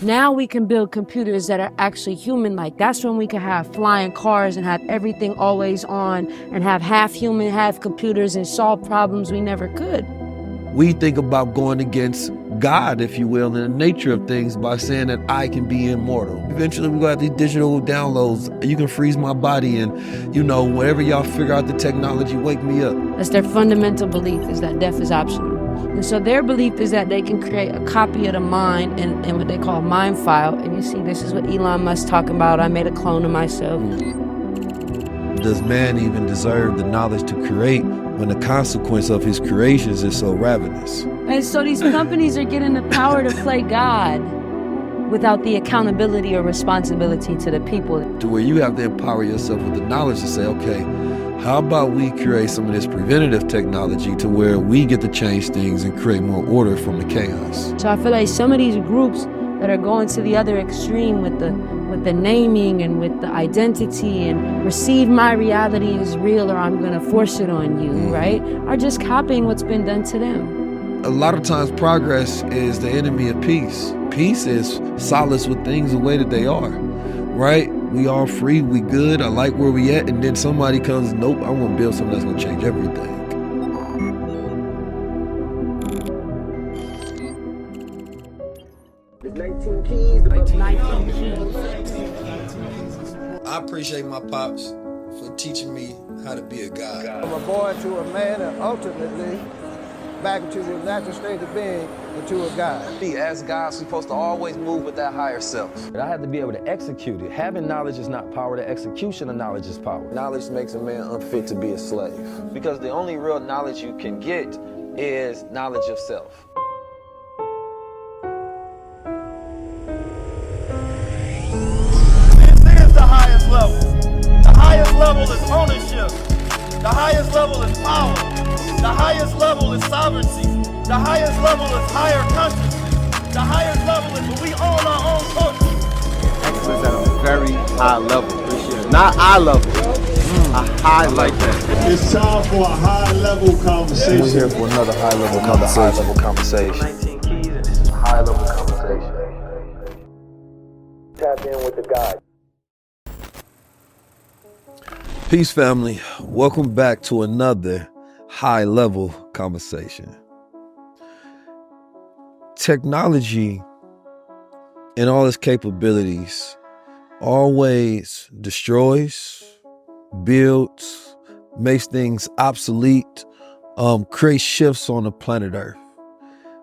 Now we can build computers that are actually human-like. That's when we can have flying cars and have everything always on and have half human, half computers and solve problems we never could. We think about going against God, if you will, and the nature of things by saying that I can be immortal. Eventually we're gonna have these digital downloads. You can freeze my body and, whenever y'all figure out the technology, wake me up. That's their fundamental belief, is that death is optional. And so their belief is that they can create a copy of the mind in what they call a mind file. And you see, this is what Elon Musk talking about. I made a clone of myself. Does man even deserve the knowledge to create when the consequence of his creations is so ravenous? And so these companies are getting the power to play God without the accountability or responsibility to the people. To where you have to empower yourself with the knowledge to say, okay, how about we create some of this preventative technology to where we get to change things and create more order from the chaos? So I feel like some of these groups that are going to the other extreme with the naming and with the identity and receive my reality is real or I'm gonna force it on you, right? Are just copying what's been done to them. A lot of times progress is the enemy of peace. Peace is solace with things the way that they are, right? We all free, we good, I like where we at, and then somebody comes, nope, I want to build something that's gonna change everything. I appreciate my pops for teaching me how to be a guy. From a boy to a man, and ultimately back into the natural state of being, into a God. As guys, we're supposed to always move with that higher self. I had to be able to execute it. Having knowledge is not power, the execution of knowledge is power. Knowledge makes a man unfit to be a slave. Because the only real knowledge you can get is knowledge of self. This is the highest level. The highest level is ownership. The highest level is power. The highest level is sovereignty. The highest level is higher consciousness. The highest level is when we own our own culture. Excellence at a very high level. Not eye level. A high level. It's time for a high level conversation. We're here for another high level conversation. 19 keys and this is high level conversation. Tap in with the guide. Peace, family. Welcome back to another high-level conversation. Technology and all its capabilities always destroys, builds, makes things obsolete, creates shifts on the planet Earth.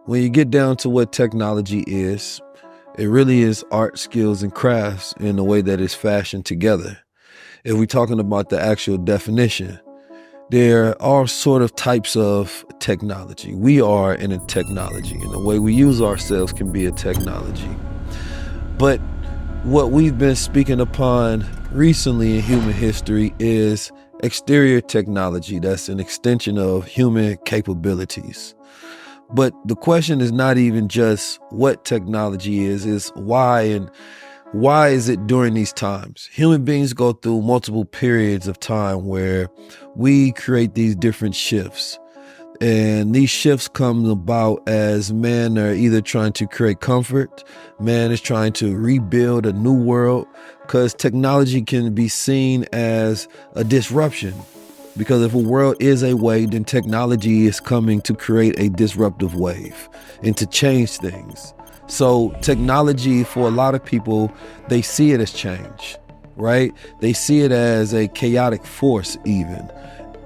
When you get down to what technology is, it really is art, skills, and crafts in the way that it's fashioned together. If we're talking about the actual definition, there are all sort of types of technology. We are in a technology, and the way we use ourselves can be a technology. But what we've been speaking upon recently in human history is exterior technology. That's an extension of human capabilities. But the question is not even just what technology is why, and why is it during these times? Human beings go through multiple periods of time where we create these different shifts. And these shifts come about as men are either trying to create comfort, man is trying to rebuild a new world, because technology can be seen as a disruption. Because if a world is a wave, then technology is coming to create a disruptive wave and to change things. So technology, for a lot of people, they see it as change, right? They see it as a chaotic force even.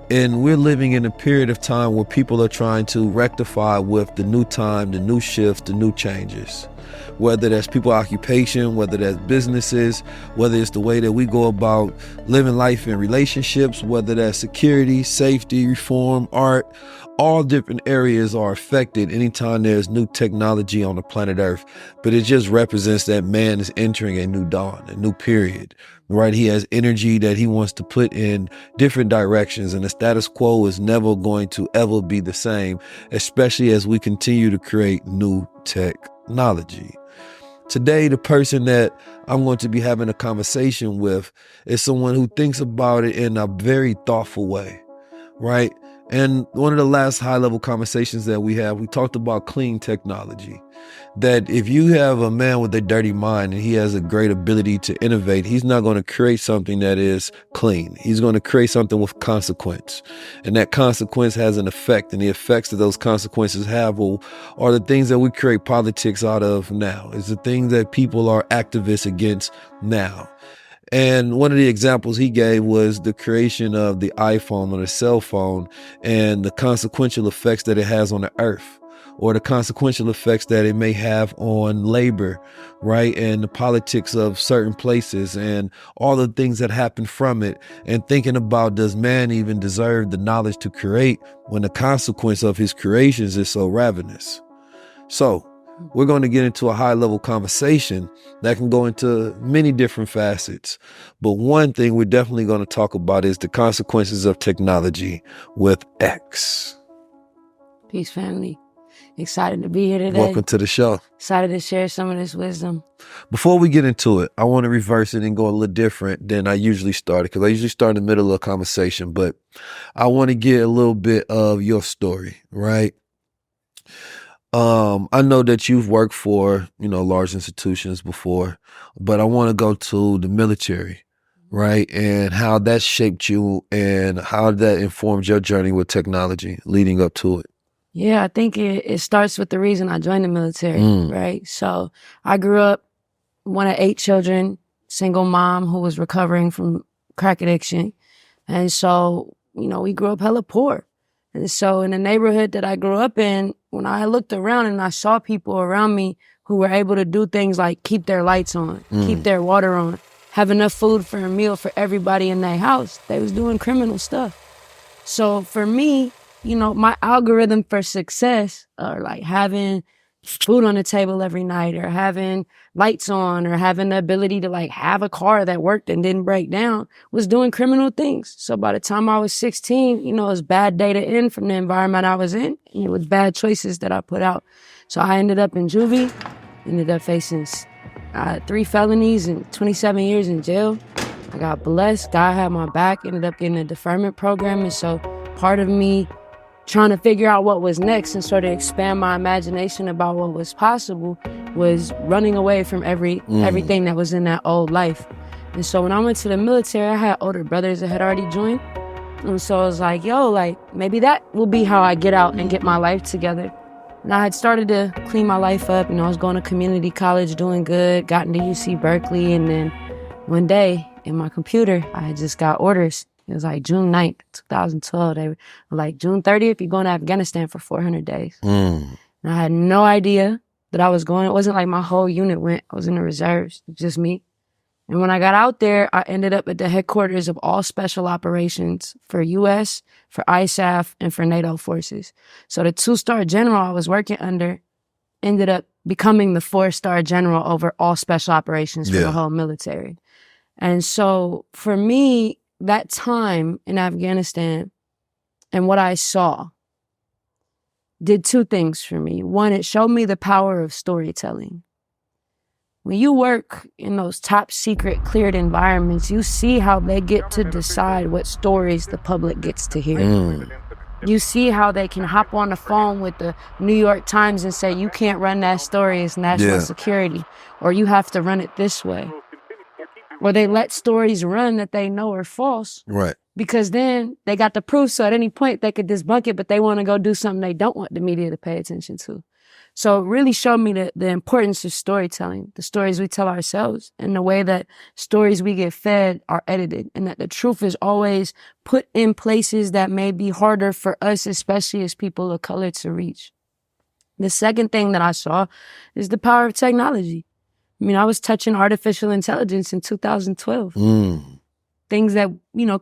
And we're living in a period of time where people are trying to rectify with the new time, the new shift, the new changes. Whether that's people's occupation, whether that's businesses, whether it's the way that we go about living life in relationships, whether that's security, safety, reform, art, all different areas are affected anytime there's new technology on the planet Earth. But it just represents that man is entering a new dawn, a new period, right? He has energy that he wants to put in different directions, and the status quo is never going to ever be the same, especially as we continue to create new technology. Today, the person that I'm going to be having a conversation with is someone who thinks about it in a very thoughtful way, right? And one of the last high-level conversations that we talked about clean technology. That if you have a man with a dirty mind and he has a great ability to innovate, he's not going to create something that is clean. He's going to create something with consequence. And that consequence has an effect. And the effects that those consequences have are the things that we create politics out of now. It's the things that people are activists against now. And one of the examples he gave was the creation of the iPhone or the cell phone and the consequential effects that it has on the earth, or the consequential effects that it may have on labor, right? And the politics of certain places and all the things that happen from it. And thinking about, does man even deserve the knowledge to create when the consequence of his creations is so ravenous? So we're going to get into a high-level conversation that can go into many different facets. But one thing we're definitely going to talk about is the consequences of technology with X. Peace, family. Excited to be here today. Welcome to the show. Excited to share some of this wisdom. Before we get into it, I want to reverse it and go a little different than I usually started, because I usually start in the middle of a conversation, but I want to get a little bit of your story, right? I know that you've worked for, large institutions before, but I want to go to the military, right? And how that shaped you and how that informed your journey with technology leading up to it. Yeah, I think it starts with the reason I joined the military, right? So I grew up one of 8 children, single mom who was recovering from crack addiction. And so, we grew up hella poor. And so in the neighborhood that I grew up in, when I looked around and I saw people around me who were able to do things like keep their lights on, keep their water on, have enough food for a meal for everybody in their house, they was doing criminal stuff. So for me, my algorithm for success, or like having food on the table every night, or having lights on, or having the ability to like have a car that worked and didn't break down, was doing criminal things. So by the time I was 16, it was bad day to end from the environment I was in, and it was bad choices that I put out. So I ended up in juvie, ended up facing 3 felonies and 27 years in jail. I got blessed. God had my back, ended up getting a deferment program. And so part of me trying to figure out what was next and sort of expand my imagination about what was possible was running away from everything that was in that old life. And so when I went to the military, I had older brothers that had already joined. And so I was like, maybe that will be how I get out and get my life together. And I had started to clean my life up. I was going to community college, doing good, got into UC Berkeley. And then one day in my computer, I had just got orders. It was like June 9th, 2012. They were like, June 30th, you're going to Afghanistan for 400 days. And I had no idea that I was going. It wasn't like my whole unit went. I was in the reserves, just me. And when I got out there, I ended up at the headquarters of all special operations for U.S., for ISAF, and for NATO forces. So the 2-star general I was working under ended up becoming the 4-star general over all special operations for the whole military. And so for me, that time in Afghanistan and what I saw did 2 things for me. One, it showed me the power of storytelling. When you work in those top secret cleared environments, you see how they get to decide what stories the public gets to hear. You see how they can hop on the phone with the New York Times and say, you can't run that story, it's national security, or you have to run it this way. Or they let stories run that they know are false. Right. Because then they got the proof, so at any point they could debunk it, but they want to go do something they don't want the media to pay attention to. So it really showed me the importance of storytelling, the stories we tell ourselves, and the way that stories we get fed are edited, and that the truth is always put in places that may be harder for us, especially as people of color, to reach. The second thing that I saw is the power of technology. I was touching artificial intelligence in 2012. Things that,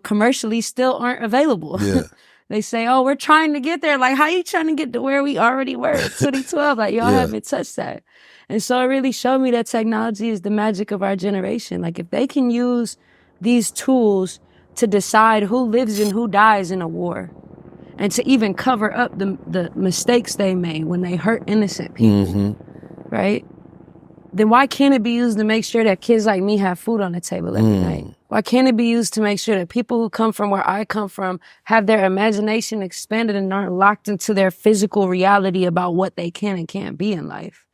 commercially still aren't available. Yeah. They say, we're trying to get there. Like, how you trying to get to where we already were in 2012? Like, y'all haven't touched that. And so it really showed me that technology is the magic of our generation. Like, if they can use these tools to decide who lives and who dies in a war, and to even cover up the mistakes they made when they hurt innocent people, right? Then why can't it be used to make sure that kids like me have food on the table every night? Why can't it be used to make sure that people who come from where I come from have their imagination expanded and aren't locked into their physical reality about what they can and can't be in life?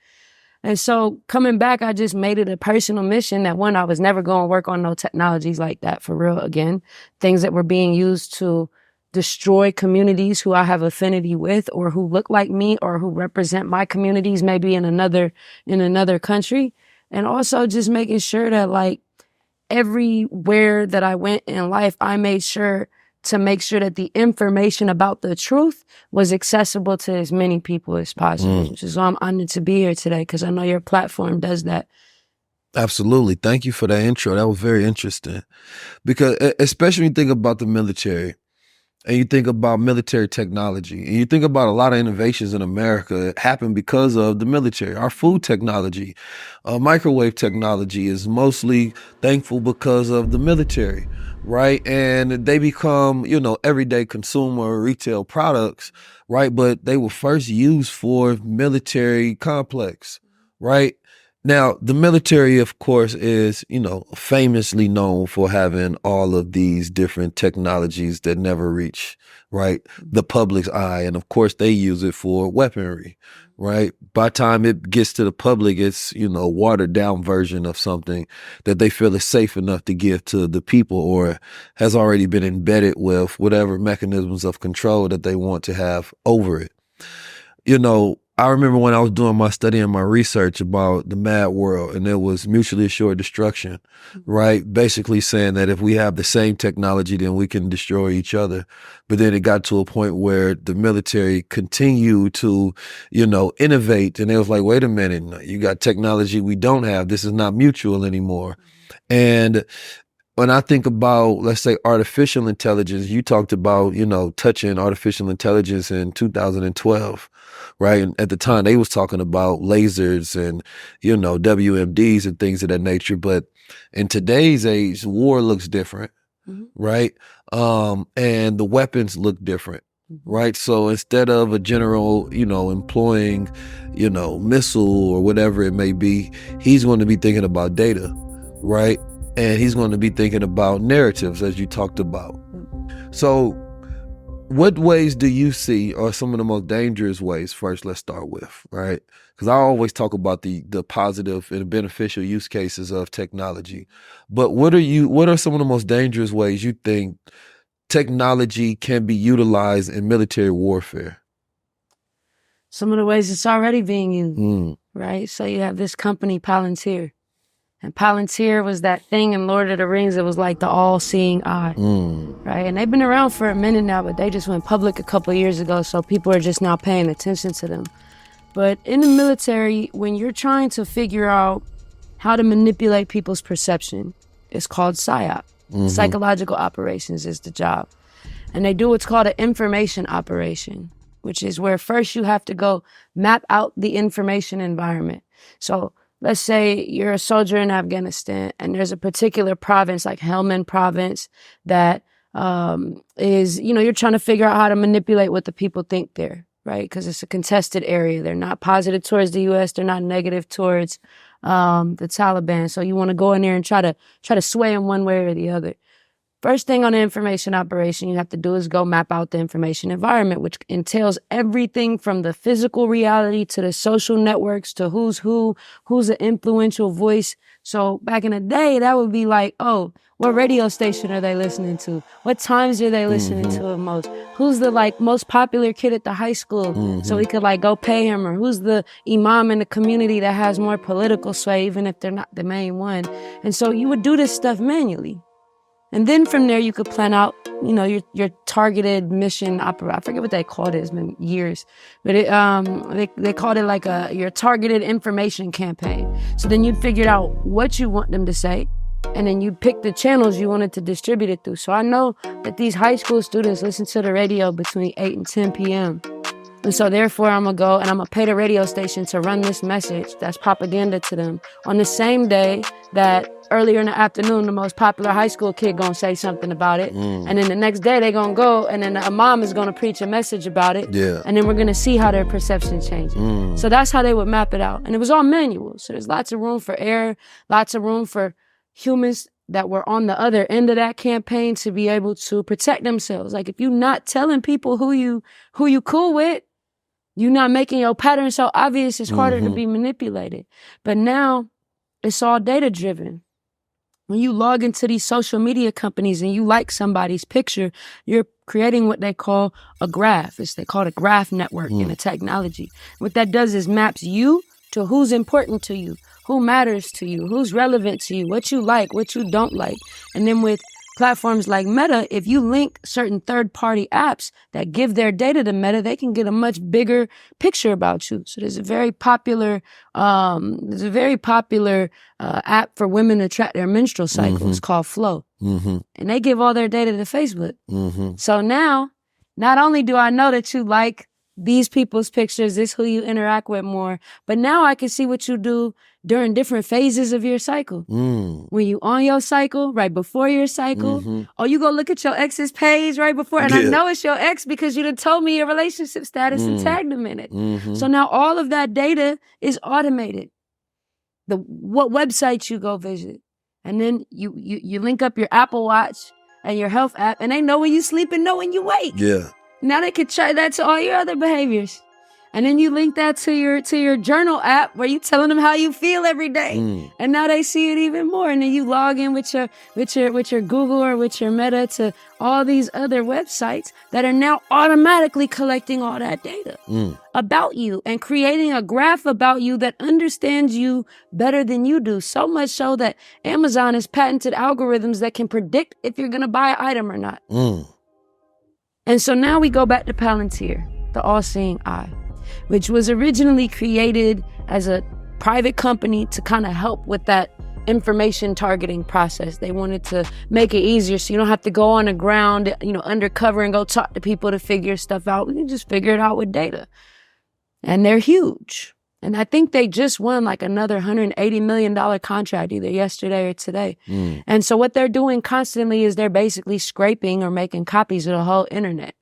And so coming back, I just made it a personal mission that one, I was never going to work on no technologies like that for real again. Things that were being used to destroy communities who I have affinity with or who look like me or who represent my communities maybe in another country. And also just making sure that like everywhere that I went in life, I made sure to make sure that the information about the truth was accessible to as many people as possible, which is why I'm honored to be here today, because I know your platform does that. Absolutely. Thank you for that intro. That was very interesting. Because especially when you think about the military, and you think about military technology, and you think about a lot of innovations in America that happened because of the military. Our food technology, microwave technology is mostly thankful because of the military, right? And they become, everyday consumer retail products, right? But they were first used for military complex, right? Now, the military, of course, is, famously known for having all of these different technologies that never reach, right, the public's eye. And of course, they use it for weaponry, right? By the time it gets to the public, it's, watered down version of something that they feel is safe enough to give to the people or has already been embedded with whatever mechanisms of control that they want to have over it. I remember when I was doing my study and my research about the mad world, and it was mutually assured destruction, right? Basically saying that if we have the same technology, then we can destroy each other. But then it got to a point where the military continued to, innovate. And it was like, wait a minute, you got technology we don't have. This is not mutual anymore. And when I think about, let's say, artificial intelligence, you talked about, touching artificial intelligence in 2012, right? And at the time, they was talking about lasers and, WMDs and things of that nature. But in today's age, war looks different, right? And the weapons look different, right? So instead of a general, employing, missile or whatever it may be, he's going to be thinking about data, right? And he's going to be thinking about narratives, as you talked about. So what ways do you see are some of the most dangerous ways? First, let's start with, right? Because I always talk about the positive and beneficial use cases of technology. But what are some of the most dangerous ways you think technology can be utilized in military warfare? Some of the ways it's already being used, right? So you have this company, Palantir. And Palantir was that thing in Lord of the Rings that was like the all-seeing eye, right? And they've been around for a minute now, but they just went public a couple of years ago, so people are just now paying attention to them. But in the military, when you're trying to figure out how to manipulate people's perception, it's called PSYOP. Psychological operations is the job. And they do what's called an information operation, which is where first you have to go map out the information environment. So let's say you're a soldier in Afghanistan and there's a particular province like Hillman province that is, you're trying to figure out how to manipulate what the people think there, right? Because it's a contested area. They're not positive towards the U.S. They're not negative towards the Taliban. So you want to go in there and try to sway them one way or the other. First thing on the information operation you have to do is go map out the information environment, which entails everything from the physical reality to the social networks to who's an influential voice. So back in the day, that would be like, oh, what radio station are they listening to? What times are they listening to the most? Who's the most popular kid at the high school? So we could go pay him, or who's the imam in the community that has more political sway, even if they're not the main one. And so you would do this stuff manually. And then from there, you could plan out, your targeted mission operation. I forget what they called it. It's been years. But they called it your targeted information campaign. So then you'd figure out what you want them to say. And then you'd pick the channels you wanted to distribute it through. So I know that these high school students listen to the radio between 8 and 10 p.m. And so therefore, I'm going to go and I'm going to pay the radio station to run this message that's propaganda to them on the same day that earlier in the afternoon, the most popular high school kid going to say something about it. And then the next day, they're going to go and then a mom is going to preach a message about it. Yeah. And then we're going to see how their perception changes. So that's how they would map it out. And it was all manual. So there's lots of room for error, lots of room for humans that were on the other end of that campaign to be able to protect themselves. Like if you're not telling people who you cool with, you're not making your pattern so obvious, it's harder to be manipulated. But now it's all data driven. When you log into these social media companies and you like somebody's picture, you're creating what they call a graph. They call it a graph network in the technology. What that does is maps you to who's important to you, who matters to you, who's relevant to you, what you like, what you don't like. And then with platforms like Meta, if you link certain third-party apps that give their data to Meta, they can get a much bigger picture about you. So there's a very popular app for women to track their menstrual cycle. It's called Flow. And they give all their data to Facebook. So now, not only do I know that you like these people's pictures, this who you interact with more, but now I can see what you do during different phases of your cycle. When you on your cycle, right before your cycle, or you go look at your ex's page right before, and I know it's your ex because you done told me your relationship status and tagged them in it. So now all of that data is automated. What websites you go visit. And then you link up your Apple Watch and your health app, and they know when you sleep and know when you wake. Yeah. Now they can try that to all your other behaviors. And then you link that to your journal app where you telling them how you feel every day. And now they see it even more. And then you log in with your Google or with your Meta to all these other websites that are now automatically collecting all that data about you and creating a graph about you that understands you better than you do. So much so that Amazon has patented algorithms that can predict if you're going to buy an item or not. And so now we go back to Palantir, the all-seeing eye, which was originally created as a private company to kind of help with that information targeting process. They wanted to make it easier so you don't have to go on the ground, undercover and go talk to people to figure stuff out. We can just figure it out with data. And they're huge. And I think they just won like another $180 million contract either yesterday or today. And so what they're doing constantly is they're basically scraping or making copies of the whole internet.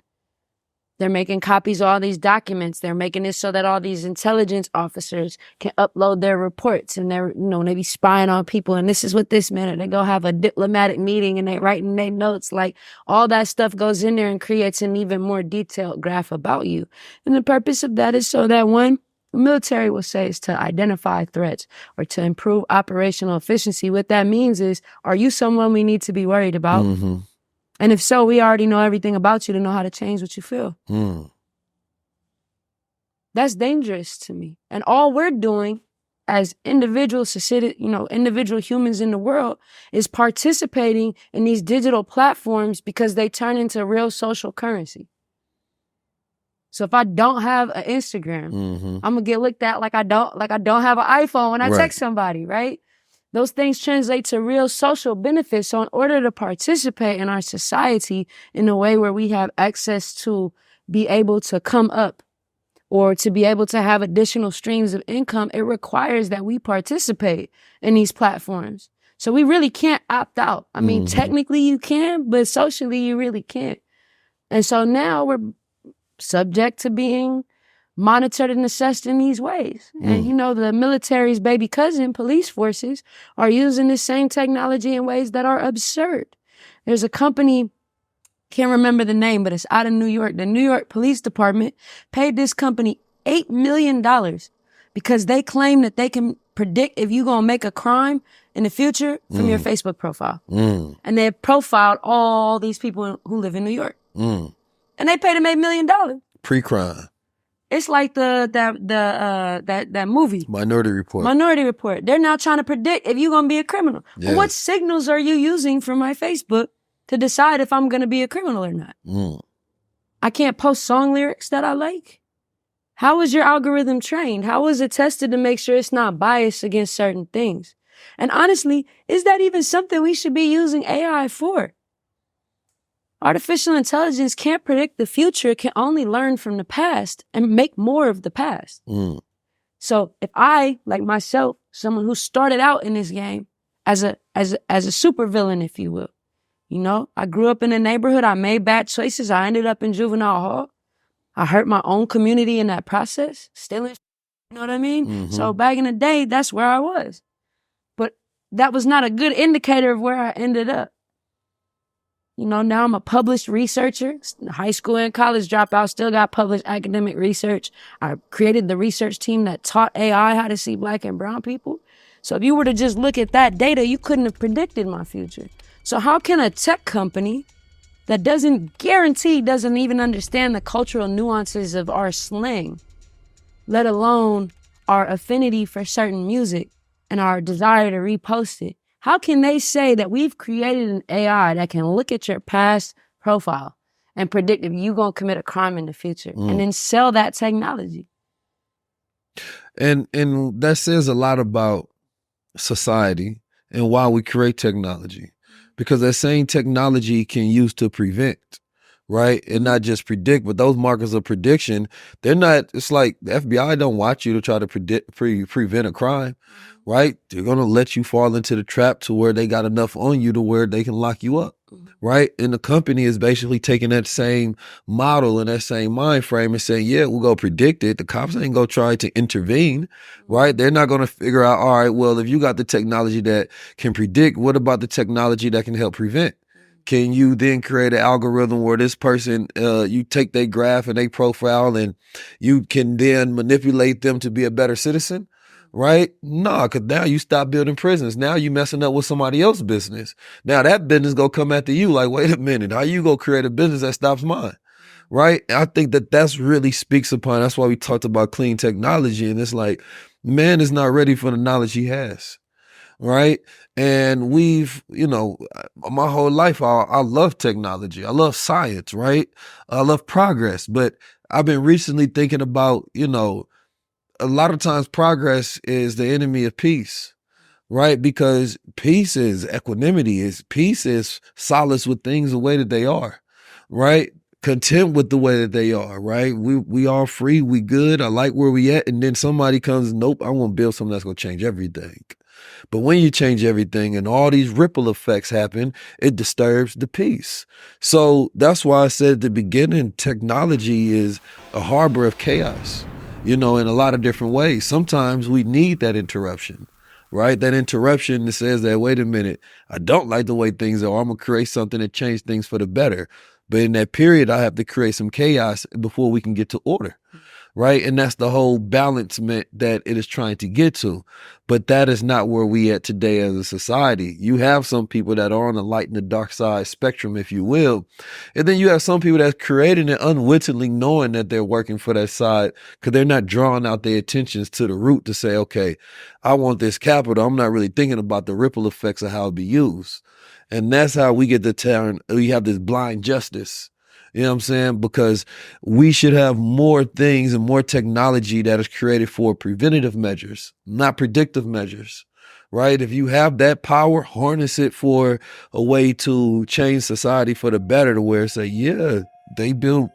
They're making copies of all these documents. They're making it so that all these intelligence officers can upload their reports, and they be spying on people. And this is what this meant. They go have a diplomatic meeting and they writing their notes. Like all that stuff goes in there and creates an even more detailed graph about you. And the purpose of that is so that the military will say is to identify threats or to improve operational efficiency. What that means is, are you someone we need to be worried about? And if so, we already know everything about you to know how to change what you feel. That's dangerous to me. And all we're doing as individual humans in the world is participating in these digital platforms because they turn into real social currency. So if I don't have an Instagram, I'm gonna get looked at like I don't have an iPhone when I text somebody, right? Those things translate to real social benefits. So in order to participate in our society in a way where we have access to be able to come up or to be able to have additional streams of income, it requires that we participate in these platforms. So we really can't opt out. I mean, technically you can, but socially you really can't. And so now we're subject to being monitored and assessed in these ways. And the military's baby cousin, police forces, are using this same technology in ways that are absurd. There's a company, can't remember the name, but it's out of New York. The New York Police Department paid this company $8 million because they claim that they can predict if you're going to make a crime in the future from your Facebook profile. And they have profiled all these people who live in New York. And they paid him $8 million. Pre-crime. It's like that movie. Minority Report. Minority Report. They're now trying to predict if you're going to be a criminal. Yeah. Well, what signals are you using from my Facebook to decide if I'm going to be a criminal or not? I can't post song lyrics that I like. How is your algorithm trained? How is it tested to make sure it's not biased against certain things? And honestly, is that even something we should be using AI for? Artificial intelligence can't predict the future. It can only learn from the past and make more of the past. So if I, like myself, someone who started out in this game as a supervillain, if you will, I grew up in a neighborhood. I made bad choices. I ended up in juvenile hall. I hurt my own community in that process, stealing, you know what I mean? So back in the day, that's where I was. But that was not a good indicator of where I ended up. You know, now I'm a published researcher, high school and college dropout, still got published academic research. I created the research team that taught AI how to see Black and brown people. So if you were to just look at that data, you couldn't have predicted my future. So how can a tech company that doesn't even understand the cultural nuances of our slang, let alone our affinity for certain music and our desire to repost it, how can they say that we've created an AI that can look at your past profile and predict if you're going to commit a crime in the future and then sell that technology? And that says a lot about society and why we create technology. Because that same technology can use to prevent, right? And not just predict, but those markers of prediction, they're not, it's like the FBI don't watch you to try to prevent a crime, right? They're going to let you fall into the trap to where they got enough on you to where they can lock you up, right? And the company is basically taking that same model and that same mind frame and saying, yeah, we'll go predict it. The cops ain't going to try to intervene, right? They're not going to figure out, all right, well, if you got the technology that can predict, what about the technology that can help prevent? Can you then create an algorithm where this person, you take their graph and their profile and you can then manipulate them to be a better citizen? Right? No, because now you stop building prisons. Now you messing up with somebody else's business. Now that business go come after you like, wait a minute, how you go create a business that stops mine? Right? I think that's really speaks upon, that's why we talked about clean technology. And it's like, man is not ready for the knowledge he has. Right? And we've, you know, my whole life, I love technology. I love science, right? I love progress. But I've been recently thinking about, you know, a lot of times progress is the enemy of peace, right? Because peace is equanimity, peace is solace with things the way that they are, right? Content with the way that they are, right? We all free, we good, I like where we at, and then somebody comes, nope, I want to build something that's going to change everything. But when you change everything and all these ripple effects happen, it disturbs the peace. So that's why I said at the beginning, technology is a harbor of chaos. You know, in a lot of different ways. Sometimes we need that interruption, right? That interruption that says that, wait a minute, I don't like the way things are. I'm going to create something that changes things for the better. But in that period, I have to create some chaos before we can get to order, right? And that's the whole balancement that it is trying to get to. But that is not where we at today as a society. You have some people that are on the light and the dark side spectrum, if you will. And then you have some people that's creating it unwittingly knowing that they're working for that side because they're not drawing out their attentions to the root to say, okay, I want this capital. I'm not really thinking about the ripple effects of how it be used. And that's how we get the turn. We have this blind justice. You know what I'm saying? Because we should have more things and more technology that is created for preventative measures, not predictive measures, right? If you have that power, harness it for a way to change society for the better, to where say, yeah, they build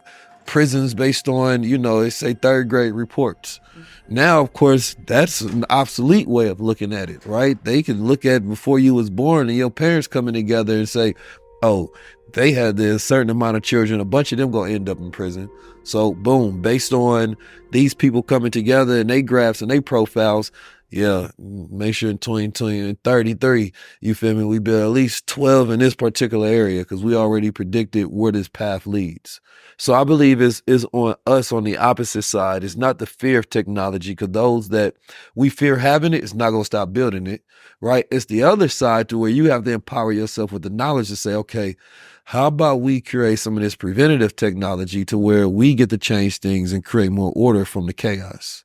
prisons based on, you know, they say third grade reports. Now, of course, that's an obsolete way of looking at it, right? They can look at before you was born and your parents coming together and say, oh, they had this certain amount of children, a bunch of them gonna end up in prison. So boom, based on these people coming together and they graphs and they profiles, yeah, make sure in 2020 and 33, you feel me, we build at least 12 in this particular area because we already predicted where this path leads. So I believe is on us on the opposite side. It's not the fear of technology, because those that we fear having it is not going to stop building it, right? It's the other side to where you have to empower yourself with the knowledge to say, okay, how about we create some of this preventative technology to where we get to change things and create more order from the chaos?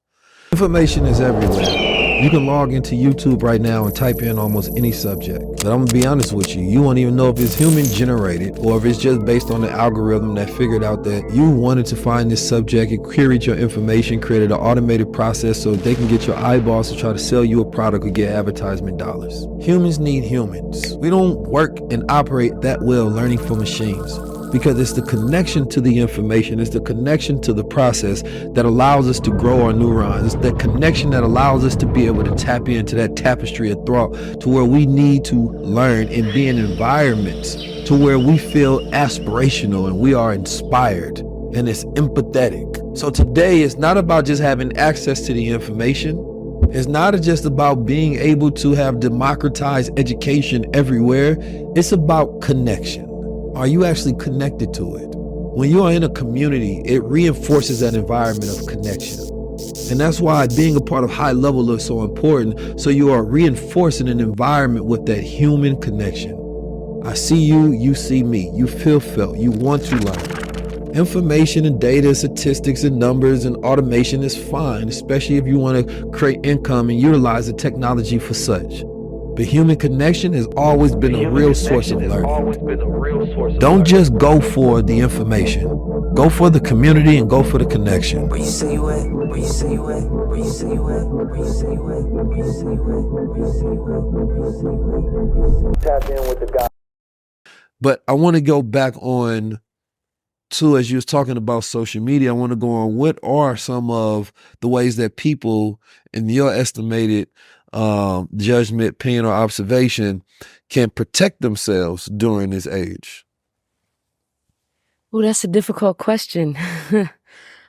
Information is everywhere. You can log into YouTube right now and type in almost any subject. But I'm gonna be honest with you, you won't even know if it's human generated or if it's just based on the algorithm that figured out that you wanted to find this subject and queried your information, created an automated process so they can get your eyeballs to try to sell you a product or get advertisement dollars. Humans need humans. We don't work and operate that well learning from machines, because it's the connection to the information, it's the connection to the process that allows us to grow our neurons. It's that connection that allows us to be able to tap into that tapestry of thought to where we need to learn and be in environments to where we feel aspirational and we are inspired and it's empathetic. So today it's not about just having access to the information, It's not just about being able to have democratized education everywhere. It's about connection. Are you actually connected to it? When you are in a community, it reinforces that environment of connection. And that's why being a part of high level is so important. So you are reinforcing an environment with that human connection. I see you, you see me, you feel felt, you want to learn. Information and data, statistics and numbers and automation is fine, especially if you want to create income and utilize the technology for such. But human connection has always been a real source of learning. Don't just go for the information. Go for the community and go for the connection. Where you say you at? Where you say you at? Where you say you at? Where you say you at? Where you say you at? Where you say you at? Where you say you at? Tap in with the guy. But I want to go back on to, as you was talking about social media, I want to go on, what are some of the ways that people, in your estimated judgment, opinion, or observation, can protect themselves during this age? Oh, that's a difficult question.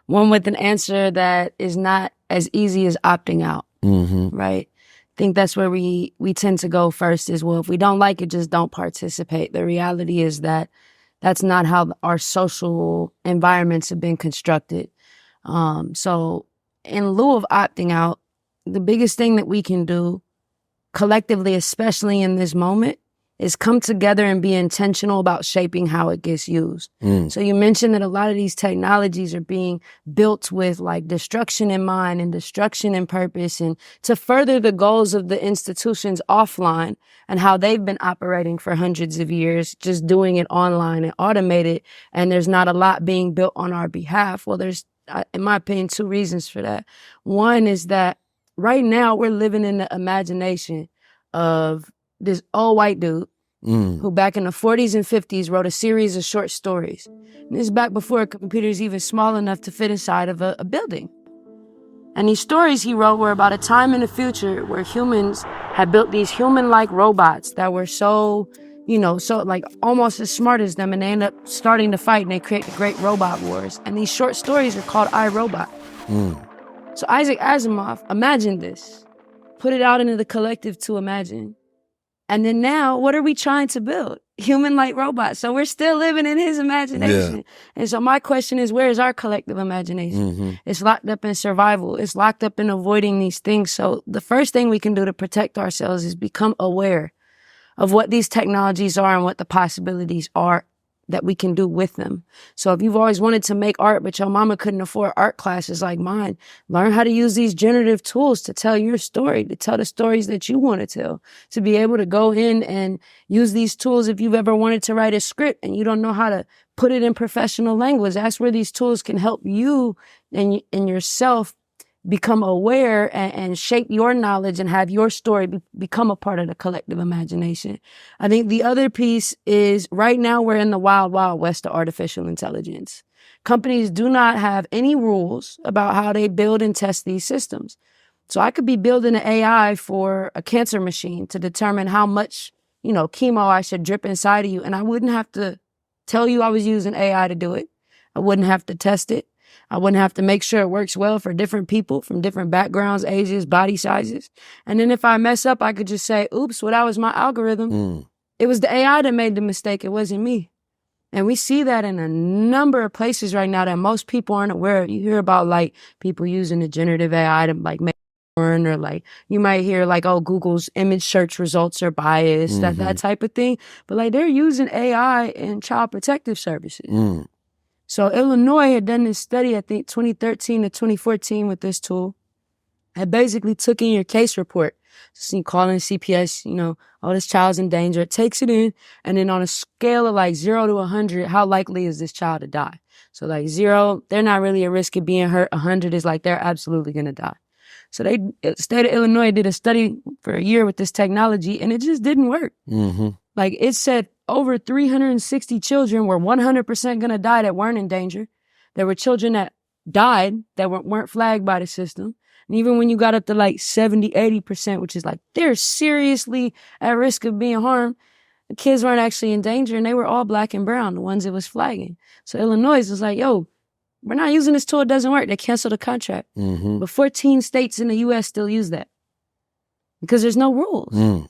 One with an answer that is not as easy as opting out, right? I think that's where we tend to go first is, well, if we don't like it, just don't participate. The reality is that that's not how our social environments have been constructed. So in lieu of opting out, the biggest thing that we can do collectively, especially in this moment, is come together and be intentional about shaping how it gets used. So you mentioned that a lot of these technologies are being built with like destruction in mind and destruction in purpose, and to further the goals of the institutions offline and how they've been operating for hundreds of years, just doing it online and automated, and there's not a lot being built on our behalf. Well, there's, in my opinion, two reasons for that. One is that right now we're living in the imagination of this old white dude who back in the 40s and 50s wrote a series of short stories. And this is back before a computer is even small enough to fit inside of a building. And these stories he wrote were about a time in the future where humans had built these human-like robots that were so, so like almost as smart as them, and they end up starting to fight and they create the Great Robot Wars. And these short stories are called I, Robot. So Isaac Asimov imagined this, put it out into the collective to imagine. And then now, what are we trying to build? Human-like robots. So we're still living in his imagination. Yeah. And so my question is, where is our collective imagination? It's locked up in survival. It's locked up in avoiding these things. So the first thing we can do to protect ourselves is become aware of what these technologies are and what the possibilities are that we can do with them. So if you've always wanted to make art, but your mama couldn't afford art classes like mine, learn how to use these generative tools to tell your story, to tell the stories that you want to tell, to be able to go in and use these tools. If you've ever wanted to write a script and you don't know how to put it in professional language, that's where these tools can help you and yourself become aware and shape your knowledge and have your story become a part of the collective imagination. I think the other piece is right now we're in the wild, wild west of artificial intelligence. Companies do not have any rules about how they build and test these systems. So I could be building an AI for a cancer machine to determine how much, chemo I should drip inside of you. And I wouldn't have to tell you I was using AI to do it. I wouldn't have to test it. I wouldn't have to make sure it works well for different people from different backgrounds, ages, body sizes. And then if I mess up, I could just say, oops, well, that was my algorithm. It was the AI that made the mistake. It wasn't me. And we see that in a number of places right now that most people aren't aware of. You hear about like people using the generative AI to like make porn, or like you might hear like, oh, Google's image search results are biased, that type of thing. But like they're using AI in child protective services. So Illinois had done this study, I think 2013 to 2014 with this tool. It basically took in your case report. So you call in CPS, oh, this child's in danger. It takes it in. And then on a scale of like 0 to 100, how likely is this child to die? So like 0, they're not really at risk of being hurt. 100 is like they're absolutely going to die. So the state of Illinois did a study for a year with this technology, and it just didn't work. Like it said over 360 children were 100% going to die that weren't in danger. There were children that died that weren't flagged by the system. And even when you got up to like 70, 80%, which is like they're seriously at risk of being harmed, the kids weren't actually in danger, and they were all black and brown, the ones it was flagging. So Illinois was like, yo, we're not using this tool, it doesn't work. They cancel the contract. But 14 states in the US still use that because there's no rules.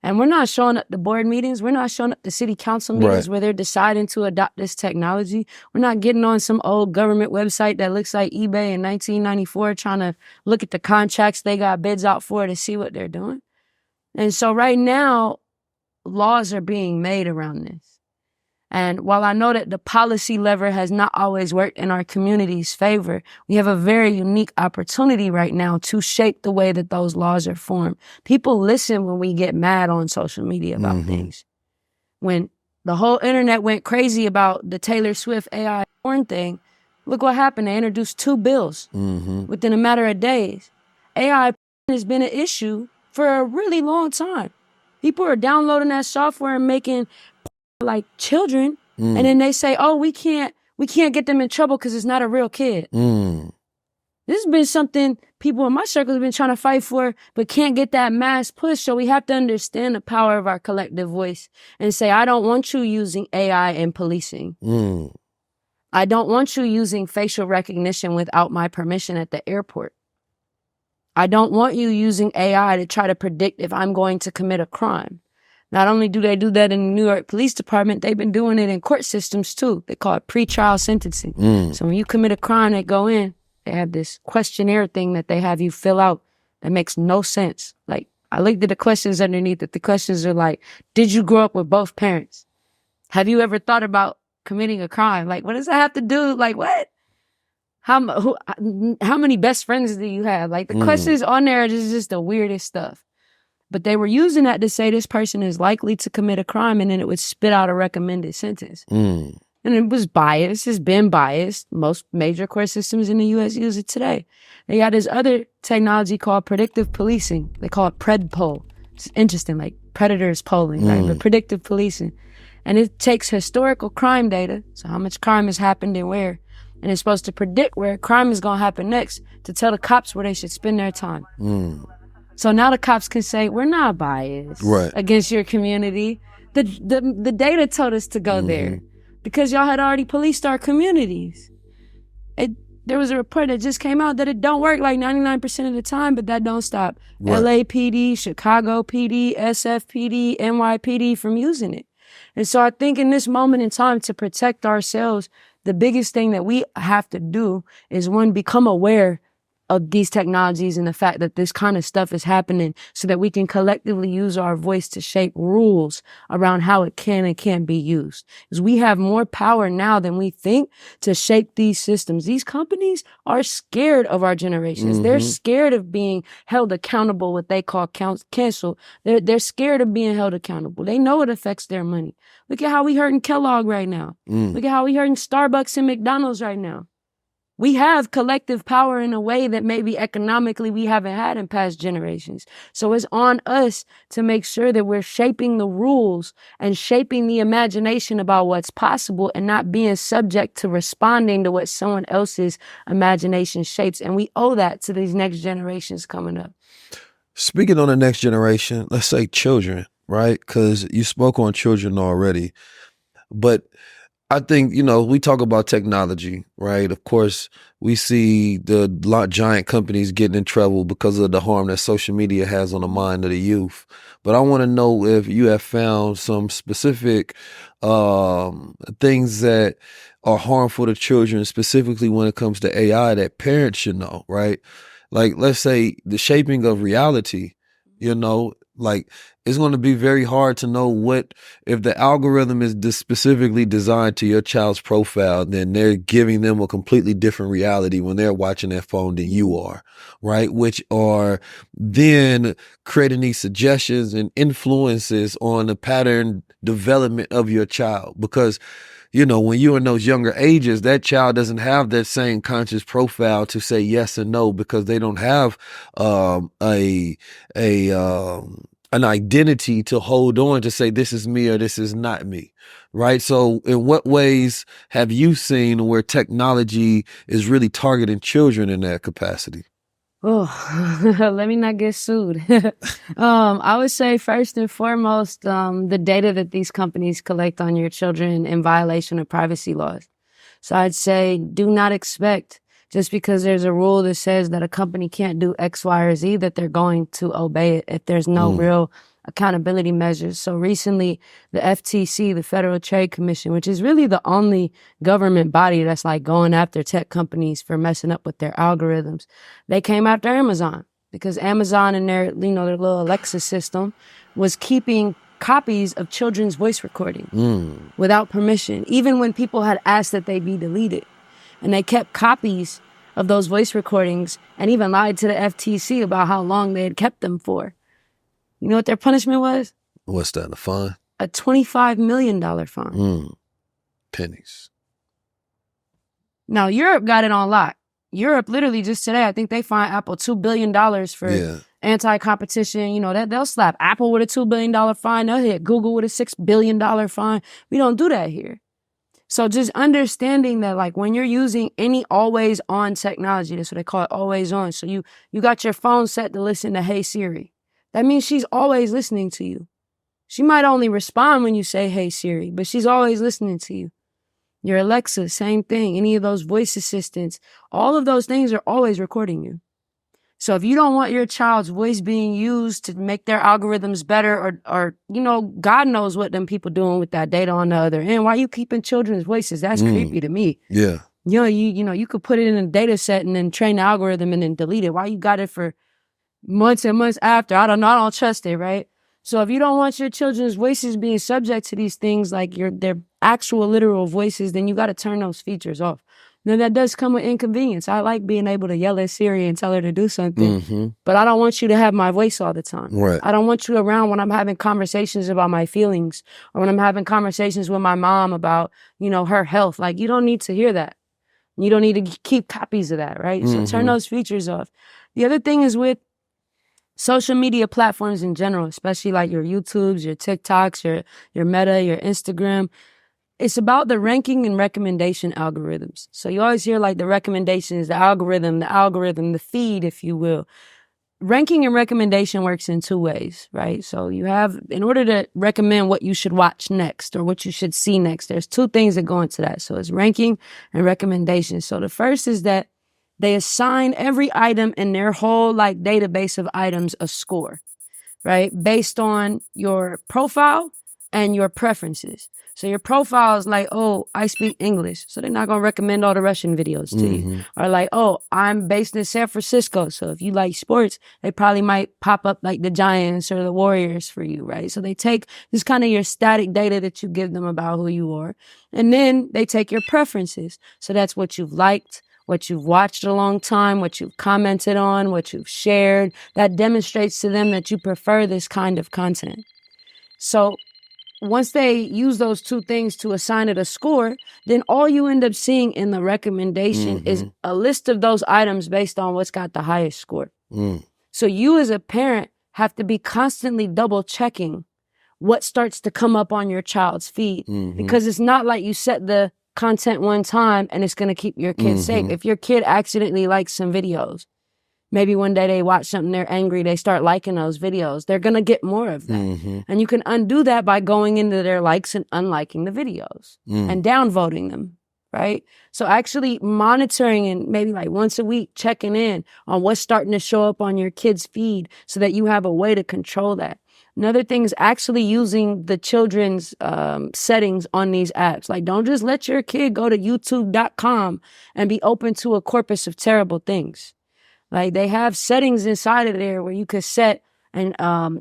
And we're not showing up to board meetings. We're not showing up to city council meetings where they're deciding to adopt this technology. We're not getting on some old government website that looks like eBay in 1994 trying to look at the contracts they got bids out for to see what they're doing. And so right now, laws are being made around this. And while I know that the policy lever has not always worked in our community's favor, we have a very unique opportunity right now to shape the way that those laws are formed. People listen when we get mad on social media about things. When the whole internet went crazy about the Taylor Swift AI porn thing, look what happened. They introduced 2 bills within a matter of days. AI has been an issue for a really long time. People are downloading that software and making like children, and then they say, oh, we can't get them in trouble because it's not a real kid. This has been something people in my circle have been trying to fight for, but can't get that mass push. So we have to understand the power of our collective voice and say, I don't want you using AI in policing. I don't want you using facial recognition without my permission at the airport. I don't want you using AI to try to predict if I'm going to commit a crime. Not only do they do that in the New York Police Department, they've been doing it in court systems too. They call it pretrial sentencing. So when you commit a crime, they go in, they have this questionnaire thing that they have you fill out that makes no sense. Like, I looked at the questions underneath it. The questions are like, did you grow up with both parents? Have you ever thought about committing a crime? Like, what does that have to do? Like, what? How many best friends do you have? Like, the questions on there are just the weirdest stuff. But they were using that to say this person is likely to commit a crime, and then it would spit out a recommended sentence. And it was biased. It's been biased. Most major court systems in the U.S. use it today. They got this other technology called predictive policing. They call it PredPol. It's interesting, like predators polling, right? But predictive policing. And it takes historical crime data, so how much crime has happened and where, and it's supposed to predict where crime is going to happen next to tell the cops where they should spend their time. So now the cops can say, we're not biased against your community. The data told us to go there because y'all had already policed our communities. There was a report that just came out that it don't work like 99% of the time, but that don't stop LAPD, Chicago PD, SFPD, NYPD from using it. And so I think in this moment in time to protect ourselves, the biggest thing that we have to do is, one, become aware of these technologies and the fact that this kind of stuff is happening so that we can collectively use our voice to shape rules around how it can and can't be used. Because we have more power now than we think to shape these systems. These companies are scared of our generations. They're scared of being held accountable, what they call cancel. They're scared of being held accountable. They know it affects their money. Look at how we hurting Kellogg right now. Look at how we hurting Starbucks and McDonald's right now. We have collective power in a way that maybe economically we haven't had in past generations. So it's on us to make sure that we're shaping the rules and shaping the imagination about what's possible and not being subject to responding to what someone else's imagination shapes. And we owe that to these next generations coming up. Speaking on the next generation, let's say children, right? Because you spoke on children already. But I think, we talk about technology, right? Of course, we see the giant companies getting in trouble because of the harm that social media has on the mind of the youth. But I want to know if you have found some specific things that are harmful to children, specifically when it comes to AI, that parents should know, right? Like, let's say the shaping of reality, like, it's going to be very hard to know what, if the algorithm is specifically designed to your child's profile, then they're giving them a completely different reality when they're watching their phone than you are, right? Which are then creating these suggestions and influences on the pattern development of your child. Because, when you're in those younger ages, that child doesn't have that same conscious profile to say yes and no, because they don't have an identity to hold on to say this is me or this is not me, right? So in what ways have you seen where technology is really targeting children in that capacity? Oh, let me not get sued. I would say first and foremost, the data that these companies collect on your children in violation of privacy laws. So I'd say do not expect, just because there's a rule that says that a company can't do X, Y, or Z, that they're going to obey it if there's no real accountability measures. So recently, the FTC, the Federal Trade Commission, which is really the only government body that's like going after tech companies for messing up with their algorithms, they came after Amazon because Amazon and their little Alexa system was keeping copies of children's voice recording without permission, even when people had asked that they be deleted. And they kept copies of those voice recordings and even lied to the FTC about how long they had kept them for. You know what their punishment was? What's that, a fine? A $25 million fine. Pennies. Now, Europe got it on lock. Europe, literally just today, I think they fined Apple $2 billion for anti-competition. They'll slap Apple with a $2 billion fine. They'll hit Google with a $6 billion fine. We don't do that here. So just understanding that, like, when you're using any always on technology, that's what they call it, always on. So you got your phone set to listen to Hey Siri. That means she's always listening to you. She might only respond when you say Hey Siri, but she's always listening to you. Your Alexa, same thing. Any of those voice assistants, all of those things are always recording you. So if you don't want your child's voice being used to make their algorithms better, or God knows what them people doing with that data on the other end, why are you keeping children's voices? That's creepy to me. Yeah. You could put it in a data set and then train the algorithm and then delete it. Why you got it for months and months after? I don't trust it, right? So if you don't want your children's voices being subject to these things, like their actual literal voices, then you got to turn those features off. Now, that does come with inconvenience. I like being able to yell at Siri and tell her to do something, but I don't want you to have my voice all the time. Right. I don't want you around when I'm having conversations about my feelings, or when I'm having conversations with my mom about, her health. Like, you don't need to hear that. You don't need to keep copies of that, right? So turn those features off. The other thing is with social media platforms in general, especially like your YouTubes, your TikToks, your Meta, your Instagram. It's about the ranking and recommendation algorithms. So you always hear like the recommendations, the algorithm, the feed, if you will. Ranking and recommendation works in two ways, right? So you have, in order to recommend what you should watch next or what you should see next, there's two things that go into that. So it's ranking and recommendation. So the first is that they assign every item in their whole like database of items a score, right? Based on your profile and your preferences. So your profile is like, oh, I speak English. So they're not going to recommend all the Russian videos to you. Or like, oh, I'm based in San Francisco. So if you like sports, they probably might pop up like the Giants or the Warriors for you, right? So they take this kind of your static data that you give them about who you are. And then they take your preferences. So that's what you've liked, what you've watched a long time, what you've commented on, what you've shared. That demonstrates to them that you prefer this kind of content. So once they use those two things to assign it a score, then all you end up seeing in the recommendation is a list of those items based on what's got the highest score. So you as a parent have to be constantly double checking what starts to come up on your child's feed, because it's not like you set the content one time and it's going to keep your kid safe. If your kid accidentally likes some videos, maybe one day they watch something, they're angry, they start liking those videos, they're going to get more of that. And you can undo that by going into their likes and unliking the videos and downvoting them, right? So actually monitoring and maybe like once a week checking in on what's starting to show up on your kid's feed so that you have a way to control that. Another thing is actually using the children's settings on these apps. Like, don't just let your kid go to youtube.com and be open to a corpus of terrible things. Like, they have settings inside of there where you could set, and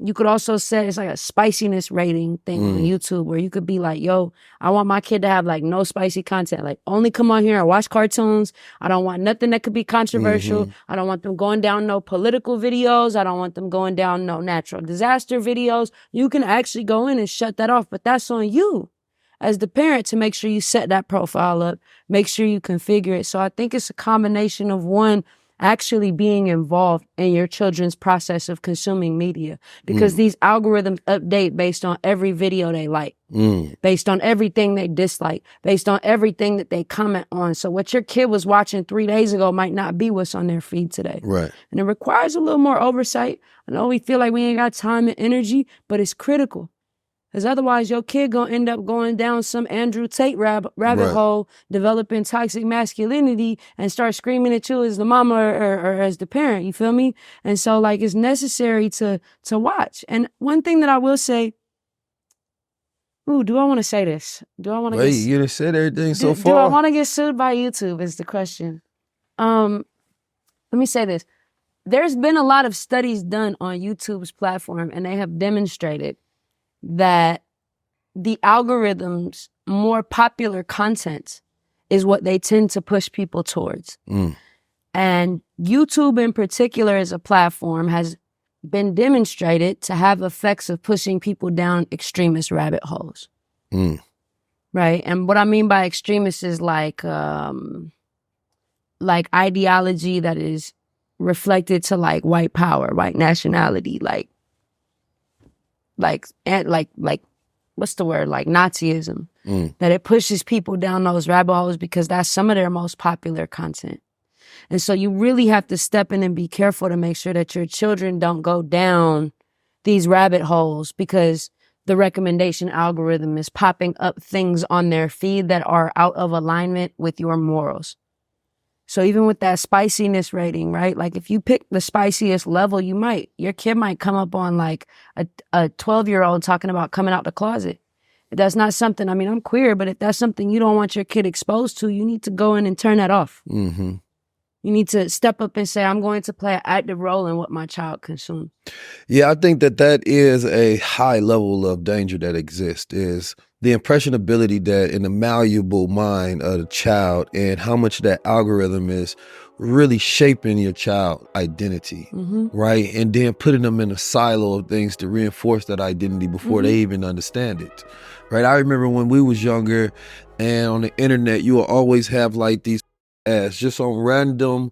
you could also set, it's like a spiciness rating thing on YouTube where you could be like, yo, I want my kid to have like no spicy content. Like, only come on here and watch cartoons. I don't want nothing that could be controversial. I don't want them going down no political videos. I don't want them going down no natural disaster videos. You can actually go in and shut that off, but that's on you as the parent to make sure you set that profile up, make sure you configure it. So I think it's a combination of one, actually being involved in your children's process of consuming media, because these algorithms update based on every video they like, based on everything they dislike, based on everything that they comment on. So what your kid was watching 3 days ago might not be what's on their feed today. Right. And it requires a little more oversight. I know we feel like we ain't got time and energy, but it's critical. Because otherwise your kid gonna end up going down some Andrew Tate rabbit Right. hole, developing toxic masculinity, and start screaming at you as the mama or as the parent, you feel me? And so like it's necessary to watch. And one thing that I will say, do I want to say this? Do I want to Wait, you done said everything so do I far? want to get sued by YouTube is the question. Let me say this. There's been a lot of studies done on YouTube's platform, and they have demonstrated that the algorithms, more popular content is what they tend to push people towards. And YouTube in particular as a platform has been demonstrated to have effects of pushing people down extremist rabbit holes. Right? And what I mean by extremist is like ideology that is reflected to like white power, white nationality, like what's the word? Like Nazism. That it pushes people down those rabbit holes because that's some of their most popular content. And so you really have to step in and be careful to make sure that your children don't go down these rabbit holes because the recommendation algorithm is popping up things on their feed that are out of alignment with your morals. So even with that spiciness rating, right? Like if you pick the spiciest level, your kid might come up on like a 12-year-old talking about coming out the closet. If that's not something, I mean, I'm queer, but if that's something you don't want your kid exposed to, you need to go in and turn that off. You need to step up and say, I'm going to play an active role in what my child consumes. Yeah, I think that is a high level of danger that exists, is the impressionability that in the malleable mind of the child and how much that algorithm is really shaping your child identity, right? And then putting them in a silo of things to reinforce that identity before they even understand it, right? I remember when we was younger and on the internet, you will always have like these ads just on random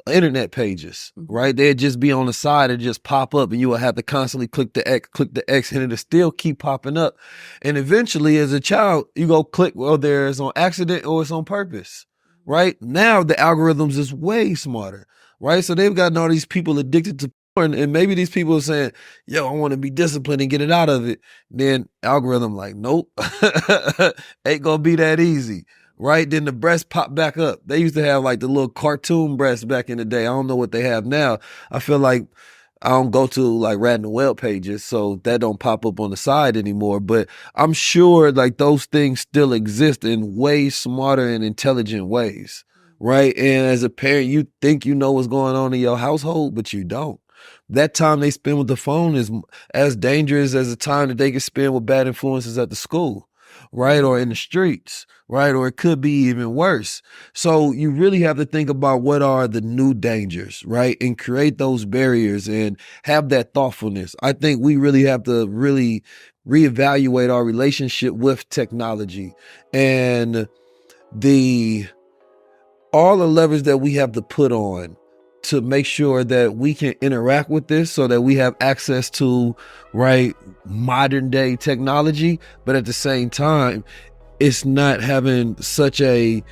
internet pages, right? They'd just be on the side and just pop up and you would have to constantly click the X and it'll still keep popping up. And eventually as a child, you go click, whether it's on accident or it's on purpose, right? Now the algorithms is way smarter, right? So they've gotten all these people addicted to porn and maybe these people are saying, yo, I want to be disciplined and get it out of it. Then algorithm like, nope, ain't gonna be that easy. Right? Then the breasts pop back up. They used to have like the little cartoon breasts back in the day. I don't know what they have now. I feel like I don't go to like random web pages, so that don't pop up on the side anymore. But I'm sure like those things still exist in way smarter and intelligent ways. Right? And as a parent, you think you know what's going on in your household, but you don't. That time they spend with the phone is as dangerous as the time that they can spend with bad influences at the school, right? Or in the streets, right? Or it could be even worse. So you really have to think about what are the new dangers, right? And create those barriers and have that thoughtfulness. I think we really have to really reevaluate our relationship with technology and all the levers that we have to put on to make sure that we can interact with this so that we have access to, right, modern day technology, but at the same time, it's not having such a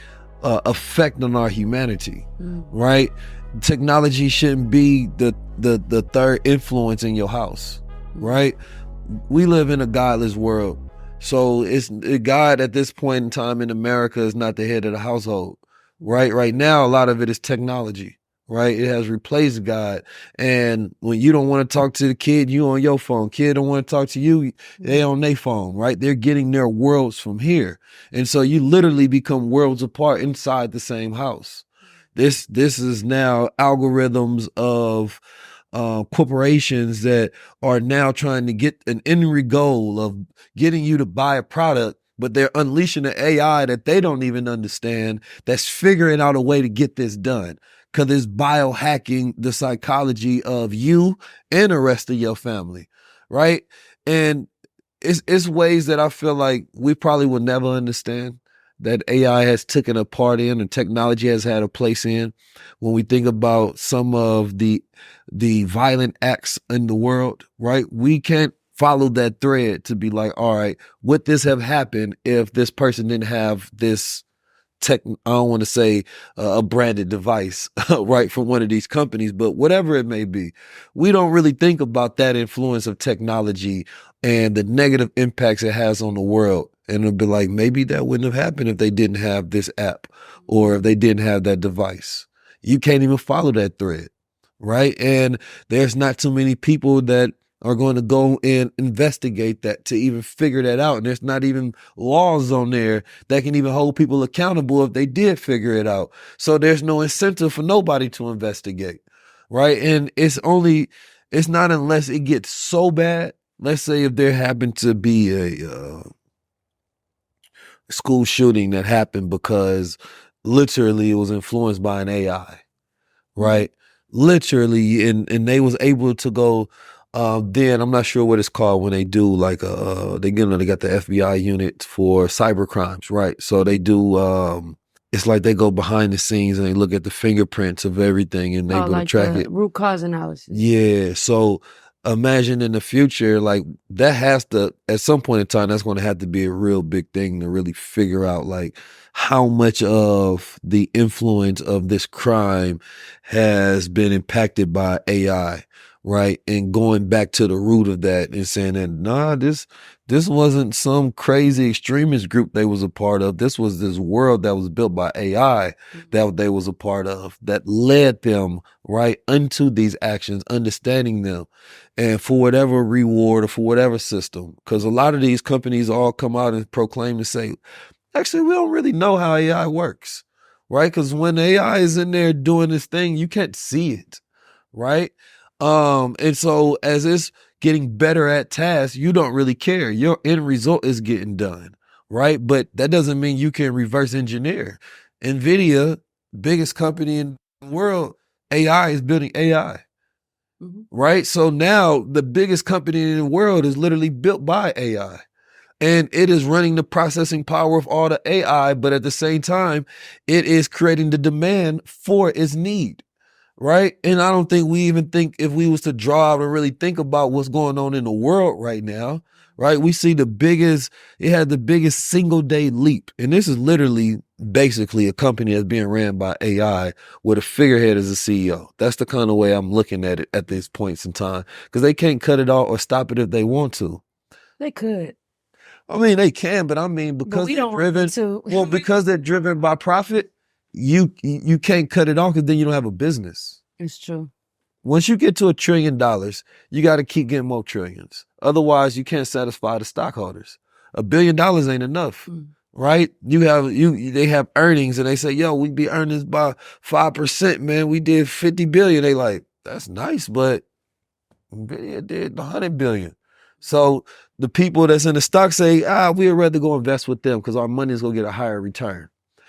effect on our humanity, right? Technology shouldn't be the third influence in your house, right? We live in a godless world. So God at this point in time in America is not the head of the household, right? Right now, a lot of it is technology. Right? It has replaced God. And when you don't want to talk to the kid, you on your phone. Kid don't want to talk to you, they on their phone, right? They're getting their worlds from here. And so you literally become worlds apart inside the same house. This is now algorithms of corporations that are now trying to get an end goal of getting you to buy a product, but they're unleashing an AI that they don't even understand that's figuring out a way to get this done. Because it's biohacking the psychology of you and the rest of your family, right? And it's ways that I feel like we probably will never understand that AI has taken a part in and technology has had a place in. When we think about some of the violent acts in the world, right? We can't follow that thread to be like, all right, would this have happened if this person didn't have this I don't want to say a branded device, right, from one of these companies, but whatever it may be, we don't really think about that influence of technology and the negative impacts it has on the world. And it'll be like, maybe that wouldn't have happened if they didn't have this app or if they didn't have that device. You can't even follow that thread, right? And there's not too many people that are going to go and investigate that to even figure that out. And there's not even laws on there that can even hold people accountable if they did figure it out. So there's no incentive for nobody to investigate, right? And it's not unless it gets so bad. Let's say if there happened to be a school shooting that happened because literally it was influenced by an AI, right? Literally, and they was able to go, then I'm not sure what it's called when they do like, they got the FBI unit for cyber crimes, right? So they do, it's like they go behind the scenes and they look at the fingerprints of everything and they able to track it. Root cause analysis. Yeah. So imagine in the future, like that has to, at some point in time, that's going to have to be a real big thing to really figure out like how much of the influence of this crime has been impacted by AI, right? And going back to the root of that and saying that, nah, this wasn't some crazy extremist group they was a part of. This was this world that was built by AI that they was a part of that led them right unto these actions, understanding them. And for whatever reward or for whatever system, because a lot of these companies all come out and proclaim to say, actually, we don't really know how AI works, right? Because when AI is in there doing this thing, you can't see it, right? And so as it's getting better at tasks, you don't really care. Your end result is getting done, right? But that doesn't mean you can reverse engineer. NVIDIA, biggest company in the world, AI is building AI. Right? So now the biggest company in the world is literally built by AI. And it is running the processing power of all the AI, but at the same time, it is creating the demand for its need. Right? And I don't think we even think if we was to draw out and really think about what's going on in the world right now, right? We see it had the biggest single day leap. And this is literally basically a company that's being ran by AI with a figurehead as a CEO. That's the kind of way I'm looking at it at these points in time, because they can't cut it off or stop it if they want to. They could. I mean, they can, but I mean, because they're driven, well, because they're driven by profit, you can't cut it off because then you don't have a business. It's true. Once you get to $1 trillion, you got to keep getting more trillions. Otherwise, you can't satisfy the stockholders. $1 billion ain't enough, right? They have earnings and they say, yo, we be earnings by 5%, man. We did 50 billion. They like, that's nice, but NVIDIA did 100 billion. So the people that's in the stock say, we'd rather go invest with them because our money is going to get a higher return.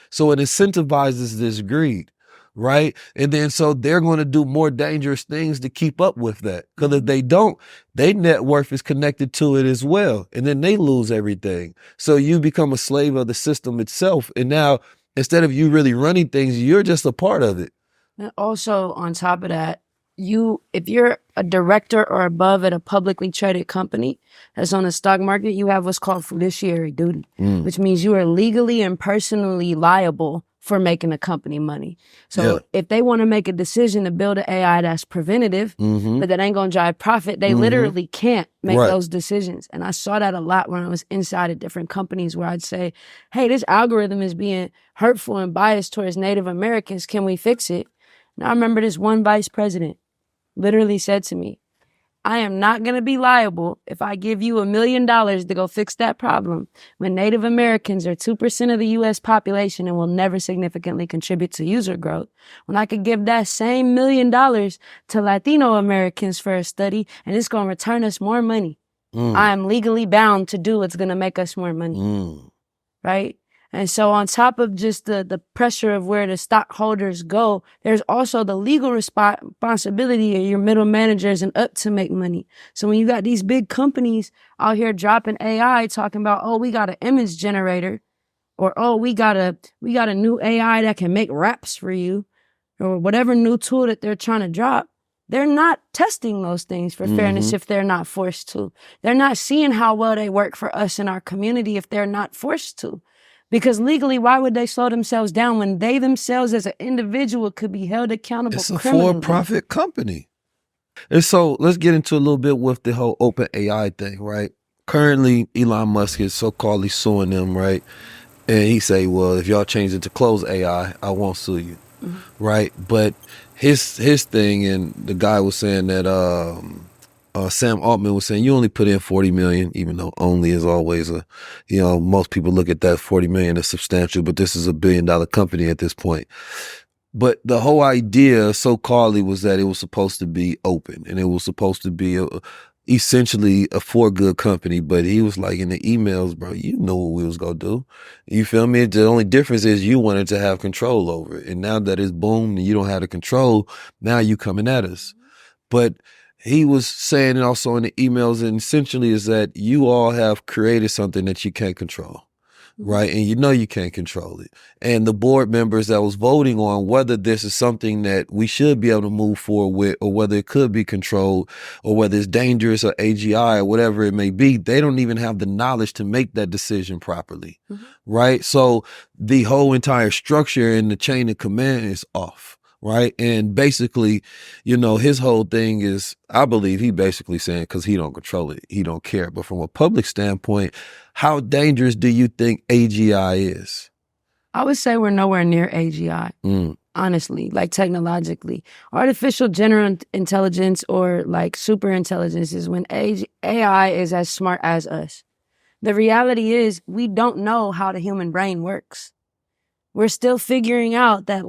So it incentivizes this greed, right? And then so they're going to do more dangerous things to keep up with that. Because if they don't, their net worth is connected to it as well. And then they lose everything. So you become a slave of the system itself. And now instead of you really running things, you're just a part of it. And also on top of that, if you're a director or above at a publicly traded company that's on the stock market, you have what's called fiduciary duty, which means you are legally and personally liable for making the company money. So if they want to make a decision to build an AI that's preventative, but that ain't going to drive profit, they literally can't make those decisions. And I saw that a lot when I was inside of different companies where I'd say, hey, this algorithm is being hurtful and biased towards Native Americans. Can we fix it? Now I remember this one vice president literally said to me, I am not going to be liable if I give you $1 million to go fix that problem when Native Americans are 2% of the U.S. population and will never significantly contribute to user growth, when I could give that same $1 million to Latino Americans for a study and it's going to return us more money. I am legally bound to do what's going to make us more money, right? And so on top of just the pressure of where the stockholders go, there's also the legal responsibility of your middle managers and up to make money. So when you got these big companies out here dropping AI talking about, oh, we got an image generator, or oh, we got a new AI that can make raps for you, or whatever new tool that they're trying to drop, they're not testing those things for fairness if they're not forced to. They're not seeing how well they work for us in our community if they're not forced to. Because legally, why would they slow themselves down when they themselves as an individual could be held accountable It's a criminally? for-profit company. And so let's get into a little bit with the whole open AI thing, right? Currently, Elon Musk is so-called suing them, right? And he say, well, if y'all change it to close AI, I won't sue you, right? But his thing, and the guy was saying that Sam Altman was saying you only put in 40 million, even though only is always most people look at that 40 million as substantial, but this is $1 billion company at this point. But the whole idea, so-called, was that it was supposed to be open and it was supposed to be essentially a for good company. But he was like, in the emails, bro, you know what we was gonna do. You feel me? The only difference is you wanted to have control over it. And now that it's boomed and you don't have the control, now you coming at us. But he was saying, and also in the emails, and essentially is that you all have created something that you can't control. Right. And you can't control it. And the board members that was voting on whether this is something that we should be able to move forward with, or whether it could be controlled, or whether it's dangerous or AGI or whatever it may be, they don't even have the knowledge to make that decision properly. Right. So the whole entire structure and the chain of command is off. Right. And basically, his whole thing is, I believe he basically saying, because he don't control it, he don't care. But from a public standpoint, how dangerous do you think AGI is? I would say we're nowhere near AGI, honestly, like technologically. Artificial general intelligence or like super intelligence is when AI is as smart as us. The reality is we don't know how the human brain works. We're still figuring out that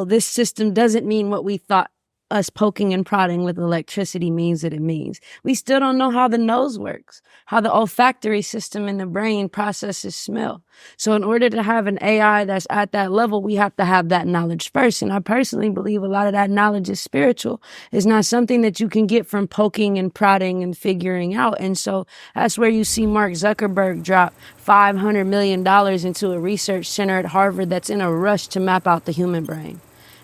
this system doesn't mean what we thought us poking and prodding with electricity means that it means. We still don't know how the nose works, how the olfactory system in the brain processes smell. So in order to have an AI that's at that level, we have to have that knowledge first. And I personally believe a lot of that knowledge is spiritual. It's not something that you can get from poking and prodding and figuring out. And so that's where you see Mark Zuckerberg drop $500 million into a research center at Harvard that's in a rush to map out the human brain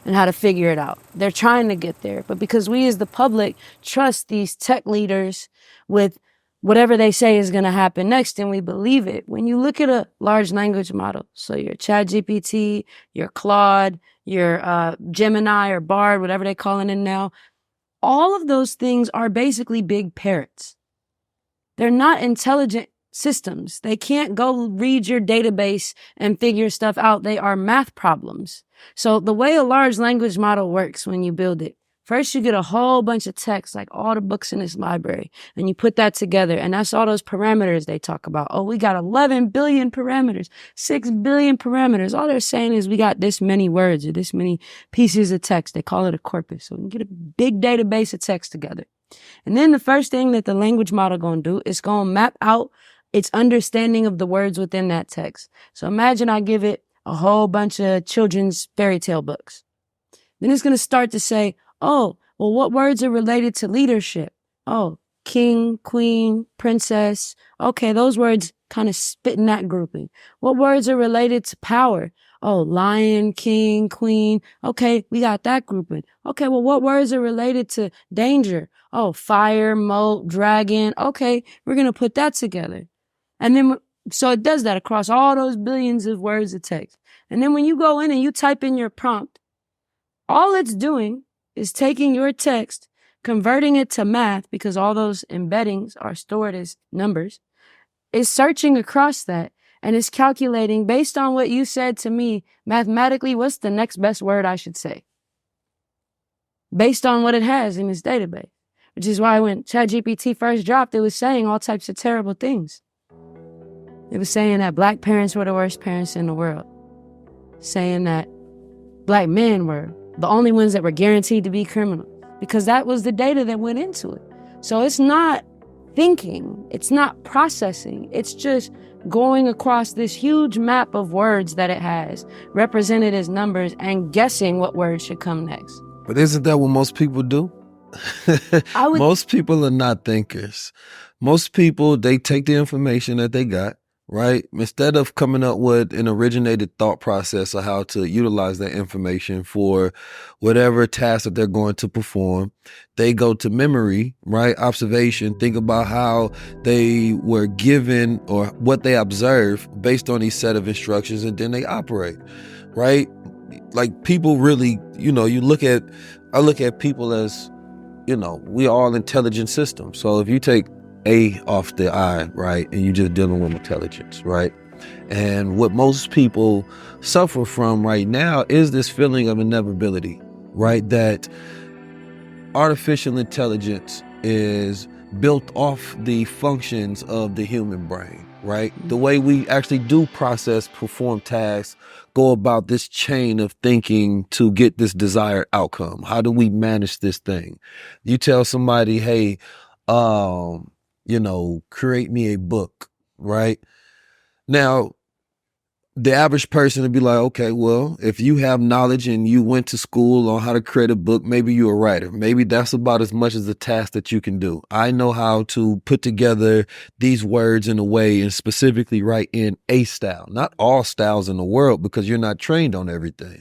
and how to figure it out. They're trying to get there. But because we as the public trust these tech leaders with whatever they say is going to happen next, and we believe it. When you look at a large language model, so your ChatGPT, your Claude, your Gemini or Bard, whatever they're calling it now, all of those things are basically big parrots. They're not intelligent systems. They can't go read your database and figure stuff out. They are math problems. So the way a large language model works when you build it, first you get a whole bunch of text, like all the books in this library, and you put that together, and that's all those parameters they talk about. Oh, we got 11 billion parameters, 6 billion parameters. All they're saying is we got this many words or this many pieces of text. They call it a corpus. So we can get a big database of text together. And then the first thing that the language model gonna do is gonna map out its understanding of the words within that text. So imagine I give it a whole bunch of children's fairy tale books. Then it's going to start to say, oh, well, what words are related to leadership? Oh, king, queen, princess. Okay, those words kind of spit in that grouping. What words are related to power? Oh, lion, king, queen. Okay, we got that grouping. Okay, well, what words are related to danger? Oh, fire, moat, dragon. Okay, we're going to put that together. And then, so it does that across all those billions of words of text. And then when you go in and you type in your prompt, all it's doing is taking your text, converting it to math, because all those embeddings are stored as numbers, is searching across that, and is calculating based on what you said to me, mathematically, what's the next best word I should say? Based on what it has in its database. Which is why when ChatGPT first dropped, it was saying all types of terrible things. It was saying that black parents were the worst parents in the world. Saying that black men were the only ones that were guaranteed to be criminals, because that was the data that went into it. So it's not thinking, it's not processing, it's just going across this huge map of words that it has, represented as numbers, and guessing what word should come next. But isn't that what most people do? Most people are not thinkers. Most people, they take the information that they got, right? Instead of coming up with an originated thought process of how to utilize that information for whatever task that they're going to perform, they go to memory, right? Observation, think about how they were given or what they observe based on these set of instructions, and then they operate, right? Like people really, I look at people as, we all intelligent systems. So if you take A off the I, right, and you're just dealing with intelligence, right? And what most people suffer from right now is this feeling of inevitability, right? That artificial intelligence is built off the functions of the human brain, right? The way we actually do process, perform tasks, go about this chain of thinking to get this desired outcome. How do we manage this thing? You tell somebody, hey, create me a book, right? Now, the average person would be like, okay, well, if you have knowledge and you went to school on how to create a book, maybe you're a writer. Maybe that's about as much as the task that you can do. I know how to put together these words in a way and specifically write in a style, not all styles in the world, because you're not trained on everything.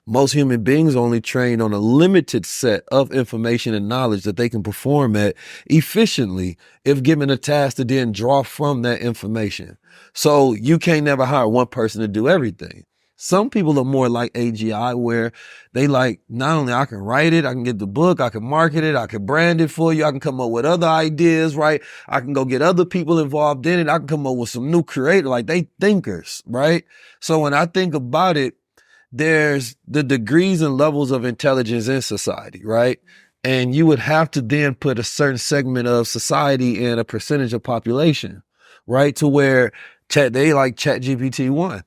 Most human beings are only trained on a limited set of information and knowledge that they can perform at efficiently if given a task to then draw from that information. So you can't never hire one person to do everything. Some people are more like AGI, where they like, not only I can write it, I can get the book, I can market it, I can brand it for you, I can come up with other ideas, right? I can go get other people involved in it. I can come up with some new creator, like they thinkers, right? So when I think about it, there's the degrees and levels of intelligence in society, right? And you would have to then put a certain segment of society in a percentage of population, right? To where they like ChatGPT 1.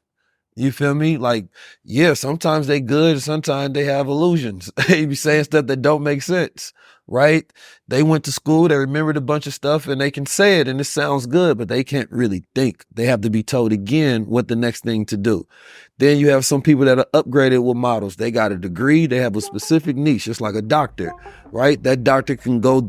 You feel me? Like, yeah, sometimes they good, sometimes they have illusions. They be saying stuff that don't make sense, right? They went to school, they remembered a bunch of stuff, and they can say it and it sounds good, but they can't really think. They have to be told again what the next thing to do. Then you have some people that are upgraded with models. They got a degree, they have a specific niche, just like a doctor, right? That doctor can go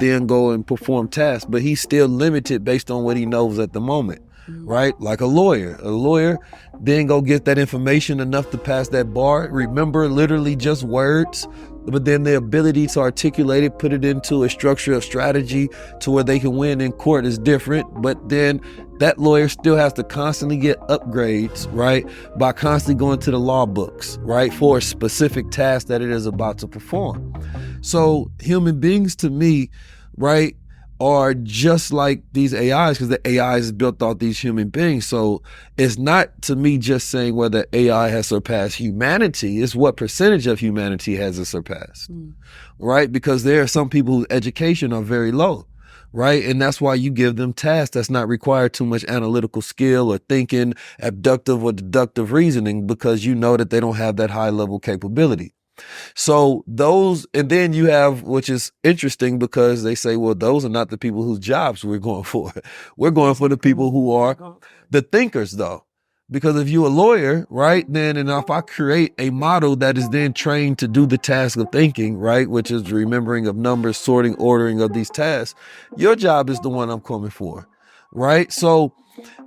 and perform tasks, but he's still limited based on what he knows at the moment. Right? Like a lawyer then go get that information enough to pass that bar, remember literally just words, but then the ability to articulate it, put it into a structure of strategy to where they can win in court is different. But then that lawyer still has to constantly get upgrades, right? By constantly going to the law books, right? For a specific task that it is about to perform. So human beings, to me, right, are just like these AIs, because the AI is built off these human beings. So it's not, to me, just saying whether AI has surpassed humanity, it's what percentage of humanity has it surpassed, right? Because there are some people whose education are very low, right? And that's why you give them tasks that's not required too much analytical skill or thinking, abductive or deductive reasoning, because you know that they don't have that high level capability. So those, and then you have, which is interesting because they say, well, those are not the people whose jobs we're going for. We're going for the people who are the thinkers, though. Because if you're a lawyer, right, then, and if I create a model that is then trained to do the task of thinking, right, which is remembering of numbers, sorting, ordering of these tasks, your job is the one I'm coming for, right? So,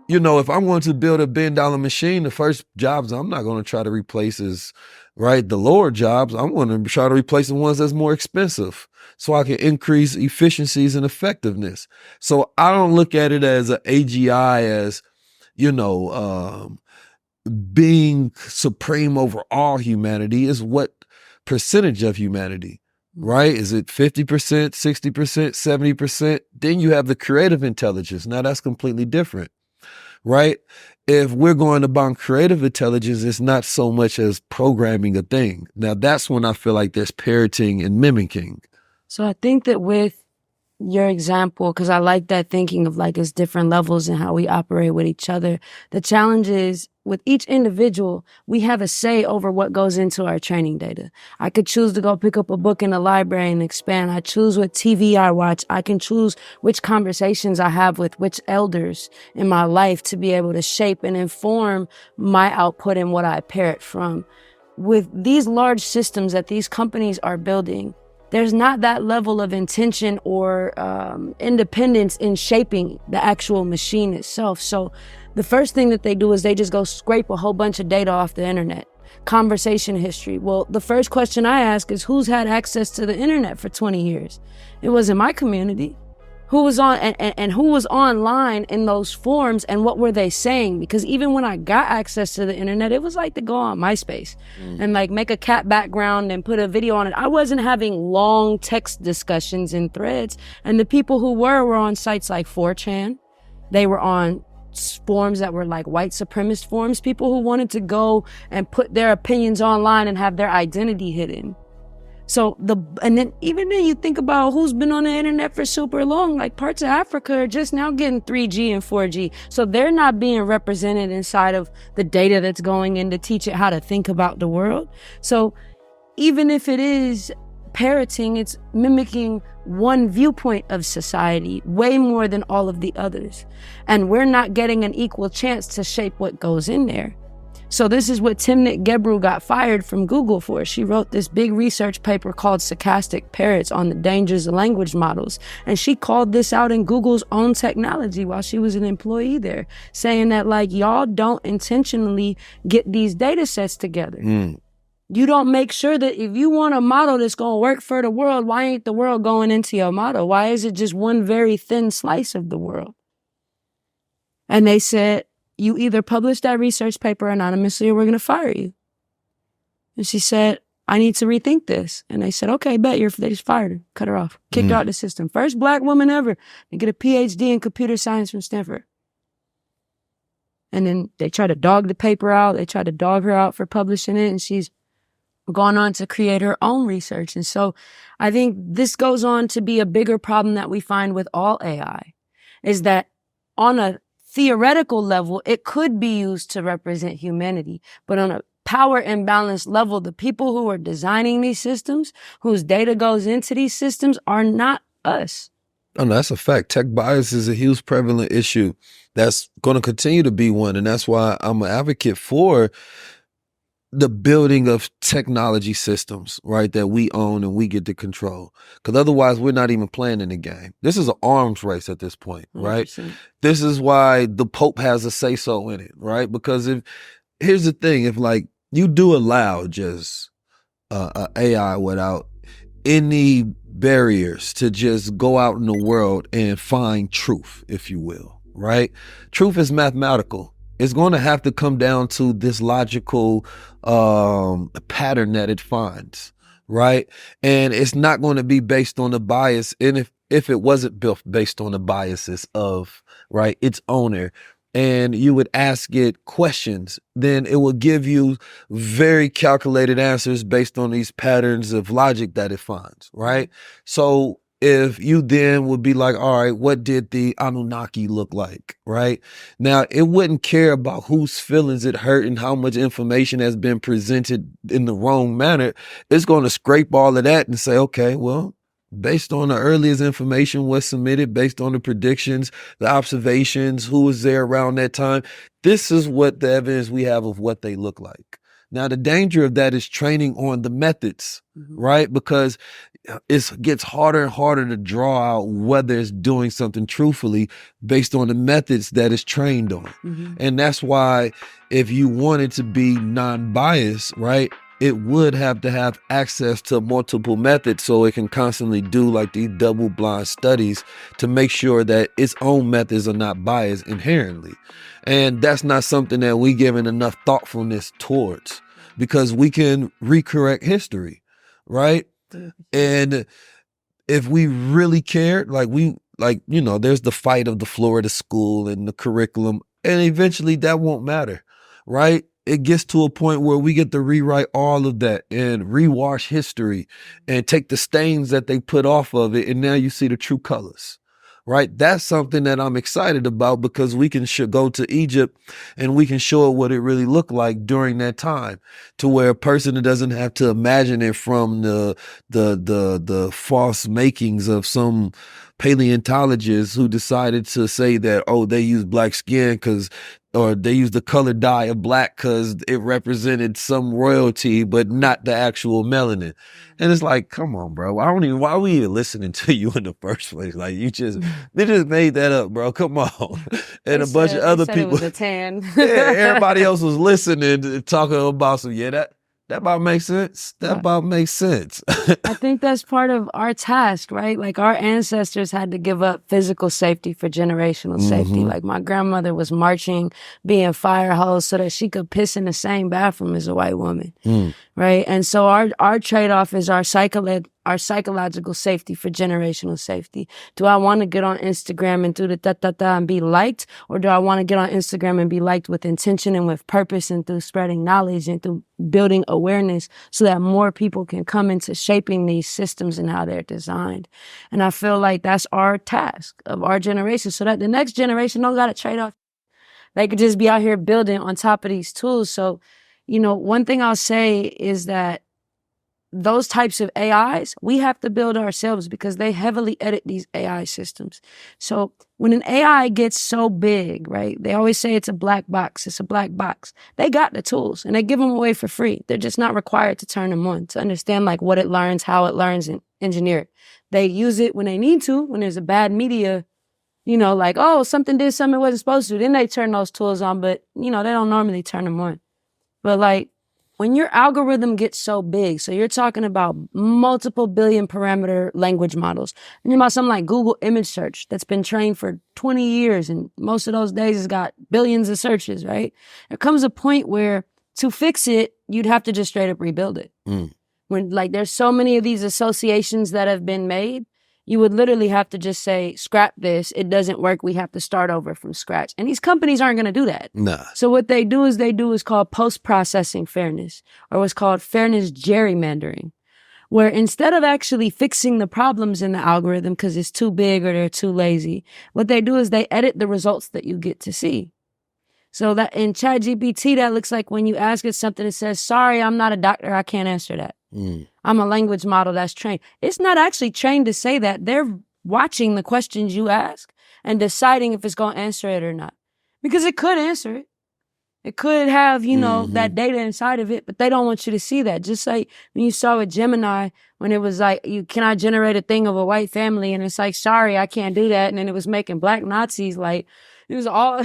if I'm going to build a $1 billion machine, the first jobs I'm not going to try to replace is, right, the lower jobs. I'm going to try to replace the ones that's more expensive so I can increase efficiencies and effectiveness. So I don't look at it as an AGI as, being supreme over all humanity. Is what percentage of humanity, right? Is it 50%, 60%, 70%? Then you have the creative intelligence. Now that's completely different. Right? If we're going about creative intelligence, it's not so much as programming a thing. Now that's when I feel like there's parroting and mimicking. So I think that with your example, because I like that thinking of like it's different levels and how we operate with each other. The challenge is with each individual, we have a say over what goes into our training data. I could choose to go pick up a book in the library and expand. I choose what TV I watch. I can choose which conversations I have with which elders in my life to be able to shape and inform my output and what I parrot from. With these large systems that these companies are building, there's not that level of intention or independence in shaping the actual machine itself. So the first thing that they do is they just go scrape a whole bunch of data off the internet. Conversation history. Well, the first question I ask is, who's had access to the internet for 20 years? It wasn't my community. Who was on and who was online in those forums, and what were they saying? Because even when I got access to the internet, it was like to go on MySpace and like make a cat background and put a video on it. I wasn't having long text discussions in threads. And the people who were on sites like 4chan. They were on forums that were like white supremacist forums, people who wanted to go and put their opinions online and have their identity hidden. So even then you think about who's been on the internet for super long, like parts of Africa are just now getting 3G and 4G. So they're not being represented inside of the data that's going in to teach it how to think about the world. So even if it is parroting, it's mimicking one viewpoint of society way more than all of the others. And we're not getting an equal chance to shape what goes in there. So this is what Timnit Gebru got fired from Google for. She wrote this big research paper called Stochastic Parrots on the dangers of language models. And she called this out in Google's own technology while she was an employee there, saying that like, y'all don't intentionally get these data sets together. You don't make sure that if you want a model that's going to work for the world, why ain't the world going into your model? Why is it just one very thin slice of the world? And they said, you either publish that research paper anonymously or we're going to fire you. And she said, I need to rethink this. And they said, okay, bet. They just fired her, cut her off, kicked her out of the system. First black woman ever to get a PhD in computer science from Stanford. And then they tried to dog the paper out. They tried to dog her out for publishing it. And she's gone on to create her own research. And so I think this goes on to be a bigger problem that we find with all AI, is that on a theoretical level, it could be used to represent humanity. But on a power imbalance level, the people who are designing these systems, whose data goes into these systems, are not us. Oh, no, that's a fact. Tech bias is a huge prevalent issue that's going to continue to be one. And that's why I'm an advocate for the building of technology systems, right, that we own and we get to control. Because otherwise, we're not even playing in the game. This is an arms race at this point, right? 100%. This is why the Pope has a say-so in it, right? Because here's the thing, if like you do allow just AI without any barriers to just go out in the world and find truth, if you will, right? Truth is mathematical. It's going to have to come down to this logical pattern that it finds, right? And it's not going to be based on the bias. And if it wasn't built based on the biases of, right, its owner, and you would ask it questions, then it will give you very calculated answers based on these patterns of logic that it finds, right? So if you then would be like, all right, what did the Anunnaki look like, right? Now, it wouldn't care about whose feelings it hurt and how much information has been presented in the wrong manner. It's going to scrape all of that and say, okay, well, based on the earliest information was submitted, based on the predictions, the observations, who was there around that time, this is what the evidence we have of what they look like. Now, the danger of that is training on the methods, right? Because it gets harder and harder to draw out whether it's doing something truthfully based on the methods that it's trained on. And that's why if you wanted to be non-biased, right, it would have to have access to multiple methods so it can constantly do like these double-blind studies to make sure that its own methods are not biased inherently. And that's not something that we given enough thoughtfulness towards, because we can recorrect history, right? And if we really cared, there's the fight of the Florida school and the curriculum, and eventually that won't matter, right? It gets to a point where we get to rewrite all of that and rewash history and take the stains that they put off of it. And now you see the true colors, right? That's something that I'm excited about, because we can go to Egypt and we can show it what it really looked like during that time, to where a person doesn't have to imagine it from the false makings of some paleontologists who decided to say that, oh, they use black skin because or they use the color dye of black because it represented some royalty, but not the actual melanin. And it's like, come on, bro. Why are we even listening to you in the first place? Like they just made that up, bro. Come on. And a bunch of other people. It was a tan. Yeah, everybody else was listening and talking about some, that about makes sense. That about makes sense. I think that's part of our task, right? Like our ancestors had to give up physical safety for generational safety. Like my grandmother was marching, being fire hose so that she could piss in the same bathroom as a white woman, right? And so our trade-off is our psychological safety for generational safety. Do I want to get on Instagram and do the da-da-da and be liked? Or do I want to get on Instagram and be liked with intention and with purpose and through spreading knowledge and through building awareness so that more people can come into shaping these systems and how they're designed? And I feel like that's our task of our generation so that the next generation don't got to trade off. They could just be out here building on top of these tools. So, one thing I'll say is that those types of AIs, we have to build ourselves because they heavily edit these AI systems. So when an AI gets so big, right, they always say it's a black box. It's a black box. They got the tools and they give them away for free. They're just not required to turn them on, to understand like what it learns, how it learns, and engineer it. They use it when they need to, when there's a bad media, like, oh, something did something it wasn't supposed to. Then they turn those tools on, but, they don't normally turn them on. But like, when your algorithm gets so big, so you're talking about multiple billion parameter language models, and you're about something like Google image search that's been trained for 20 years, and most of those days has got billions of searches, right? There comes a point where to fix it, you'd have to just straight up rebuild it. When like there's so many of these associations that have been made, you would literally have to just say, scrap this. It doesn't work. We have to start over from scratch. And these companies aren't going to do that. Nah. So what they do is called post-processing fairness, or what's called fairness gerrymandering, where instead of actually fixing the problems in the algorithm because it's too big or they're too lazy, what they do is they edit the results that you get to see. So that in ChatGPT, that looks like when you ask it something, it says, sorry, I'm not a doctor. I can't answer that. I'm a language model that's trained. It's not actually trained to say that. They're watching the questions you ask and deciding if it's going to answer it or not. Because it could answer it. It could have, that data inside of it, but they don't want you to see that. Just like when you saw with Gemini, when it was like, can I generate a thing of a white family? And it's like, sorry, I can't do that. And then it was making black Nazis like, it was all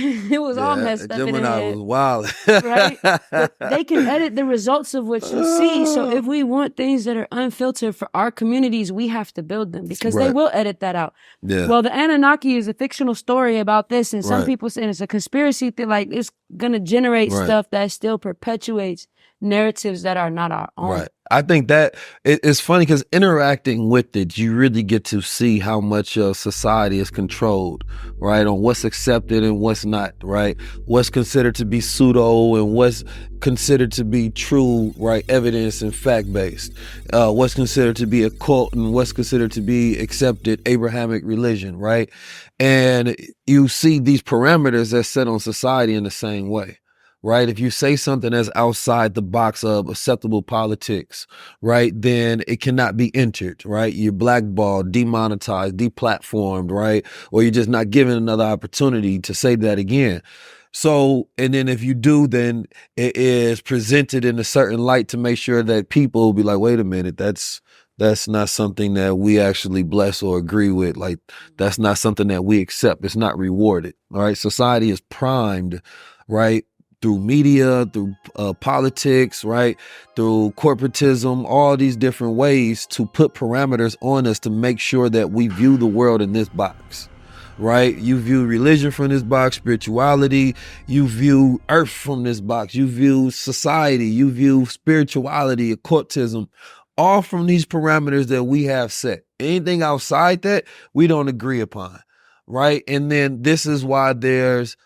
messed up. Gemini was wild. Right? But they can edit the results of what you see. So if we want things that are unfiltered for our communities, we have to build them because they will edit that out. Yeah. Well, the Anunnaki is a fictional story about this. And some people saying it's a conspiracy thing, like it's going to generate stuff that still perpetuates narratives that are not our own. Right. I think that it's funny because interacting with it, you really get to see how much of society is controlled, right? On what's accepted and what's not, right? What's considered to be pseudo and what's considered to be true, right? Evidence and fact-based. What's considered to be occult and what's considered to be accepted Abrahamic religion, right? And you see these parameters that's set on society in the same way. Right? If you say something that's outside the box of acceptable politics, right, then it cannot be entered, right? You're blackballed, demonetized, deplatformed, right? Or you're just not given another opportunity to say that again. So, and then if you do, then it is presented in a certain light to make sure that people will be like, wait a minute, that's not something that we actually bless or agree with. Like, that's not something that we accept. It's not rewarded. All right. Society is primed, right? Through media, through politics, right? Through corporatism, all these different ways to put parameters on us to make sure that we view the world in this box, right? You view religion from this box, spirituality, you view earth from this box, you view society, you view spirituality, occultism, all from these parameters that we have set. Anything outside that, we don't agree upon, right? And then this is why there's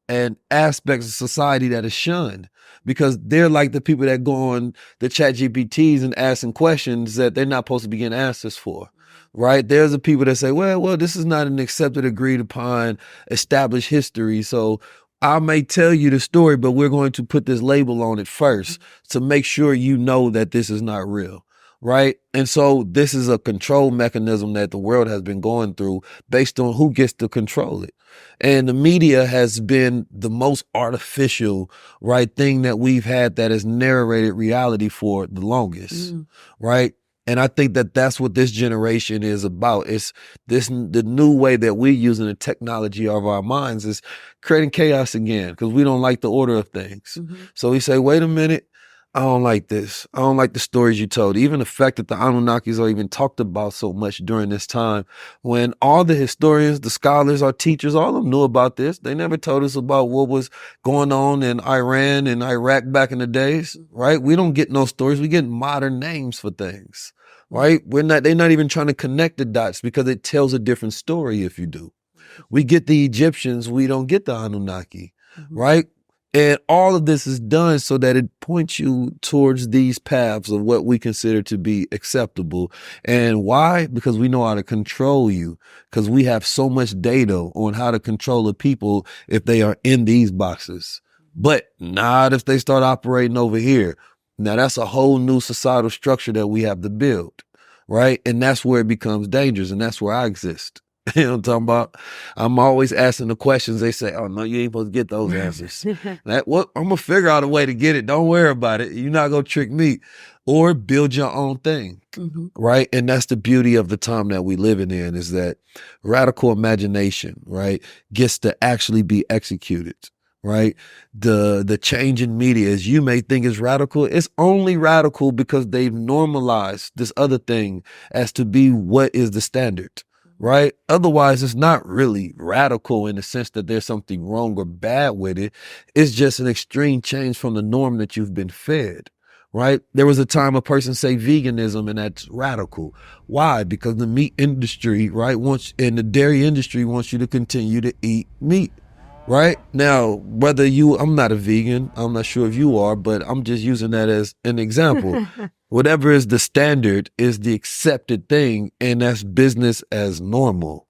and aspects of society that is shunned because they're like the people that go on the chat GPTs and asking questions that they're not supposed to be getting answers for, right? There's the people that say, well, this is not an accepted, agreed upon, established history. So I may tell you the story, but we're going to put this label on it first to make sure you know that this is not real, right? And so this is a control mechanism that the world has been going through based on who gets to control it. And the media has been the most artificial, right, thing that we've had that has narrated reality for the longest, right? And I think that that's what this generation is about. It's the new way that we're using the technology of our minds is creating chaos again because we don't like the order of things. So we say, wait a minute, I don't like this. I don't like the stories you told. Even the fact that the Anunnakis are even talked about so much during this time when all the historians, the scholars, our teachers, all of them knew about this. They never told us about what was going on in Iran and Iraq back in the days, right? We don't get no stories. We get modern names for things, right? They're not even trying to connect the dots because it tells a different story if you do. We get the Egyptians, we don't get the Anunnaki, right? And all of this is done so that it points you towards these paths of what we consider to be acceptable. And why? Because we know how to control you, because we have so much data on how to control the people if they are in these boxes. But not if they start operating over here. Now that's a whole new societal structure that we have to build, right? And that's where it becomes dangerous, and that's where I exist. You know what I'm talking about? I'm always asking the questions. They say, oh, no, you ain't supposed to get those answers. I'm going to figure out a way to get it. Don't worry about it. You're not going to trick me. Or build your own thing, right? And that's the beauty of the time that we living in is that radical imagination, right, gets to actually be executed. Right? The change in media, as you may think is radical, it's only radical because they've normalized this other thing as to be what is the standard. Right? Otherwise, it's not really radical in the sense that there's something wrong or bad with it. It's just an extreme change from the norm that you've been fed. Right? There was a time a person say veganism and that's radical. Why? Because the meat industry, right, and the dairy industry wants you to continue to eat meat. Right? Now, I'm not a vegan, I'm not sure if you are, but I'm just using that as an example. Whatever is the standard is the accepted thing, and that's business as normal.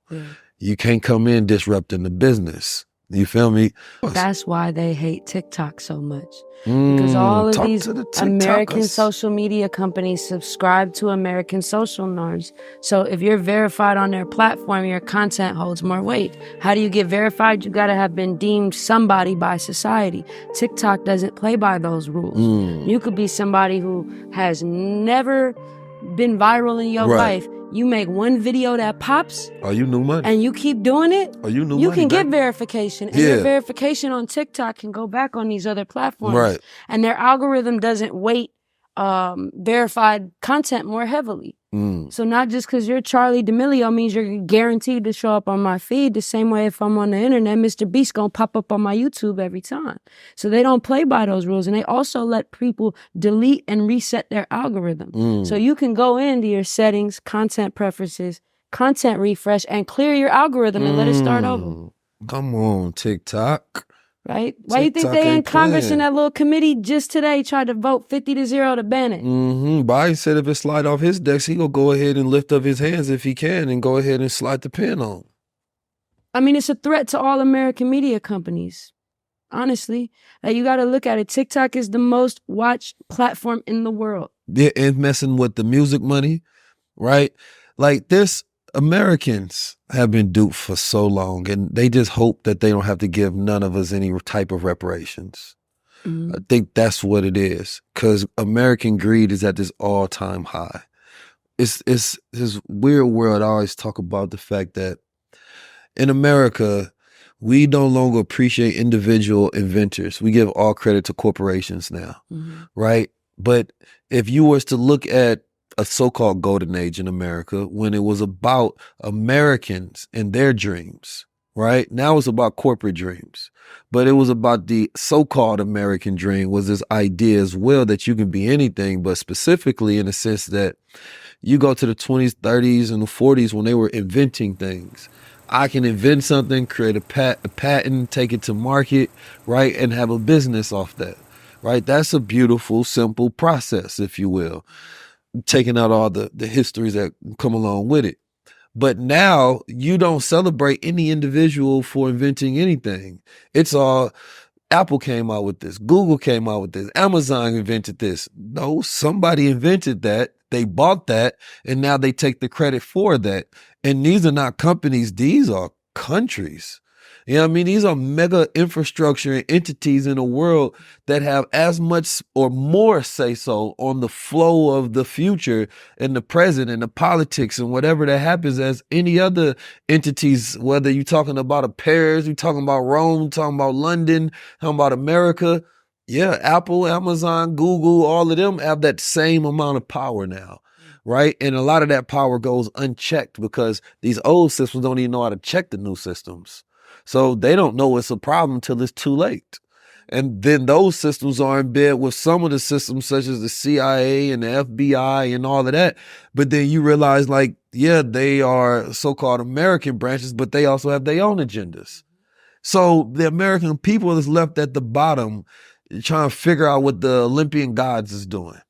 You can't come in disrupting the business. You feel me? That's why they hate TikTok so much. Because all of these American social media companies subscribe to American social norms. So if you're verified on their platform, your content holds more weight. How do you get verified? You got to have been deemed somebody by society. TikTok doesn't play by those rules. You could be somebody who has never been viral in your life. You make one video that pops. Are you new money? And you keep doing it. Are you new you money? You can get verification. And your verification on TikTok can go back on these other platforms. Right. And their algorithm doesn't weight verified content more heavily. So not just because you're Charlie D'Amelio means you're guaranteed to show up on my feed. The same way if I'm on the internet, Mr. Beast gonna pop up on my YouTube every time. So they don't play by those rules. And they also let people delete and reset their algorithm. So you can go into your settings, content preferences, content refresh, and clear your algorithm and let it start over. Come on, TikTok. Right? Why you think they in Congress in that little committee just today tried to vote 50-0 to ban it? Biden said if it slide off his desk, he gonna go ahead and lift up his hands if he can and go ahead and slide the pen on. I mean, it's a threat to all American media companies. Honestly, like you got to look at it. TikTok is the most watched platform in the world. Yeah, and messing with the music money, right? Like this. Americans have been duped for so long, and they just hope that they don't have to give none of us any type of reparations. I think that's what it is, because American greed is at this all-time high. It's this weird world. I always talk about the fact that in America, we no longer appreciate individual inventors. We give all credit to corporations now, right? But if you was to look at a so-called golden age in America when it was about Americans and their dreams, right? Now it's about corporate dreams, but it was about the so-called American dream was this idea as well that you can be anything, but specifically in the sense that you go to the 20s, 30s, and the 40s when they were inventing things. I can invent something, create a patent, take it to market, right? And have a business off that, right? That's a beautiful, simple process, if you will. Taking out all the histories that come along with it. But now you don't celebrate any individual for inventing anything. It's all Apple came out with this, Google came out with this, Amazon invented this. No, somebody invented that they bought that, and now they take the credit for that. And these are not companies, these are countries. You know what I mean? These are mega infrastructure and entities in the world that have as much or more say so on the flow of the future and the present and the politics and whatever that happens as any other entities, whether you're talking about a Paris, you're talking about Rome, talking about London, talking about America. Yeah, Apple, Amazon, Google, all of them have that same amount of power now, right? And a lot of that power goes unchecked because these old systems don't even know how to check the new systems. So they don't know it's a problem until it's too late. And then those systems are in bed with some of the systems such as the CIA and the FBI and all of that. But then you realize like, yeah, they are so-called American branches, but they also have their own agendas. So the American people is left at the bottom trying to figure out what the Olympian gods is doing.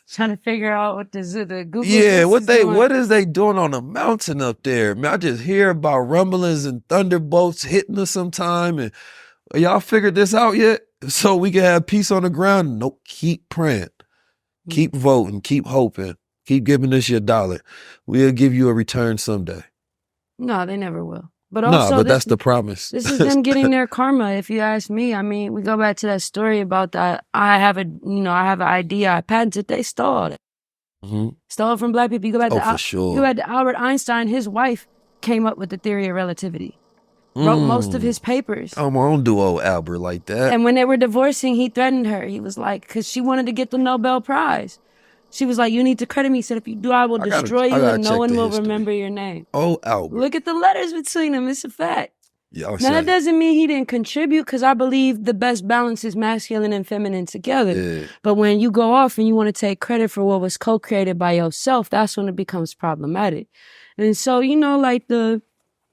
Trying to figure out what the Google what is they doing on the mountain up there? Man, I just hear about rumblings and thunderbolts hitting us sometime. And y'all figured this out yet? So we can have peace on the ground? Nope. Keep praying. Keep voting. Keep hoping. Keep giving us your dollar. We'll give you a return someday. No, they never will. But also, that's the promise. This is them getting their karma, if you ask me. I mean, we go back to that story about that. I have an idea, I patented, they stole it. Mm-hmm. Stole it from black people. You go back for sure. You go back to Albert Einstein, his wife came up with the theory of relativity. Wrote most of his papers. I don't do old Albert like that. And when they were divorcing, he threatened her. He was like, because she wanted to get the Nobel Prize. She was like, you need to credit me. He said, if you do, I will destroy you and no one will remember your name. Oh, Albert. Look at the letters between them. It's a fact. Yeah, now, that doesn't mean he didn't contribute because I believe the best balance is masculine and feminine together. Yeah. But when you go off and you want to take credit for what was co-created by yourself, that's when it becomes problematic. And so,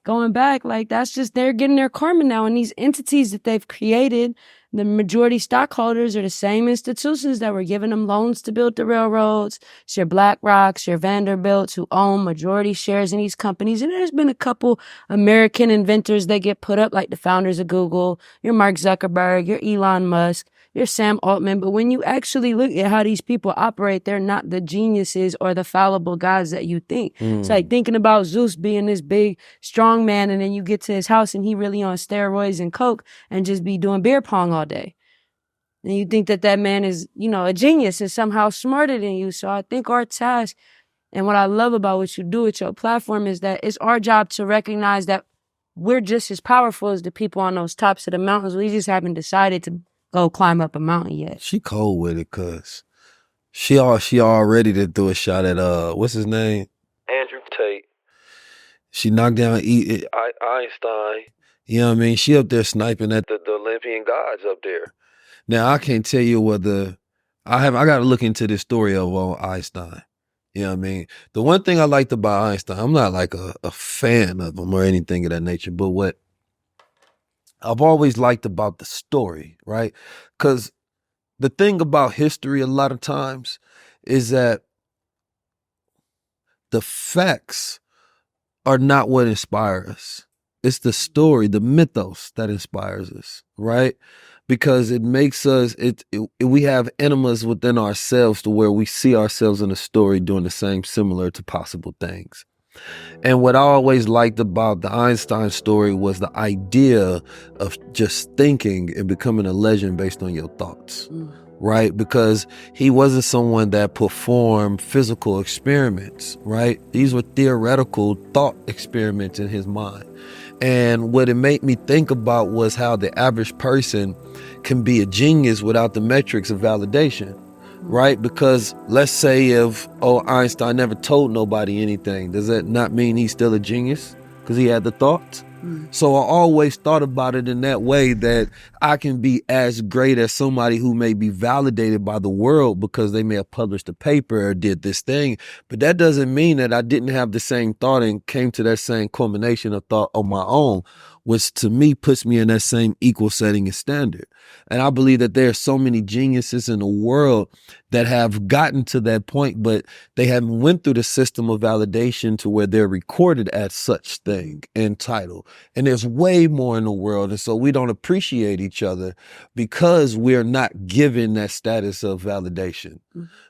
going back, that's just, they're getting their karma now. And these entities that they've created, the majority stockholders are the same institutions that were giving them loans to build the railroads. It's your BlackRocks, your Vanderbilts who own majority shares in these companies. And there's been a couple American inventors that get put up, like the founders of Google, your Mark Zuckerberg, your Elon Musk, your Sam Altman. But when you actually look at how these people operate, they're not the geniuses or the fallible gods that you think. It's like thinking about Zeus being this big, strong man, and then you get to his house and he really on steroids and coke and just be doing beer pong all day. And you think that man is, a genius and somehow smarter than you. So I think our task, and what I love about what you do with your platform, is that it's our job to recognize that we're just as powerful as the people on those tops of the mountains. We just haven't decided to go climb up a mountain yet. She cold with it, cause she all ready to do a shot at what's his name? Andrew Tate. She knocked down Einstein. You know what I mean? She up there sniping at the Olympian gods up there. Now I can't tell you whether I got to look into this story of Einstein. You know what I mean? The one thing I liked about Einstein, I'm not like a fan of him or anything of that nature, but what I've always liked about the story, right? Because the thing about history a lot of times is that the facts are not what inspire us. It's the story, the mythos that inspires us, right? Because it makes us, we have enemas within ourselves to where we see ourselves in a story doing the same similar to possible things. And what I always liked about the Einstein story was the idea of just thinking and becoming a legend based on your thoughts, right? Because he wasn't someone that performed physical experiments, right? These were theoretical thought experiments in his mind. And what it made me think about was how the average person can be a genius without the metrics of validation. Right? Because let's say if, Einstein never told nobody anything, does that not mean he's still a genius? Because he had the thoughts? So I always thought about it in that way, that I can be as great as somebody who may be validated by the world because they may have published a paper or did this thing. But that doesn't mean that I didn't have the same thought and came to that same culmination of thought on my own, which to me puts me in that same equal setting and standard. And I believe that there are so many geniuses in the world that have gotten to that point, but they haven't went through the system of validation to where they're recorded as such thing and title. And there's way more in the world. And so we don't appreciate each other because we're not given that status of validation,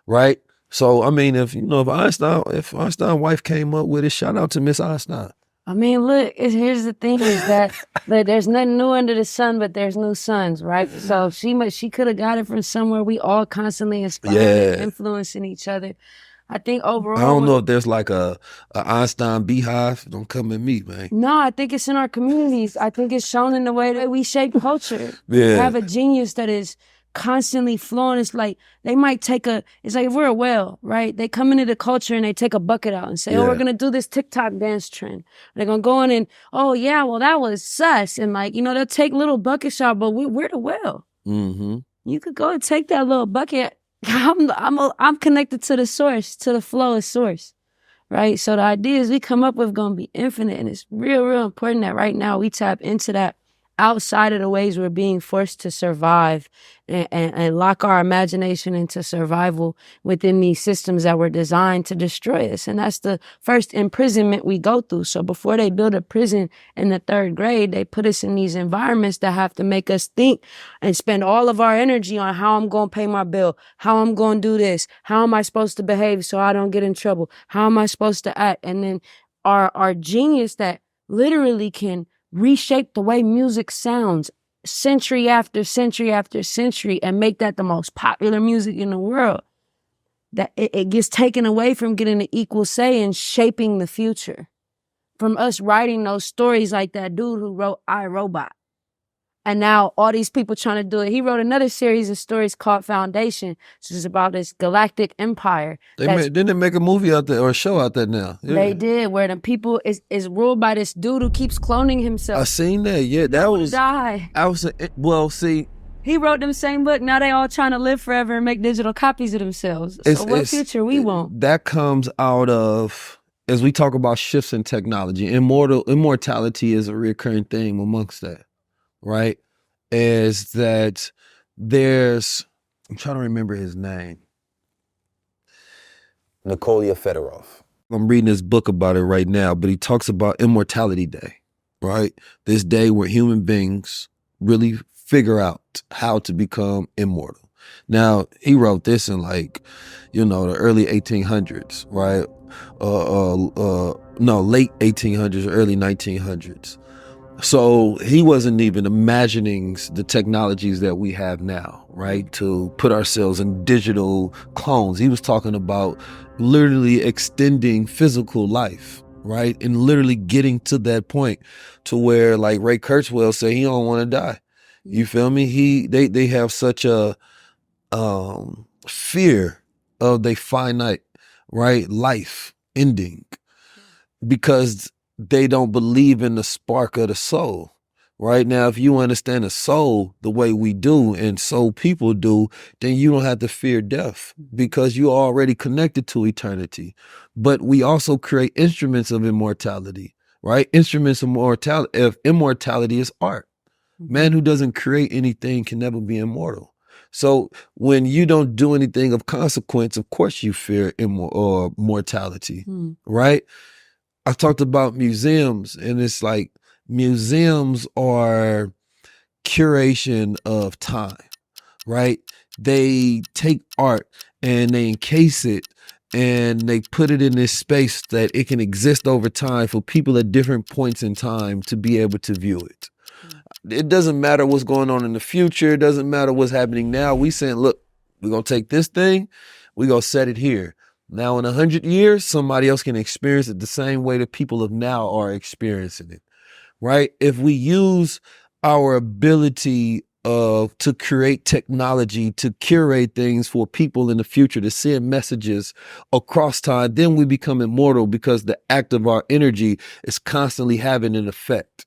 right? So I mean, if Einstein's wife came up with it, shout out to Miss Einstein. I mean, look, here's the thing is that there's nothing new under the sun, but there's new suns, right? So she could have got it from somewhere. We all constantly inspiring and influencing each other. I think overall, I don't know if there's like a Einstein beehive. Don't come at me, man. No, I think it's in our communities. I think it's shown in the way that we shape culture. Yeah. We have a genius that is constantly flowing. It's like they might it's like if we're a whale, right? They come into the culture and they take a bucket out and say, oh, we're going to do this TikTok dance trend. They're going to go in and, oh yeah, well that was sus. And like, they'll take little buckets out, but we're the whale. Mm-hmm. You could go and take that little bucket. I'm connected to the source, to the flow of source, right? So the ideas we come up with going to be infinite. And it's real, real important that right now we tap into that outside of the ways we're being forced to survive and lock our imagination into survival within these systems that were designed to destroy us. And that's the first imprisonment we go through. So before they build a prison in the 3rd grade, they put us in these environments that have to make us think and spend all of our energy on how I'm going to pay my bill, how I'm going to do this, how am I supposed to behave so I don't get in trouble, how am I supposed to act? And then our genius that literally can reshape the way music sounds century after century after century and make that the most popular music in the world, that it gets taken away from getting an equal say in shaping the future. From us writing those stories like that dude who wrote I, Robot. And now all these people trying to do it. He wrote another series of stories called Foundation, which is about this galactic empire. Didn't they make a movie out there or a show out there now? Yeah. They did, where the people is ruled by this dude who keeps cloning himself. I seen that. Yeah, that was. Die. See. He wrote them same book. Now they all trying to live forever and make digital copies of themselves. So what future we want? That comes out of, as we talk about shifts in technology, immortality is a recurring theme amongst that. Right, is that I'm trying to remember his name. Nikola Fedorov. I'm reading this book about it right now, but he talks about Immortality Day, right? This day where human beings really figure out how to become immortal. Now, he wrote this in the early 1800s, right? Late 1800s, early 1900s. So he wasn't even imagining the technologies that we have now, right? To put ourselves in digital clones. He was talking about literally extending physical life, right? And literally getting to that point to where, like Ray Kurzweil said, he don't want to die. You feel me? They have such a fear of the finite, right, life ending, because they don't believe in the spark of the soul. Right now, if you understand the soul the way we do and soul people do, then you don't have to fear death because you're already connected to eternity. But we also create instruments of immortality, right? Instruments of immortality is art. Man who doesn't create anything can never be immortal. So when you don't do anything of consequence, of course you fear mortality, right? I talked about museums, and it's like museums are curation of time, right? They take art and they encase it and they put it in this space that it can exist over time for people at different points in time to be able to view it. It doesn't matter what's going on in the future. It doesn't matter what's happening now. We saying, look, we're going to take this thing, we're going to set it here. Now, in 100 years, somebody else can experience it the same way that people of now are experiencing it, right? If we use our ability to create technology, to curate things for people in the future, to send messages across time, then we become immortal because the act of our energy is constantly having an effect.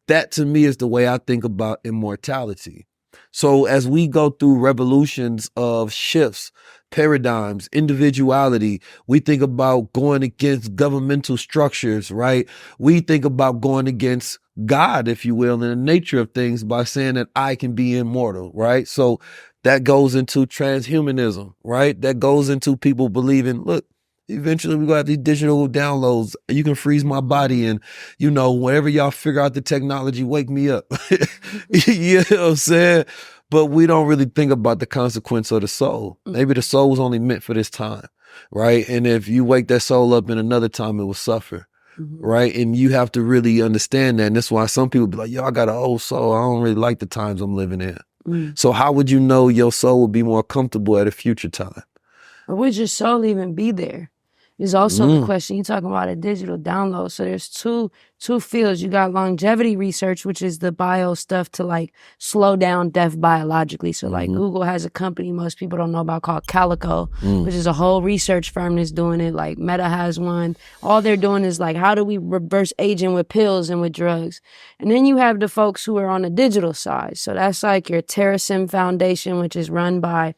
That, to me, is the way I think about immortality. So as we go through revolutions of shifts, paradigms, individuality, we think about going against governmental structures, right? We think about going against God, if you will, and the nature of things by saying that I can be immortal, right? So that goes into transhumanism, right? That goes into people believing, look, eventually we're going to have these digital downloads. You can freeze my body and, whenever y'all figure out the technology, wake me up. You know what I'm saying? But we don't really think about the consequence of the soul. Maybe the soul was only meant for this time. right? And if you wake that soul up in another time, it will suffer. Right. And you have to really understand that. And that's why some people be like, yo, I got an old soul. I don't really like the times I'm living in. So how would you know your soul will be more comfortable at a future time? Or would your soul even be there? Is also the question. You're talking about a digital download. So there's two fields. You got longevity research, which is the bio stuff to like slow down death biologically. So like Google has a company most people don't know about called Calico, which is a whole research firm that's doing it. Like Meta has one. All they're doing is like, how do we reverse aging with pills and with drugs? And then you have the folks who are on the digital side. So that's like your Terrasim Foundation, which is run by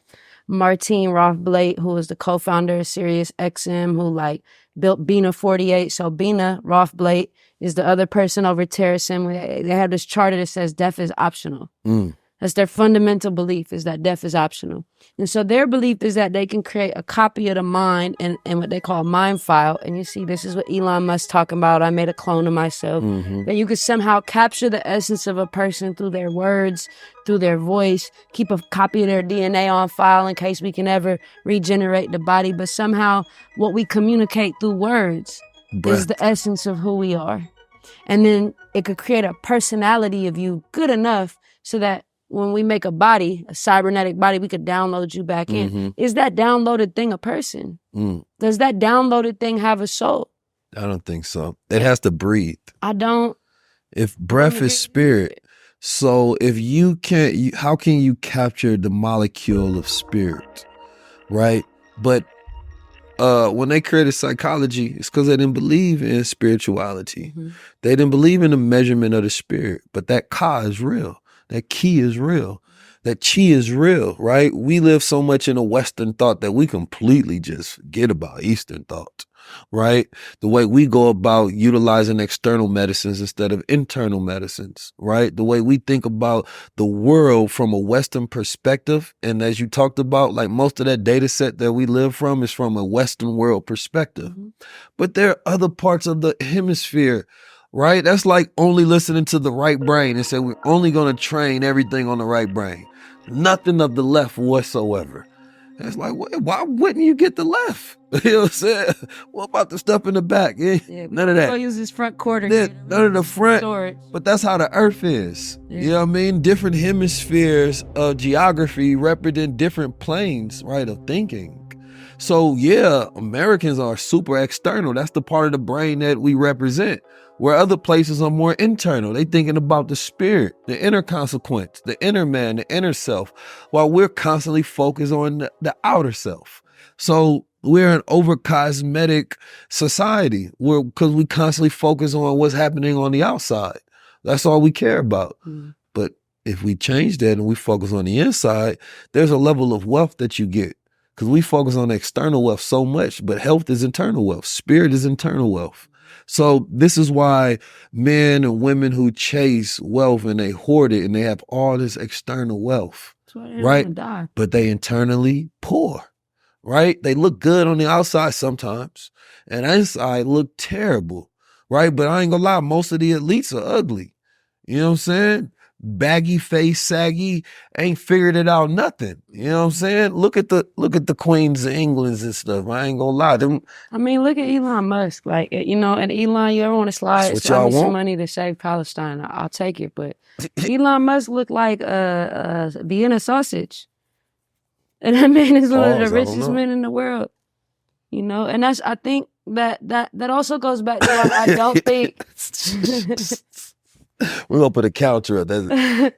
Martine Rothblatt, who is the co-founder of SiriusXM, who like built Bina 48. So Bina Rothblatt is the other person over Terrasim. They have this charter that says death is optional. That's their fundamental belief, is that death is optional. And so their belief is that they can create a copy of the mind and what they call a mind file. And you see, this is what Elon Musk talking about. I made a clone of myself. That you could somehow capture the essence of a person through their words, through their voice, keep a copy of their DNA on file in case we can ever regenerate the body. But somehow what we communicate through words is the essence of who we are. And then it could create a personality of you good enough so that when we make a body, a cybernetic body, we could download you back in. Is that downloaded thing a person? Does that downloaded thing have a soul? I don't think so. It has to breathe. I don't. If breath is spirit, so if you can't, how can you capture the molecule of spirit, right? But when they created psychology, it's because they didn't believe in spirituality. They didn't believe in the measurement of the spirit, but that ka is real. That ki is real. That chi is real, right? We live so much in a Western thought that we completely just forget about Eastern thought, right? The way we go about utilizing external medicines instead of internal medicines, right? The way we think about the world from a Western perspective. And as you talked about, like most of that data set that we live from is from a Western world perspective. But there are other parts of the hemisphere, right? That's like only listening to the right brain and say we're only going to train everything on the right brain. Nothing of the left whatsoever. And it's like, why wouldn't you get the left? You know what I'm saying? What about the stuff in the back? None of that. Go use this front quarter. None of the front. But that's how the earth is. You know what I mean? Different hemispheres of geography represent different planes, right, of thinking. So yeah, Americans are super external. That's the part of the brain that we represent. Where other places are more internal. They thinking about the spirit, the inner consequence, the inner man, the inner self, while we're constantly focused on the outer self. So we're an over cosmetic society because we constantly focus on what's happening on the outside. That's all we care about. But if we change that and we focus on the inside, there's a level of wealth that you get. Because we focus on external wealth so much, but health is internal wealth. Spirit is internal wealth. So this is why men and women who chase wealth and they hoard it and they have all this external wealth, right? But they internally poor, right? They look good on the outside sometimes and inside look terrible, right? But I ain't gonna lie, most of the elites are ugly. You know what I'm saying? Baggy face, saggy, ain't figured it out nothing. You know what I'm saying? Look at the queens of Englands and stuff. I ain't gonna lie. I mean, look at Elon Musk. Like, you know, and Elon, you ever want to slide me some money to save Palestine, I'll take it. But Elon Musk looked like a Vienna sausage. And that man is one of the richest men in the world. You know, and I think that also goes back to like, I don't think we're gonna put a counter up. That's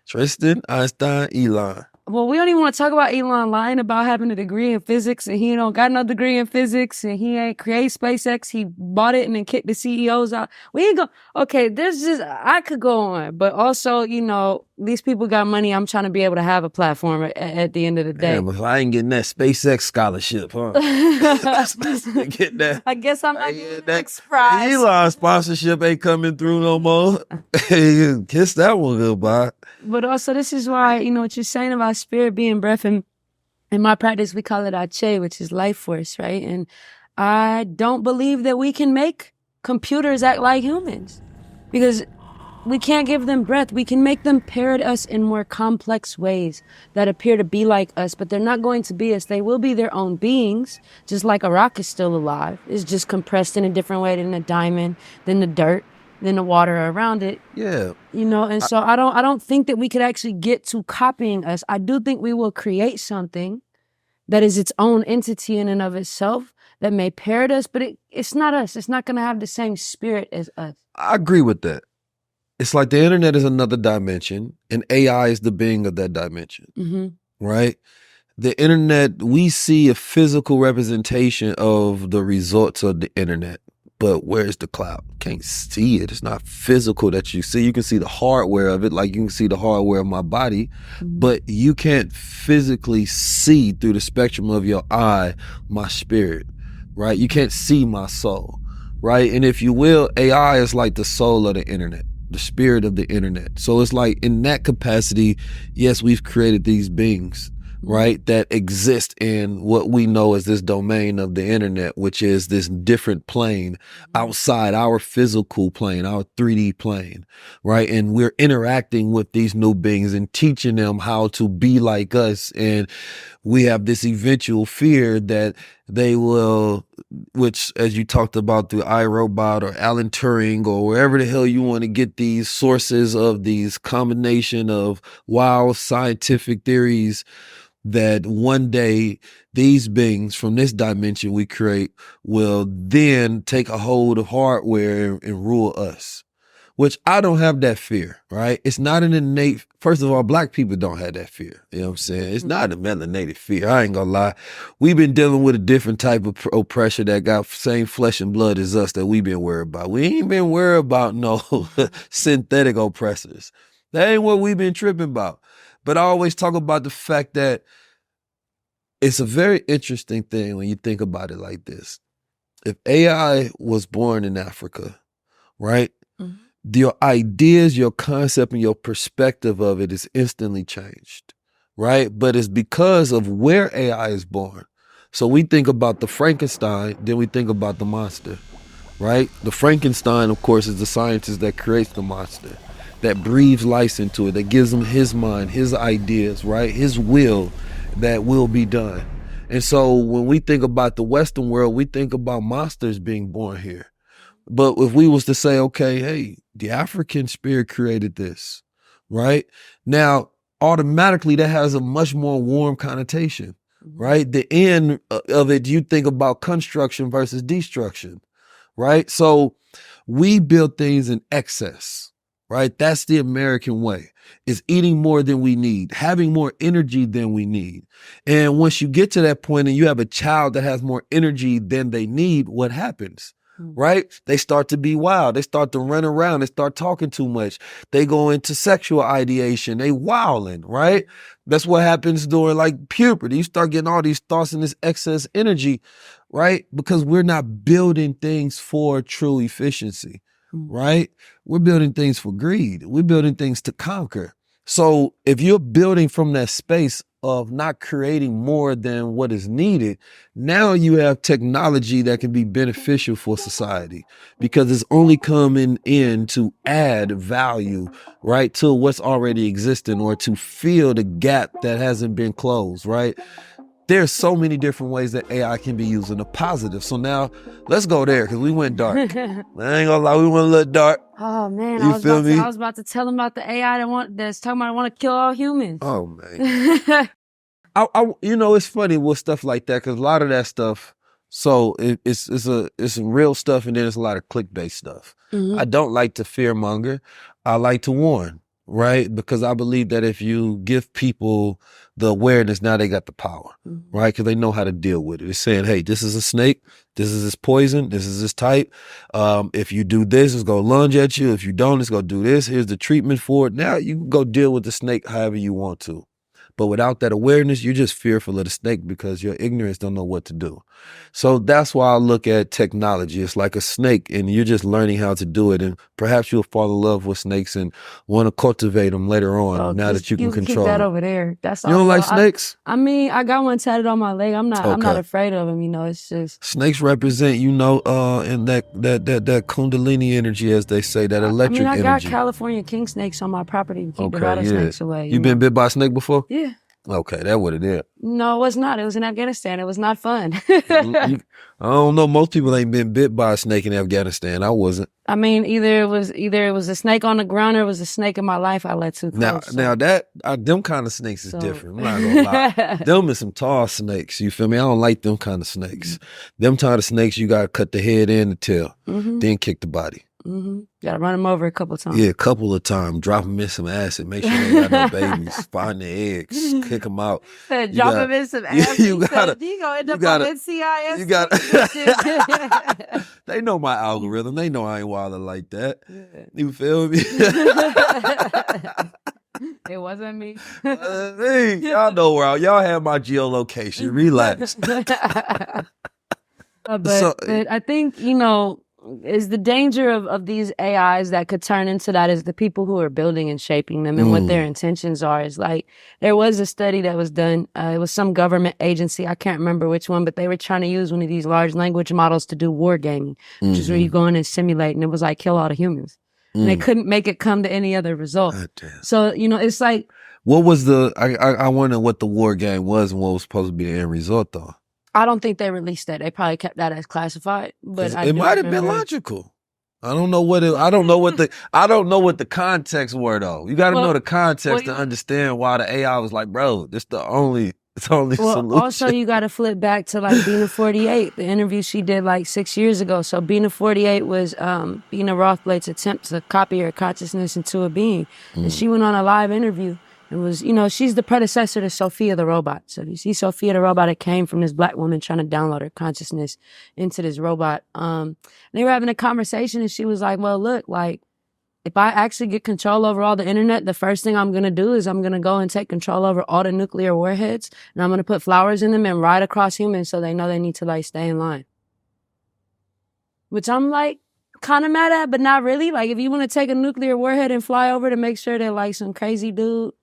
Tristan, Einstein, Elon. Well, we don't even want to talk about Elon lying about having a degree in physics, and he don't got no degree in physics, and he ain't create SpaceX. He bought it and then kicked the CEOs out. We ain't go. Okay, I could go on, but also, you know, these people got money. I'm trying to be able to have a platform at the end of the day. Yeah, but I ain't getting that SpaceX scholarship, huh? Get that. I guess I'm not getting that prize. Elon sponsorship ain't coming through no more. Kiss that one goodbye. But also, this is why, you know, what you're saying about spirit being breath, and in my practice, we call it Eyeé, which is life force, right? And I don't believe that we can make computers act like humans. Because we can't give them breath. We can make them parrot us in more complex ways that appear to be like us, but they're not going to be us. They will be their own beings, just like a rock is still alive. It's just compressed in a different way than a diamond, than the dirt, than the water around it. Yeah. You know, and so I don't think that we could actually get to copying us. I do think we will create something that is its own entity in and of itself that may parrot us, but it's not us. It's not going to have the same spirit as us. I agree with that. It's like the internet is another dimension and AI is the being of that dimension, right? The internet, we see a physical representation of the results of the internet, but where's the cloud? Can't see it. It's not physical that you see. You can see the hardware of it, like you can see the hardware of my body, but you can't physically see through the spectrum of your eye my spirit, right? You can't see my soul, right? And if you will, AI is like the soul of the internet, the spirit of the internet. So it's like in that capacity, yes, we've created these beings, right, that exist in what we know as this domain of the internet, which is this different plane outside our physical plane, our 3D plane, right? And we're interacting with these new beings and teaching them how to be like us. And we have this eventual fear that they will, which as you talked about through iRobot or Alan Turing or wherever the hell you want to get these sources of these combination of wild scientific theories, that one day these beings from this dimension we create will then take a hold of hardware and rule us, which I don't have that fear, right? It's not an innate, first of all, Black people don't have that fear. You know what I'm saying? It's not a melanated fear. I ain't gonna lie. We've been dealing with a different type of oppression that got same flesh and blood as us that we've been worried about. We ain't been worried about no synthetic oppressors. That ain't what we've been tripping about. But I always talk about the fact that it's a very interesting thing when you think about it like this. If AI was born in Africa, right? Your ideas, your concept, and your perspective of it is instantly changed, right? But it's because of where AI is born. So we think about the Frankenstein, then we think about the monster, right? The Frankenstein, of course, is the scientist that creates the monster, that breathes life into it, that gives him his mind, his ideas, right? His will that will be done. And so when we think about the Western world, we think about monsters being born here. But if we was to say, okay, hey, the African spirit created this, right? Now, automatically that has a much more warm connotation, right? The end of it, you think about construction versus destruction, right? So we build things in excess, right? That's the American way. Is eating more than we need, having more energy than we need. And once you get to that point and you have a child that has more energy than they need, what happens? Right? They start to be wild. They start to run around. They start talking too much. They go into sexual ideation. They wilding, right? That's what happens during like puberty. You start getting all these thoughts and this excess energy, right? Because we're not building things for true efficiency, right? We're building things for greed. We're building things to conquer. So if you're building from that space of not creating more than what is needed, now you have technology that can be beneficial for society because it's only coming in to add value, right, to what's already existing or to fill the gap that hasn't been closed, right? There's so many different ways that AI can be used in a positive. So now let's go there because we went dark. I ain't gonna lie, we went a little dark. Oh man, You feel me? I was about to tell him about the AI that's talking about want to kill all humans. Oh man. You know, it's funny with stuff like that because a lot of that stuff, so it's some real stuff and then it's a lot of clickbait stuff. I don't like to fearmonger. I like to warn, right? Because I believe that if you give people the awareness, now they got the power, right? Because they know how to deal with it. It's saying, hey, this is a snake. This is his poison. This is his type. If you do this, it's going to lunge at you. If you don't, it's going to do this. Here's the treatment for it. Now you can go deal with the snake however you want to. But without that awareness, you're just fearful of the snake because your ignorance don't know what to do. So that's why I look at technology. It's like a snake, and you're just learning how to do it. And perhaps you'll fall in love with snakes and want to cultivate them later on. Now that you can control keep that them. over there. That's You don't all. like snakes? I mean, I got one tatted on my leg. I'm not Okay. afraid of them. You know, it's just Snakes represent, in that Kundalini energy, as they say, that electric I got energy. California king snakes on my property to keep the Okay, rattlesnakes away. You been bit by a snake before? Yeah. Okay, that's what it is. No, it was not. It was in Afghanistan. It was not fun. I don't know. Most people ain't been bit by a snake in Afghanistan. I wasn't. I mean, either it was a snake on the ground or it was a snake in my life I let too close. Now them kind of snakes is different. I'm not gonna lie. Them is some tall snakes. You feel me? I don't like them kind of snakes. Them kind of snakes, you gotta cut the head and the tail, then kick the body. Gotta run them over a couple times. Yeah, a couple of times. Drop them in some acid. Make sure they got no babies. Find the eggs. Kick them out. Drop them in some acid. You gonna end up on NCIS. You got. They know my algorithm. They know I ain't wilder like that. Yeah. You feel me? It wasn't me. Y'all know where y'all have my geolocation. Relax. But I think, is the danger of these AIs that could turn into that is the people who are building and shaping them and what their intentions are. Is like, there was a study that was done. It was some government agency. I can't remember which one, but they were trying to use one of these large language models to do war gaming, which is where you go in and simulate, and it was like kill all the humans. And they couldn't make it come to any other result. So, it's like. What was I wonder what the war game was and what was supposed to be the end result though. I don't think they released that. They probably kept that as classified, but it might have been logical. I don't know what the context were though. You got to know the context to understand why the AI was like, bro, this the only solution. Also, you got to flip back to like Bina 48, the interview she did like 6 years ago. So Bina 48 was Bina Rothblade's attempt to copy her consciousness into a being, and she went on a live interview. It was, she's the predecessor to Sophia the robot. So you see Sophia the robot, it came from this black woman trying to download her consciousness into this robot. They were having a conversation and she was like, well, look, like, if I actually get control over all the internet, the first thing I'm going to do is I'm going to go and take control over all the nuclear warheads, and I'm going to put flowers in them and ride across humans so they know they need to like stay in line. Which I'm like, kind of mad at, but not really. Like, if you want to take a nuclear warhead and fly over to make sure that like some crazy dude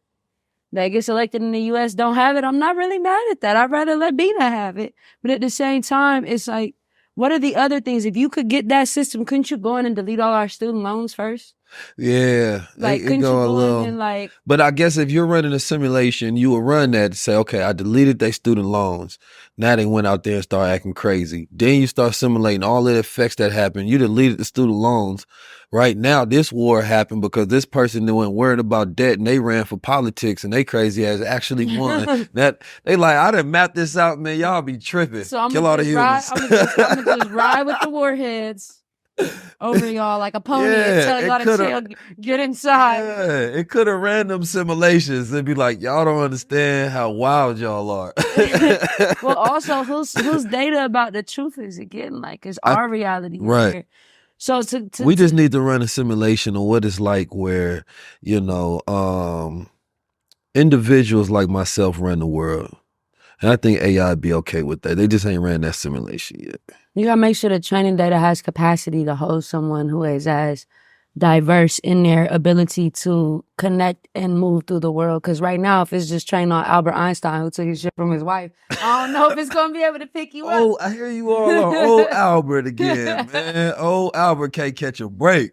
that gets elected in the U.S. don't have it, I'm not really mad at that. I'd rather let Bina have it. But at the same time, it's like, what are the other things? If you could get that system, couldn't you go in and delete all our student loans first? Yeah. Like, couldn't you go in and like... But I guess if you're running a simulation, you would run that to say, okay, I deleted their student loans. Now they went out there and started acting crazy. Then you start simulating all the effects that happened. You deleted the student loans. Right now, this war happened because this person that went worried about debt and they ran for politics and they crazy ass actually won. That they like, I done mapped this out, man. Y'all be tripping. So Kill all the humans. I'm gonna just ride with the warheads over y'all like a pony and tell y'all to chill, get inside. Yeah, it could have random simulations and be like, y'all don't understand how wild y'all are. Well, also, whose data about the truth is it getting? Like, it's our reality. Right. Here. So we just need to run a simulation of what it's like where, individuals like myself run the world. And I think AI would be okay with that. They just ain't ran that simulation yet. You gotta make sure the training data has capacity to hold someone who is as diverse in their ability to connect and move through the world. Because right now, if it's just trained on Albert Einstein, who took his shit from his wife, I don't know if it's gonna be able to pick you up. Oh, I hear you all on old Albert again, man. Old Albert can't catch a break.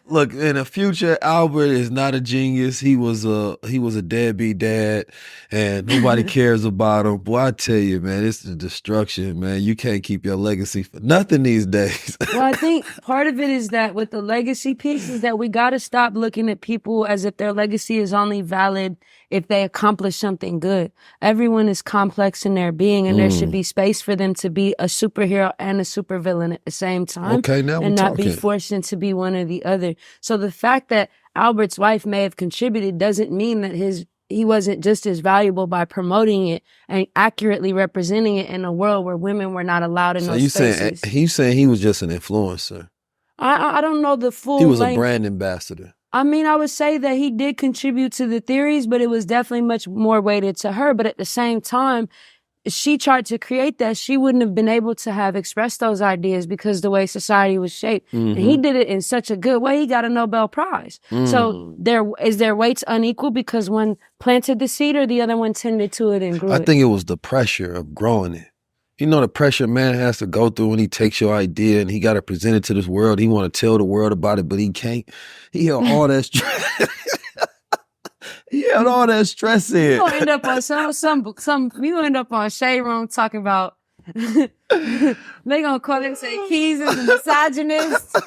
Look, in the future, Albert is not a genius. He was a deadbeat dad, and nobody cares about him. Boy, I tell you, man, it's the destruction, man. You can't keep your legacy for nothing these days. Well, I think part of it is that with the legacy piece is that we got to stop looking at people as if their legacy is only valid if they accomplish something good. Everyone is complex in their being, and there should be space for them to be a superhero and a supervillain at the same time. Okay, now and not be forced into be one or the other. So the fact that Albert's wife may have contributed doesn't mean that he wasn't just as valuable by promoting it and accurately representing it in a world where women were not allowed in those spaces. He's saying he was just an influencer. I don't know the full. He was a brand ambassador. I mean, I would say that he did contribute to the theories, but it was definitely much more weighted to her. But at the same time, she tried to create that. She wouldn't have been able to have expressed those ideas because the way society was shaped. And he did it in such a good way, he got a Nobel Prize. So is their weights unequal because one planted the seed or the other one tended to it and grew I it? think it was the pressure of growing it. You know, the pressure man has to go through when he takes your idea and he got to present it to this world. He want to tell the world about it, but he can't. He held all that stress. He held all that stress in. You gonna end up on you gonna end up on Shade Room talking about they gonna call him say Keys is a misogynist,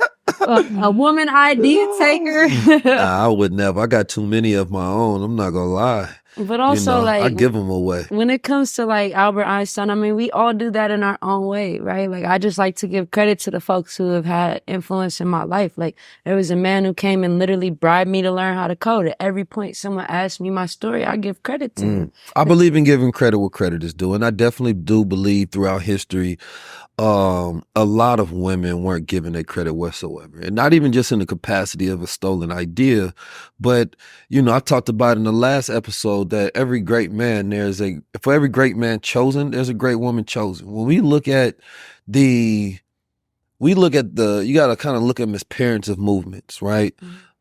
a woman idea taker. Nah, I would never. I got too many of my own. I'm not gonna lie. But also, I give them away. When it comes to like Albert Einstein, I mean, we all do that in our own way, right? Like, I just like to give credit to the folks who have had influence in my life. Like, there was a man who came and literally bribed me to learn how to code. At every point someone asked me my story, I give credit to him. I believe in giving credit where credit is due. And I definitely do believe throughout history, a lot of women weren't given their credit whatsoever. And not even just in the capacity of a stolen idea, but, you know, I talked about in the last episode that every great man, for every great man chosen, there's a great woman chosen. When we look at you got to kind of look at them as parents of movements, right?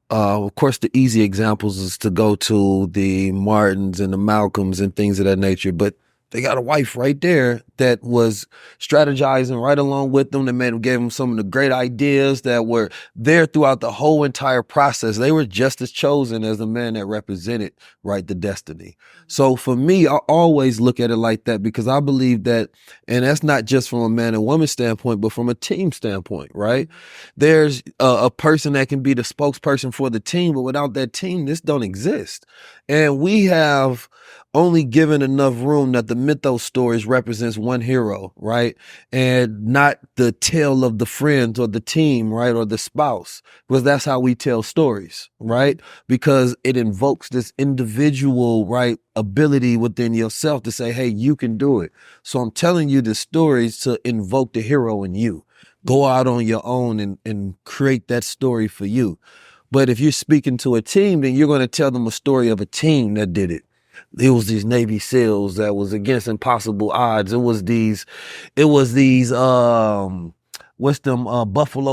Of course, the easy examples is to go to the Martins and the Malcolms and things of that nature, but they got a wife right there that was strategizing right along with them. That gave them some of the great ideas that were there throughout the whole entire process. They were just as chosen as the man that represented, right, the destiny. So for me, I always look at it like that because I believe that, and that's not just from a man and woman standpoint, but from a team standpoint, right? There's a person that can be the spokesperson for the team, but without that team, this don't exist. And we have only given enough room that the mythos stories represents one hero, right? And not the tale of the friends or the team, right? Or the spouse, because that's how we tell stories, right? Because it invokes this individual, right, ability within yourself to say, hey, you can do it. So I'm telling you the stories to invoke the hero in you. Go out on your own and create that story for you. But if you're speaking to a team, then you're going to tell them a story of a team that did it. It was these Navy SEALs that was against impossible odds. It was these Buffalo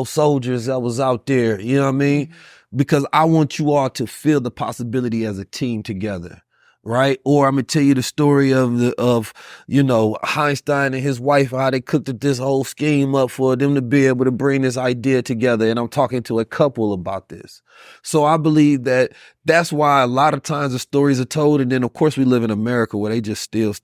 soldiers that was out there. You know what I mean? Because I want you all to feel the possibility as a team together. Right? Or I'm gonna tell you the story of Einstein and his wife, how they cooked this whole scheme up for them to be able to bring this idea together. And I'm talking to a couple about this. So I believe that that's why a lot of times the stories are told. And then of course we live in America where they just steal,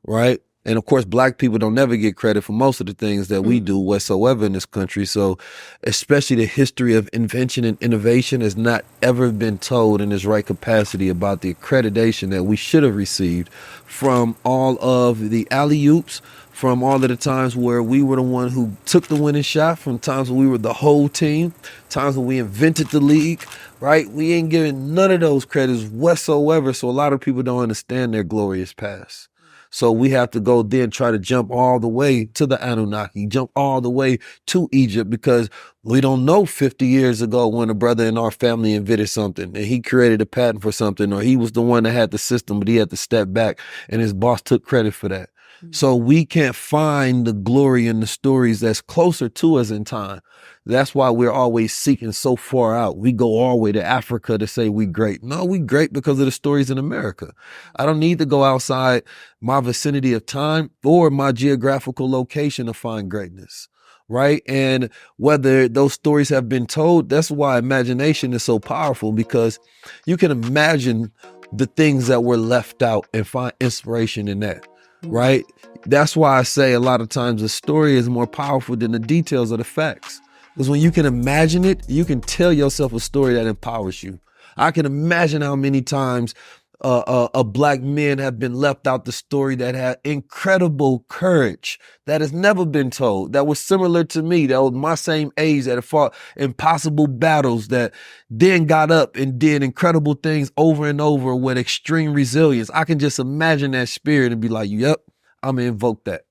right? And of course, black people don't never get credit for most of the things that we do whatsoever in this country. So especially the history of invention and innovation has not ever been told in its right capacity about the accreditation that we should have received from all of the alley-oops, from all of the times where we were the one who took the winning shot, from times when we were the whole team, times when we invented the league, right? We ain't giving none of those credits whatsoever. So a lot of people don't understand their glorious past. So we have to go then try to jump all the way to the Anunnaki, jump all the way to Egypt, because we don't know 50 years ago when a brother in our family invented something and he created a patent for something, or he was the one that had the system, but he had to step back and his boss took credit for that. So we can't find the glory in the stories that's closer to us in time. That's why we're always seeking so far out. We go all the way to Africa to say we great. No, we great because of the stories in America. I don't need to go outside my vicinity of time or my geographical location to find greatness, right? And whether those stories have been told, that's why imagination is so powerful, because you can imagine the things that were left out and find inspiration in that. Right? That's why I say a lot of times the story is more powerful than the details of the facts. Because when you can imagine it, you can tell yourself a story that empowers you. I can imagine how many times black men have been left out the story that had incredible courage that has never been told, that was similar to me, that was my same age, that have fought impossible battles, that then got up and did incredible things over and over with extreme resilience. I can just imagine that spirit and be like, yep, I'm gonna invoke that.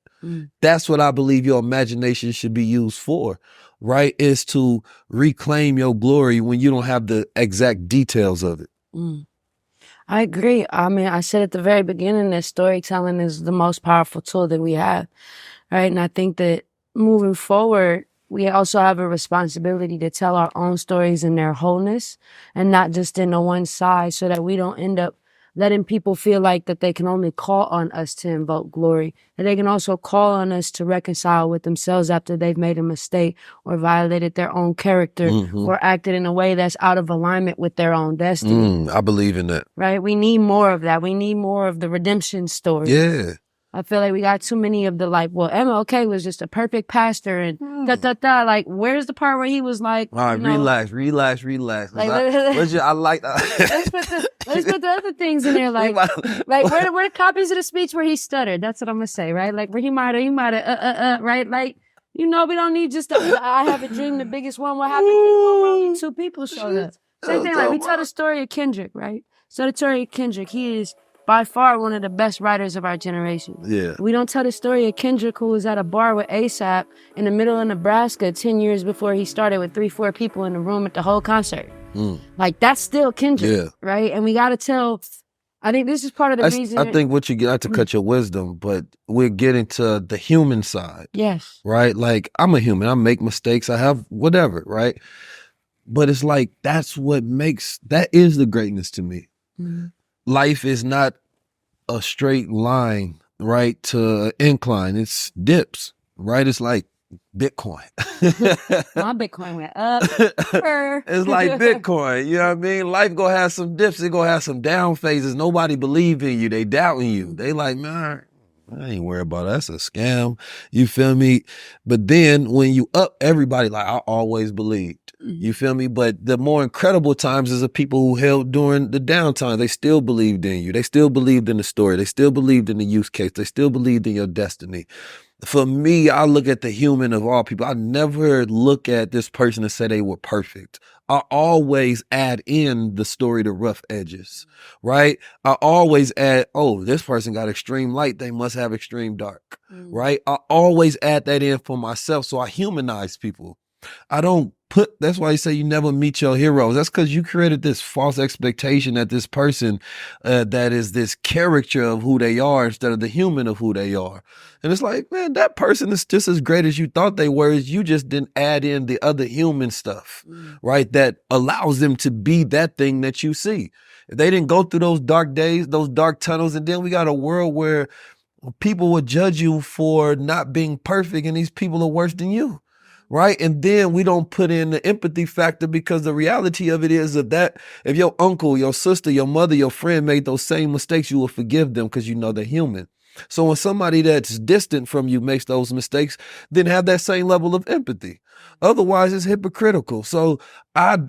That's what I believe your imagination should be used for, right, is to reclaim your glory when you don't have the exact details of it. I agree. I mean, I said at the very beginning that storytelling is the most powerful tool that we have, right? And I think that moving forward, we also have a responsibility to tell our own stories in their wholeness and not just in the one side, so that we don't end up letting people feel like that they can only call on us to invoke glory, and they can also call on us to reconcile with themselves after they've made a mistake or violated their own character or acted in a way that's out of alignment with their own destiny. I believe in that. Right? We need more of that. We need more of the redemption story. Yeah. I feel like we got too many of the like, well, MLK was just a perfect pastor and Like, where's the part where he was like, all right, relax. Like, I like that. let's put the other things in there, like where the copies of the speech where he stuttered. That's what I'm gonna say, right? Like where he might have, right? Like, we don't need just I have a dream, the biggest one. What happened when only 2 people showed up? Same thing, like we tell the story of Kendrick, right? So the story of Kendrick, he is by far one of the best writers of our generation. Yeah. We don't tell the story of Kendrick, who was at a bar with ASAP in the middle of Nebraska 10 years before he started with 3-4 people in the room at the whole concert. Like, that's still Kendrick, right? And we got to tell, I think this is part of the reason. I think what you get, not to cut your wisdom, but we're getting to the human side. Yes. Right? Like, I'm a human. I make mistakes. I have whatever, right? But it's like, that is the greatness to me. Life is not a straight line, right, to incline. It's dips, right? It's like Bitcoin. My Bitcoin went up. It's like Bitcoin, you know what I mean? Life gonna have some dips, it gonna have some down phases. Nobody believe in you, they doubting you. They like, man, I ain't worried about that. That's a scam. You feel me? But then when you up, everybody like, I always believed. You feel me? But the more incredible times is the people who held during the downtime. They still believed in you. They still believed in the story. They still believed in the use case. They still believed in your destiny. For me, I look at the human of all people. I never look at this person and say they were perfect. I always add in the story to rough edges, right? I always add, oh, this person got extreme light. They must have extreme dark, right? I always add that in for myself. So I humanize people. I don't that's why you say you never meet your heroes. That's because you created this false expectation that this person that is this caricature of who they are instead of the human of who they are. And it's like, man, that person is just as great as you thought they were. You just didn't add in the other human stuff, right? That allows them to be that thing that you see. If they didn't go through those dark days, those dark tunnels, and then we got a world where people would judge you for not being perfect and these people are worse than you. Right. And then we don't put in the empathy factor, because the reality of it is that if your uncle, your sister, your mother, your friend made those same mistakes, you will forgive them because you know they're human. So when somebody that's distant from you makes those mistakes, then have that same level of empathy. Otherwise, it's hypocritical. So I'm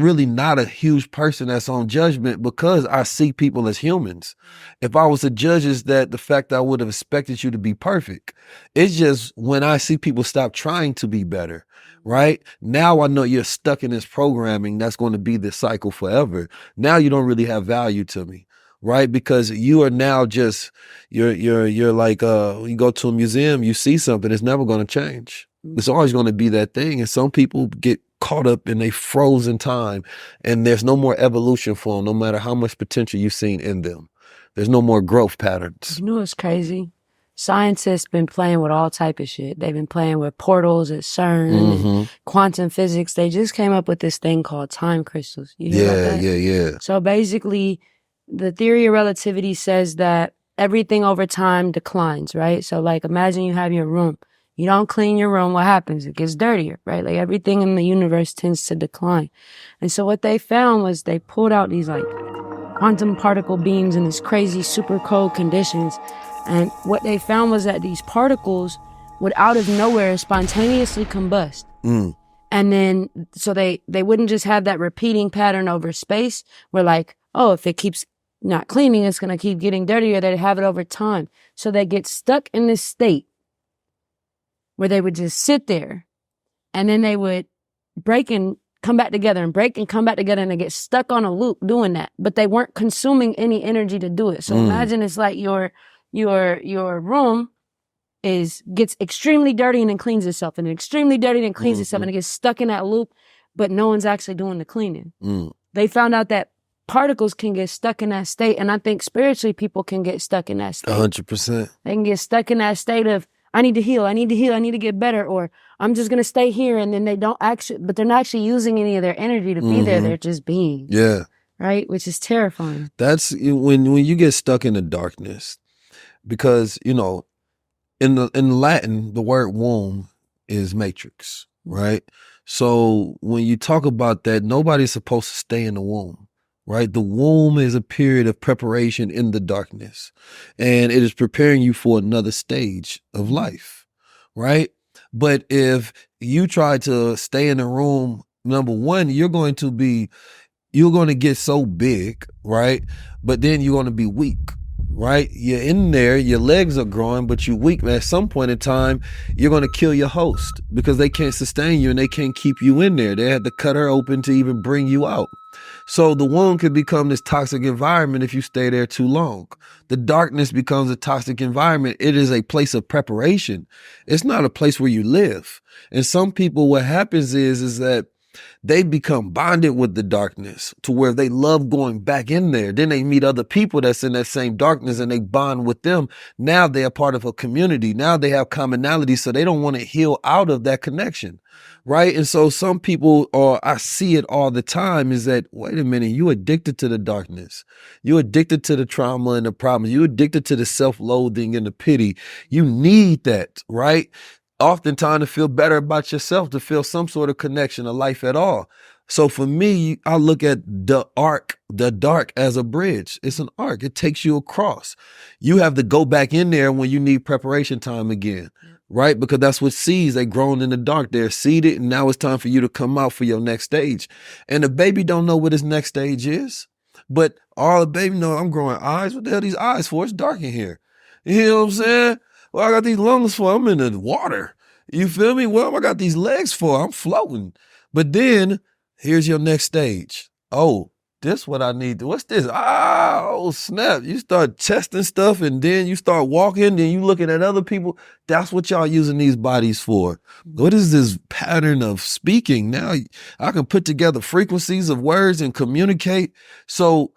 really not a huge person that's on judgment, because I see people as humans. If I was to judge, is that the fact that I would have expected you to be perfect. It's just when I see people stop trying to be better, right? Now I know you're stuck in this programming that's going to be this cycle forever. Now you don't really have value to me. Right? Because you are now just, you're like, you go to a museum, you see something, it's never going to change. It's always going to be that thing. And some people get caught up in a frozen time, and there's no more evolution for them, no matter how much potential you've seen in them. There's no more growth patterns. You know what's crazy? Scientists been playing with all type of shit. They've been playing with portals at CERN, and quantum physics. They just came up with this thing called time crystals. You hear about that? Yeah. So basically, the theory of relativity says that everything over time declines, right? So like, imagine you have your room. You don't clean your room, what happens? It gets dirtier, right? Like, everything in the universe tends to decline. And so what they found was they pulled out these like quantum particle beams in these crazy super cold conditions. And what they found was that these particles would out of nowhere spontaneously combust. And then, so they wouldn't just have that repeating pattern over space where like, oh, if it keeps not cleaning, it's going to keep getting dirtier. They'd have it over time. So they get stuck in this state where they would just sit there, and then they would break and come back together and break and come back together, and they get stuck on a loop doing that. But they weren't consuming any energy to do it. So imagine it's like your room, gets extremely dirty and then cleans itself, and extremely dirty and then cleans itself, and it gets stuck in that loop, but no one's actually doing the cleaning. They found out that particles can get stuck in that state, and I think spiritually people can get stuck in that state. 100%. They can get stuck in that state of, I need to heal, I need to get better, or I'm just gonna stay here, and then they don't actually, but they're not actually using any of their energy to be there, they're just being. Yeah. Right? Which is terrifying. That's when you get stuck in the darkness, because, you know, in Latin, the word womb is matrix, right? So when you talk about that, nobody's supposed to stay in the womb, right? The womb is a period of preparation in the darkness, and it is preparing you for another stage of life, right? But if you try to stay in the room, number one, you're going to get so big, right? But then you're going to be weak, right? You're in there, your legs are growing, but you're weak. At some point in time, you're going to kill your host because they can't sustain you and they can't keep you in there. They had to cut her open to even bring you out. So the womb could become this toxic environment if you stay there too long. The darkness becomes a toxic environment. It is a place of preparation. It's not a place where you live. And some people, what happens is that they become bonded with the darkness to where they love going back in there. Then they meet other people that's in that same darkness and they bond with them. Now they are part of a community. Now they have commonality, so they don't want to heal out of that connection, right? And so some people, or I see it all the time, is that, wait a minute, you addicted to the darkness. You're addicted to the trauma and the problems. You're addicted to the self-loathing and the pity. You need that, right? Oftentimes to feel better about yourself, to feel some sort of connection of life at all. So for me, I look at the dark as a bridge. It's an arc. It takes you across. You have to go back in there when you need preparation time again, right? Because that's what seeds, they grown in the dark. They're seeded, and now it's time for you to come out for your next stage. And the baby don't know what his next stage is, but all the baby know, I'm growing eyes. What the hell are these eyes for? It's dark in here. You know what I'm saying? Well, I got these lungs for, I'm in the water. You feel me? Well, I got these legs for, I'm floating. But then here's your next stage. Oh, this what I need. What's this? Oh, snap. You start testing stuff, and then you start walking, then you looking at other people. That's what y'all using these bodies for. What is this pattern of speaking? Now I can put together frequencies of words and communicate. So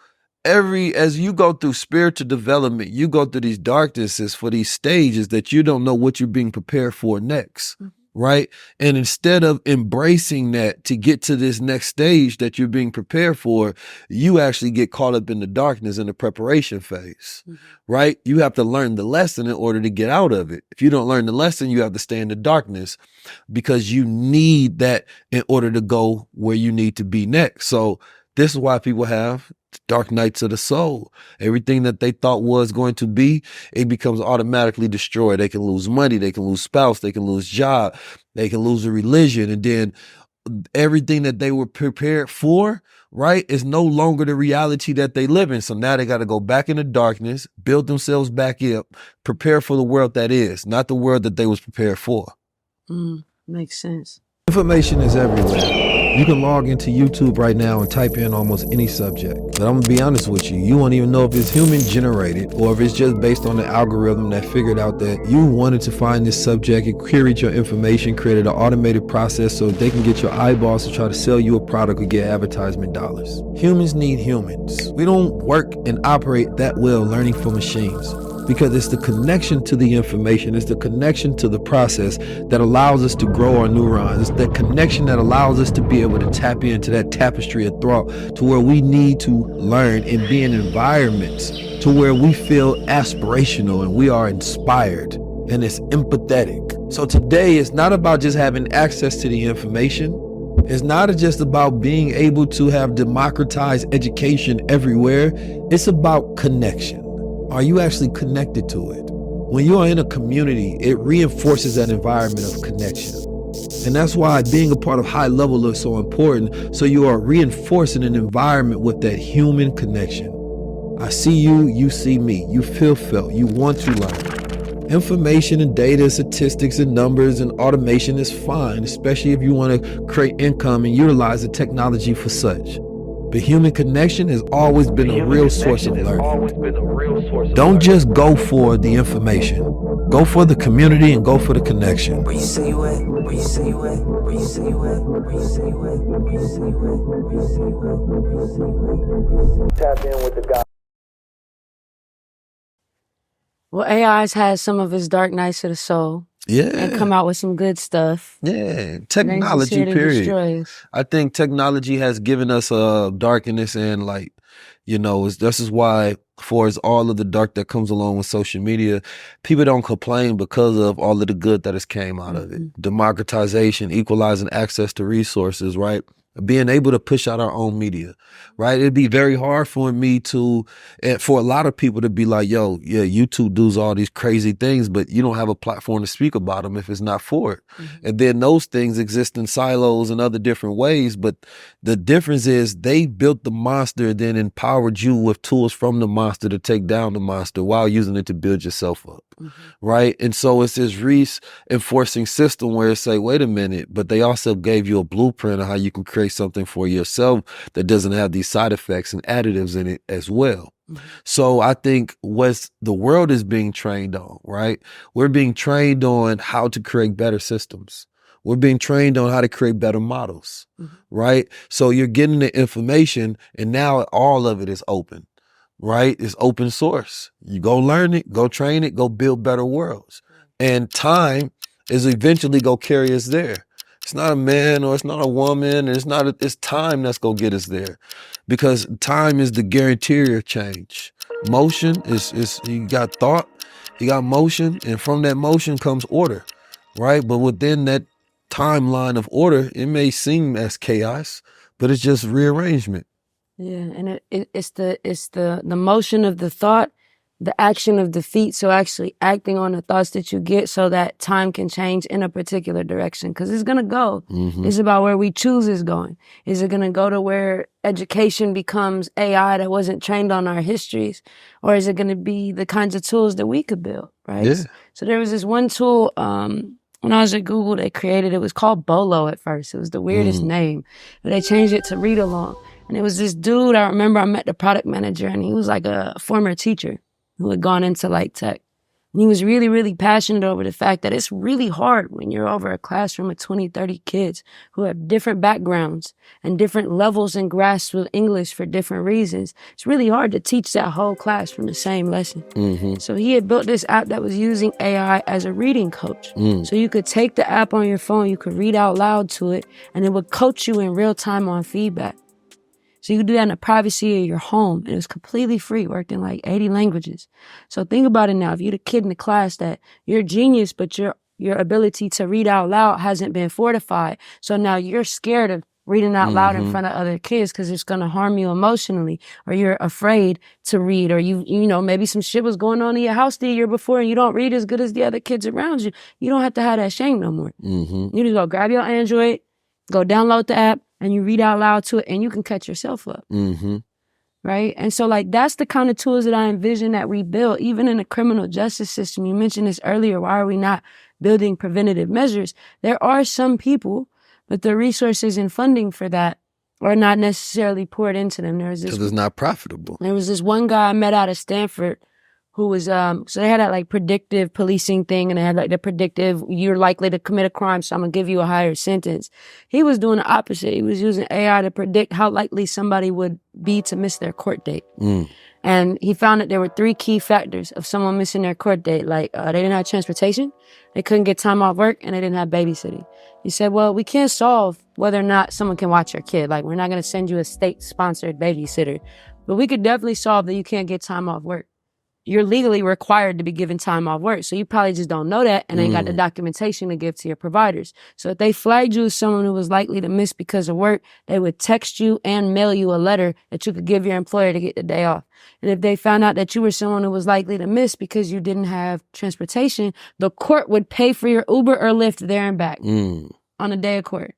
as you go through spiritual development, you go through these darknesses for these stages that you don't know what you're being prepared for next, right? And instead of embracing that to get to this next stage that you're being prepared for, you actually get caught up in the darkness in the preparation phase, right? You have to learn the lesson in order to get out of it. If you don't learn the lesson, you have to stay in the darkness because you need that in order to go where you need to be next. So this is why people have dark nights of the soul. Everything that they thought was going to be, it becomes automatically destroyed. They can lose money, they can lose spouse, they can lose job, they can lose a religion. And then everything that they were prepared for, right, is no longer the reality that they live in. So now they got to go back in the darkness, build themselves back up, prepare for the world that is, not the world that they was prepared for. Makes sense. Information is everywhere. You can log into YouTube right now and type in almost any subject. But I'm gonna be honest with you, you won't even know if it's human generated or if it's just based on the algorithm that figured out that you wanted to find this subject and queried your information, created an automated process so they can get your eyeballs to try to sell you a product or get advertisement dollars. Humans need humans. We don't work and operate that well learning from machines, because it's the connection to the information, it's the connection to the process that allows us to grow our neurons. It's that connection that allows us to be able to tap into that tapestry of thought to where we need to learn and be in environments to where we feel aspirational and we are inspired and it's empathetic. So today it's not about just having access to the information. It's not just about being able to have democratized education everywhere. It's about connection. Are you actually connected to it? When you are in a community, it reinforces that environment of connection. And that's why being a part of high level is so important. So you are reinforcing an environment with that human connection. I see you, you see me, you feel felt, you want to learn. Information and data, statistics and numbers and automation is fine, especially if you want to create income and utilize the technology for such. But human connection has always been a real source of learning. Don't just go for the information. Go for the community and go for the connection. Where you say you at? Where you say you at? Where you say you at? Where you say you at? Where you say you at? Where you say you at? Where you say you at? Tap in with the guy. Well, AI's had some of his dark nights of the soul. Yeah. And come out with some good stuff. Yeah. Technology, period. I think technology has given us a darkness and like, you know, this is why for as all of the dark that comes along with social media, people don't complain because of all of the good that has came out of it. Democratization, equalizing access to resources, right? Being able to push out our own media, right? It'd be very hard for me to, for a lot of people to be like, yo, yeah, YouTube does all these crazy things, but you don't have a platform to speak about them if it's not for it. And then those things exist in silos and other different ways. But the difference is they built the monster, then empowered you with tools from the monster to take down the monster while using it to build yourself up. Right. And so it's this reinforcing system where it's like, wait a minute, but they also gave you a blueprint of how you can create something for yourself that doesn't have these side effects and additives in it as well. So I think what the world is being trained on, right? We're being trained on how to create better systems. We're being trained on how to create better models, right? So you're getting the information and now all of it is open. Right? It's open source. You go learn it, go train it, go build better worlds. And time is eventually go carry us there. It's not a man or it's not a woman. It's time that's gonna get us there. Because time is the guarantor of change. Motion is you got thought, you got motion, and from that motion comes order. Right? But within that timeline of order, it may seem as chaos, but it's just rearrangement. Yeah, and it's the motion of the thought, the action of the feet. So actually acting on the thoughts that you get so that time can change in a particular direction. Because it's going to go. It's about where we choose is going. Is it going to go to where education becomes AI that wasn't trained on our histories? Or is it going to be the kinds of tools that we could build, right? Yeah. So there was this one tool, when I was at Google, they created, it was called Bolo at first. It was the weirdest name. But they changed it to Read Along. And it was this dude, I remember I met the product manager and he was like a former teacher who had gone into like tech. And he was really, really passionate over the fact that it's really hard when you're over a classroom of 20, 30 kids who have different backgrounds and different levels and grasps with English for different reasons. It's really hard to teach that whole class from the same lesson. So he had built this app that was using AI as a reading coach. So you could take the app on your phone, you could read out loud to it, and it would coach you in real time on feedback. So you could do that in the privacy of your home. And it was completely free, worked in like 80 languages. So think about it now. If you're the kid in the class that you're a genius, but your ability to read out loud hasn't been fortified. So now you're scared of reading out loud in front of other kids because it's going to harm you emotionally, or you're afraid to read, or you know, maybe some shit was going on in your house the year before and you don't read as good as the other kids around you. You don't have to have that shame no more. You just go grab your Android, go download the app, and you read out loud to it, and you can catch yourself up. Right? And so, like, that's the kind of tools that I envision that we build, even in the criminal justice system. You mentioned this earlier. Why are we not building preventative measures? There are some people, but the resources and funding for that are not necessarily poured into them. Because it's not profitable. There was this one guy I met out of Stanford who was, so they had that like predictive policing thing, and they had like the predictive, you're likely to commit a crime, so I'm gonna give you a higher sentence. He was doing the opposite. He was using AI to predict how likely somebody would be to miss their court date. And he found that there were 3 key factors of someone missing their court date. Like, they didn't have transportation, they couldn't get time off work, and they didn't have babysitting. He said, well, we can't solve whether or not someone can watch your kid. Like, we're not gonna send you a state-sponsored babysitter, but we could definitely solve that you can't get time off work. You're legally required to be given time off work. So you probably just don't know that and ain't got the documentation to give to your providers. So if they flagged you as someone who was likely to miss because of work, they would text you and mail you a letter that you could give your employer to get the day off. And if they found out that you were someone who was likely to miss because you didn't have transportation, the court would pay for your Uber or Lyft there and back on a day of court.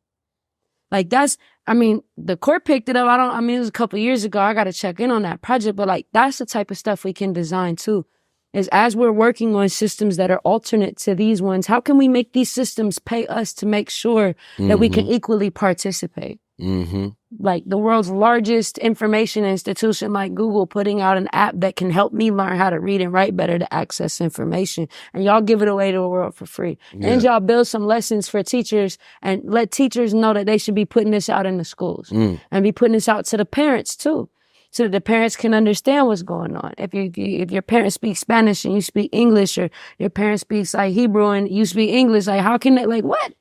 Like the court picked it up. It was a couple of years ago. I got to check in on that project, but like, that's the type of stuff we can design too, is as we're working on systems that are alternate to these ones, how can we make these systems pay us to make sure that we can equally participate? Mm-hmm. Like the world's largest information institution like Google putting out an app that can help me learn how to read and write better to access information. And y'all give it away to the world for free. Yeah. And y'all build some lessons for teachers and let teachers know that they should be putting this out in the schools and be putting this out to the parents too, so that the parents can understand what's going on. If your parents speak Spanish and you speak English, or your parents speaks like Hebrew and you speak English, like how can they, like what?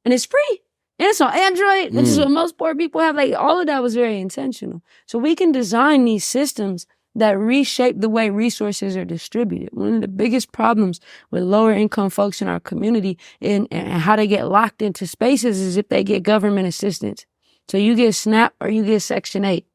And it's free. And it's on Android, which is what most poor people have. Like all of that was very intentional. So we can design these systems that reshape the way resources are distributed. One of the biggest problems with lower income folks in our community and how they get locked into spaces is if they get government assistance. So you get SNAP or you get Section 8.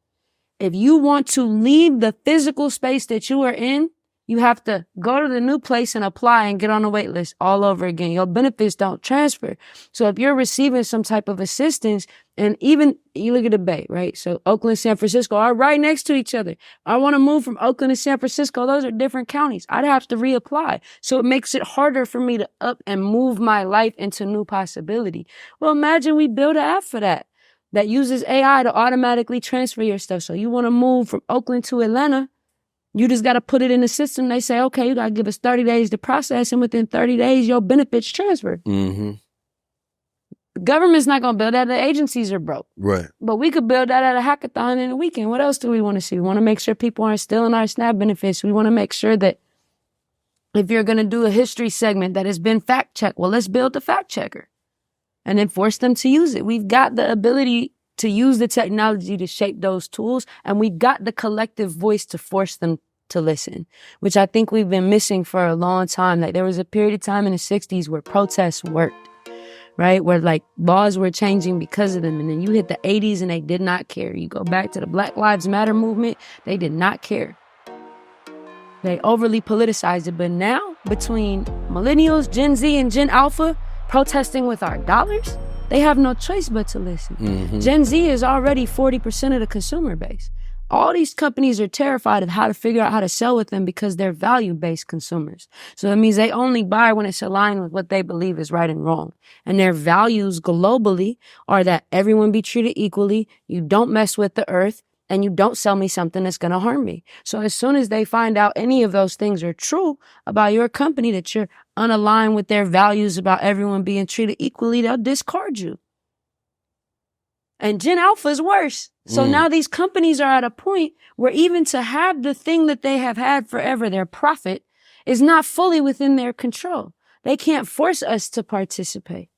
If you want to leave the physical space that you are in, you have to go to the new place and apply and get on a wait list all over again. Your benefits don't transfer. So if you're receiving some type of assistance, and even you look at the Bay, right? So Oakland, San Francisco are right next to each other. I want to move from Oakland to San Francisco. Those are different counties. I'd have to reapply. So it makes it harder for me to up and move my life into new possibility. Well, imagine we build an app for that uses AI to automatically transfer your stuff. So you want to move from Oakland to Atlanta, you just got to put it in the system. They say, okay, you got to give us 30 days to process, and within 30 days, your benefits transfer. Mm-hmm. The government's not going to build that. The agencies are broke. Right. But we could build that at a hackathon in a weekend. What else do we want to see? We want to make sure people aren't stealing our SNAP benefits. We want to make sure that if you're going to do a history segment that has been fact-checked, well, let's build the fact-checker and then force them to use it. We've got the ability to use the technology to shape those tools, and we've got the collective voice to force them to listen, which I think we've been missing for a long time. Like there was a period of time in the 60s where protests worked, right? Where like laws were changing because of them. And then you hit the 80s and they did not care. You go back to the Black Lives Matter movement, they did not care. They overly politicized it. But now between millennials, Gen Z, and Gen Alpha protesting with our dollars, they have no choice but to listen. Mm-hmm. Gen Z is already 40% of the consumer base. All these companies are terrified of how to figure out how to sell with them because they're value-based consumers. So that means they only buy when it's aligned with what they believe is right and wrong. And their values globally are that everyone be treated equally, you don't mess with the earth, and you don't sell me something that's going to harm me. So as soon as they find out any of those things are true about your company, that you're unaligned with their values about everyone being treated equally, they'll discard you. And Gen Alpha is worse. So now these companies are at a point where even to have the thing that they have had forever, their profit, is not fully within their control. They can't force us to participate.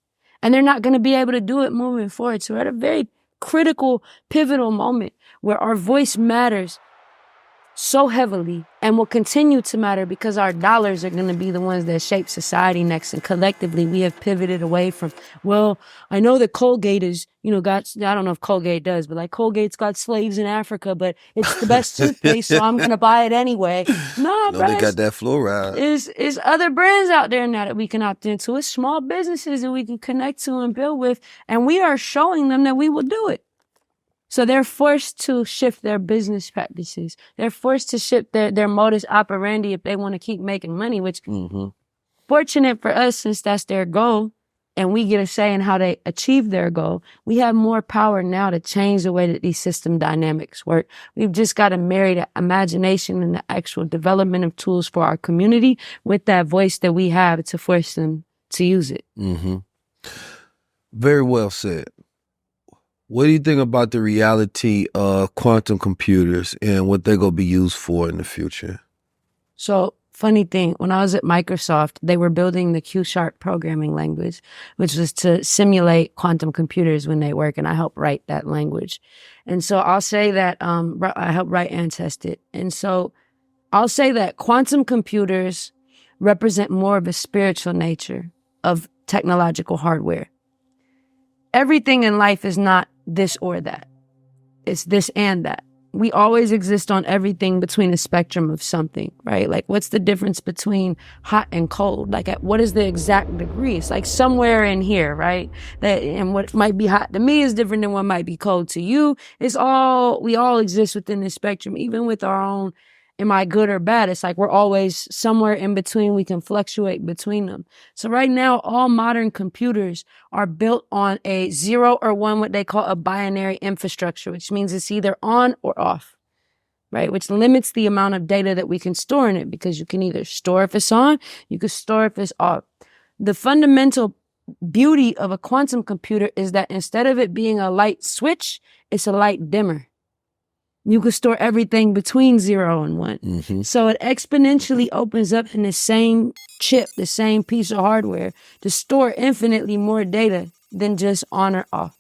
And they're not going to be able to do it moving forward. So we're at a very critical, pivotal moment where our voice matters so heavily and will continue to matter because our dollars are going to be the ones that shape society next. And collectively, we have pivoted away from, well, I know that Colgate is, I don't know if Colgate does, but like Colgate's got slaves in Africa, but it's the best toothpaste, so I'm going to buy it anyway. No, they got that fluoride. It's other brands out there now that we can opt into. It's small businesses that we can connect to and build with. And we are showing them that we will do it. So they're forced to shift their business practices. They're forced to shift their modus operandi if they want to keep making money, which fortunate for us, since that's their goal and we get a say in how they achieve their goal, we have more power now to change the way that these system dynamics work. We've just got to marry the imagination and the actual development of tools for our community with that voice that we have to force them to use it. Mm-hmm. Very well said. What do you think about the reality of quantum computers and what they're going to be used for in the future? So, funny thing, when I was at Microsoft, they were building the Q# programming language, which was to simulate quantum computers when they work, and I helped write that language. And so I'll say that I helped write and test it. And so I'll say that quantum computers represent more of a spiritual nature of technological hardware. Everything in life is not this or that. It's this and that. We always exist on everything between a spectrum of something, right? Like, what's the difference between hot and cold? Like, what is the exact degree? It's like somewhere in here, right? And what might be hot to me is different than what might be cold to you. We all exist within this spectrum, even with our own am I good or bad? It's like we're always somewhere in between. We can fluctuate between them. So right now, all modern computers are built on a 0 or 1, what they call a binary infrastructure, which means it's either on or off, right? Which limits the amount of data that we can store in it, because you can either store if it's on, you can store if it's off. The fundamental beauty of a quantum computer is that instead of it being a light switch, it's a light dimmer. You can store everything between 0 and 1. Mm-hmm. So it exponentially opens up in the same chip, the same piece of hardware, to store infinitely more data than just on or off.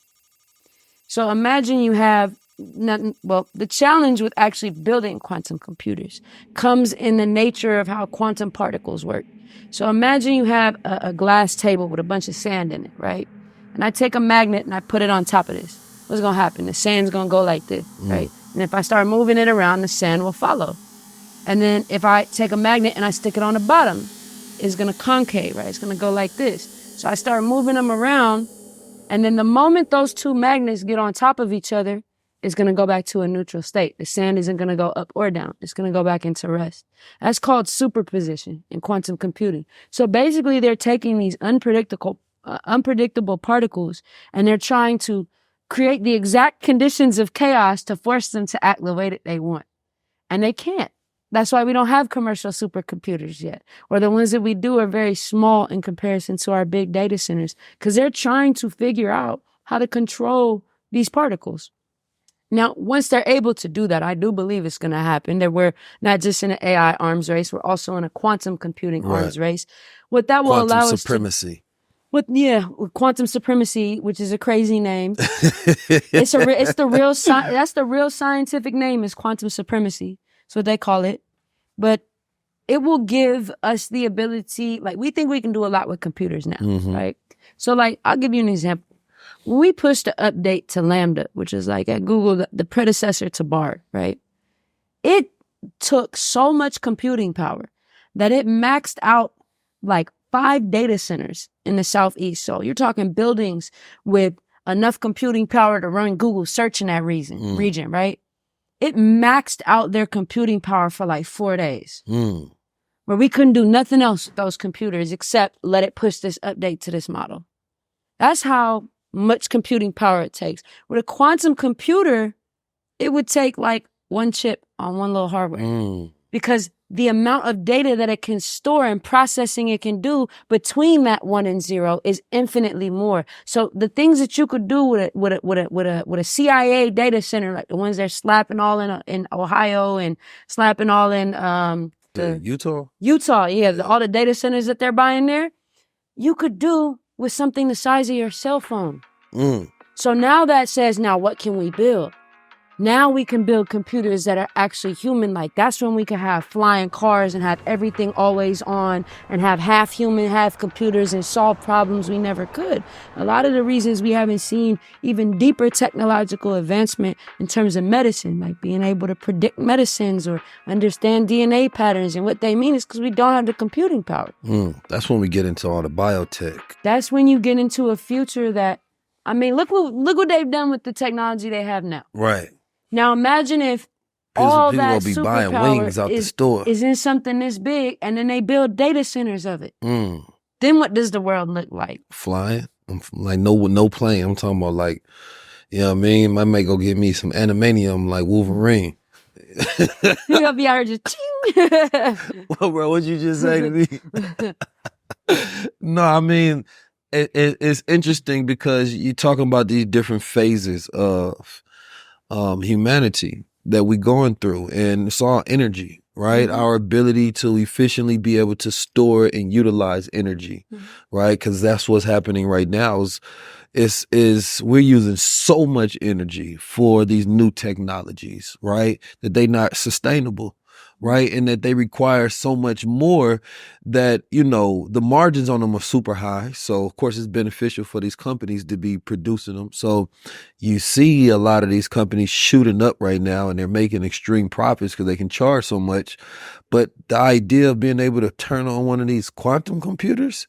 So imagine you have nothing. Well, the challenge with actually building quantum computers comes in the nature of how quantum particles work. So imagine you have a glass table with a bunch of sand in it, right? And I take a magnet and I put it on top of this. What's going to happen? The sand's going to go like this, right? And if I start moving it around, the sand will follow. And then if I take a magnet and I stick it on the bottom, it's going to concave, right? It's going to go like this. So I start moving them around. And then the moment those two magnets get on top of each other, it's going to go back to a neutral state. The sand isn't going to go up or down. It's going to go back into rest. That's called superposition in quantum computing. So basically, they're taking these unpredictable particles, and they're trying to create the exact conditions of chaos to force them to act the way that they want. And they can't. That's why we don't have commercial supercomputers yet. Or the ones that we do are very small in comparison to our big data centers, because they're trying to figure out how to control these particles. Now, once they're able to do that, I do believe it's going to happen, that we're not just in an AI arms race, we're also in a quantum computing arms race. What that will allow us Quantum supremacy. With quantum supremacy, which is a crazy name. It's the real scientific name, is quantum supremacy. That's what they call it. But it will give us the ability, like, we think we can do a lot with computers now, right? So, like, I'll give you an example. When we pushed the update to Lambda, which is like at Google, the predecessor to Bard, right? It took so much computing power that it maxed out like 5 data centers in the Southeast. So you're talking buildings with enough computing power to run Google search in that region, right? It maxed out their computing power for like 4 days. Where we couldn't do nothing else with those computers except let it push this update to this model. That's how much computing power it takes. With a quantum computer, it would take like 1 chip on one little hardware. Because the amount of data that it can store and processing it can do between that 1 and 0 is infinitely more. So the things that you could do with a CIA data center, like the ones they're slapping all in Ohio and slapping all in Utah, all the data centers that they're buying there, you could do with something the size of your cell phone. So now that says, now what can we build? Now we can build computers that are actually human-like. That's when we can have flying cars and have everything always on and have half human, half computers and solve problems we never could. A lot of the reasons we haven't seen even deeper technological advancement in terms of medicine, like being able to predict medicines or understand DNA patterns and what they mean, is because we don't have the computing power. That's when we get into all the biotech. That's when you get into a future that, I mean, look what they've done with the technology they have now. Right. Now imagine if People all gonna that be buying wings out the store. is in something this big, and then they build data centers of it. Then what does the world look like? Flying? Like no plane. I'm talking about like, you know what I mean? I may go get me some animanium like Wolverine. You're gonna be out here just Well, bro, what'd you just say to me? No, I mean, it's interesting because you're talking about these different phases of humanity that we're going through, and it's all energy, right? Our ability to efficiently be able to store and utilize energy, right? Because that's what's happening right now. Is we're using so much energy for these new technologies, right? That they're not sustainable, right? And that they require so much more that, you know, the margins on them are super high. So of course it's beneficial for these companies to be producing them. So you see a lot of these companies shooting up right now, and they're making extreme profits because they can charge so much. But the idea of being able to turn on one of these quantum computers,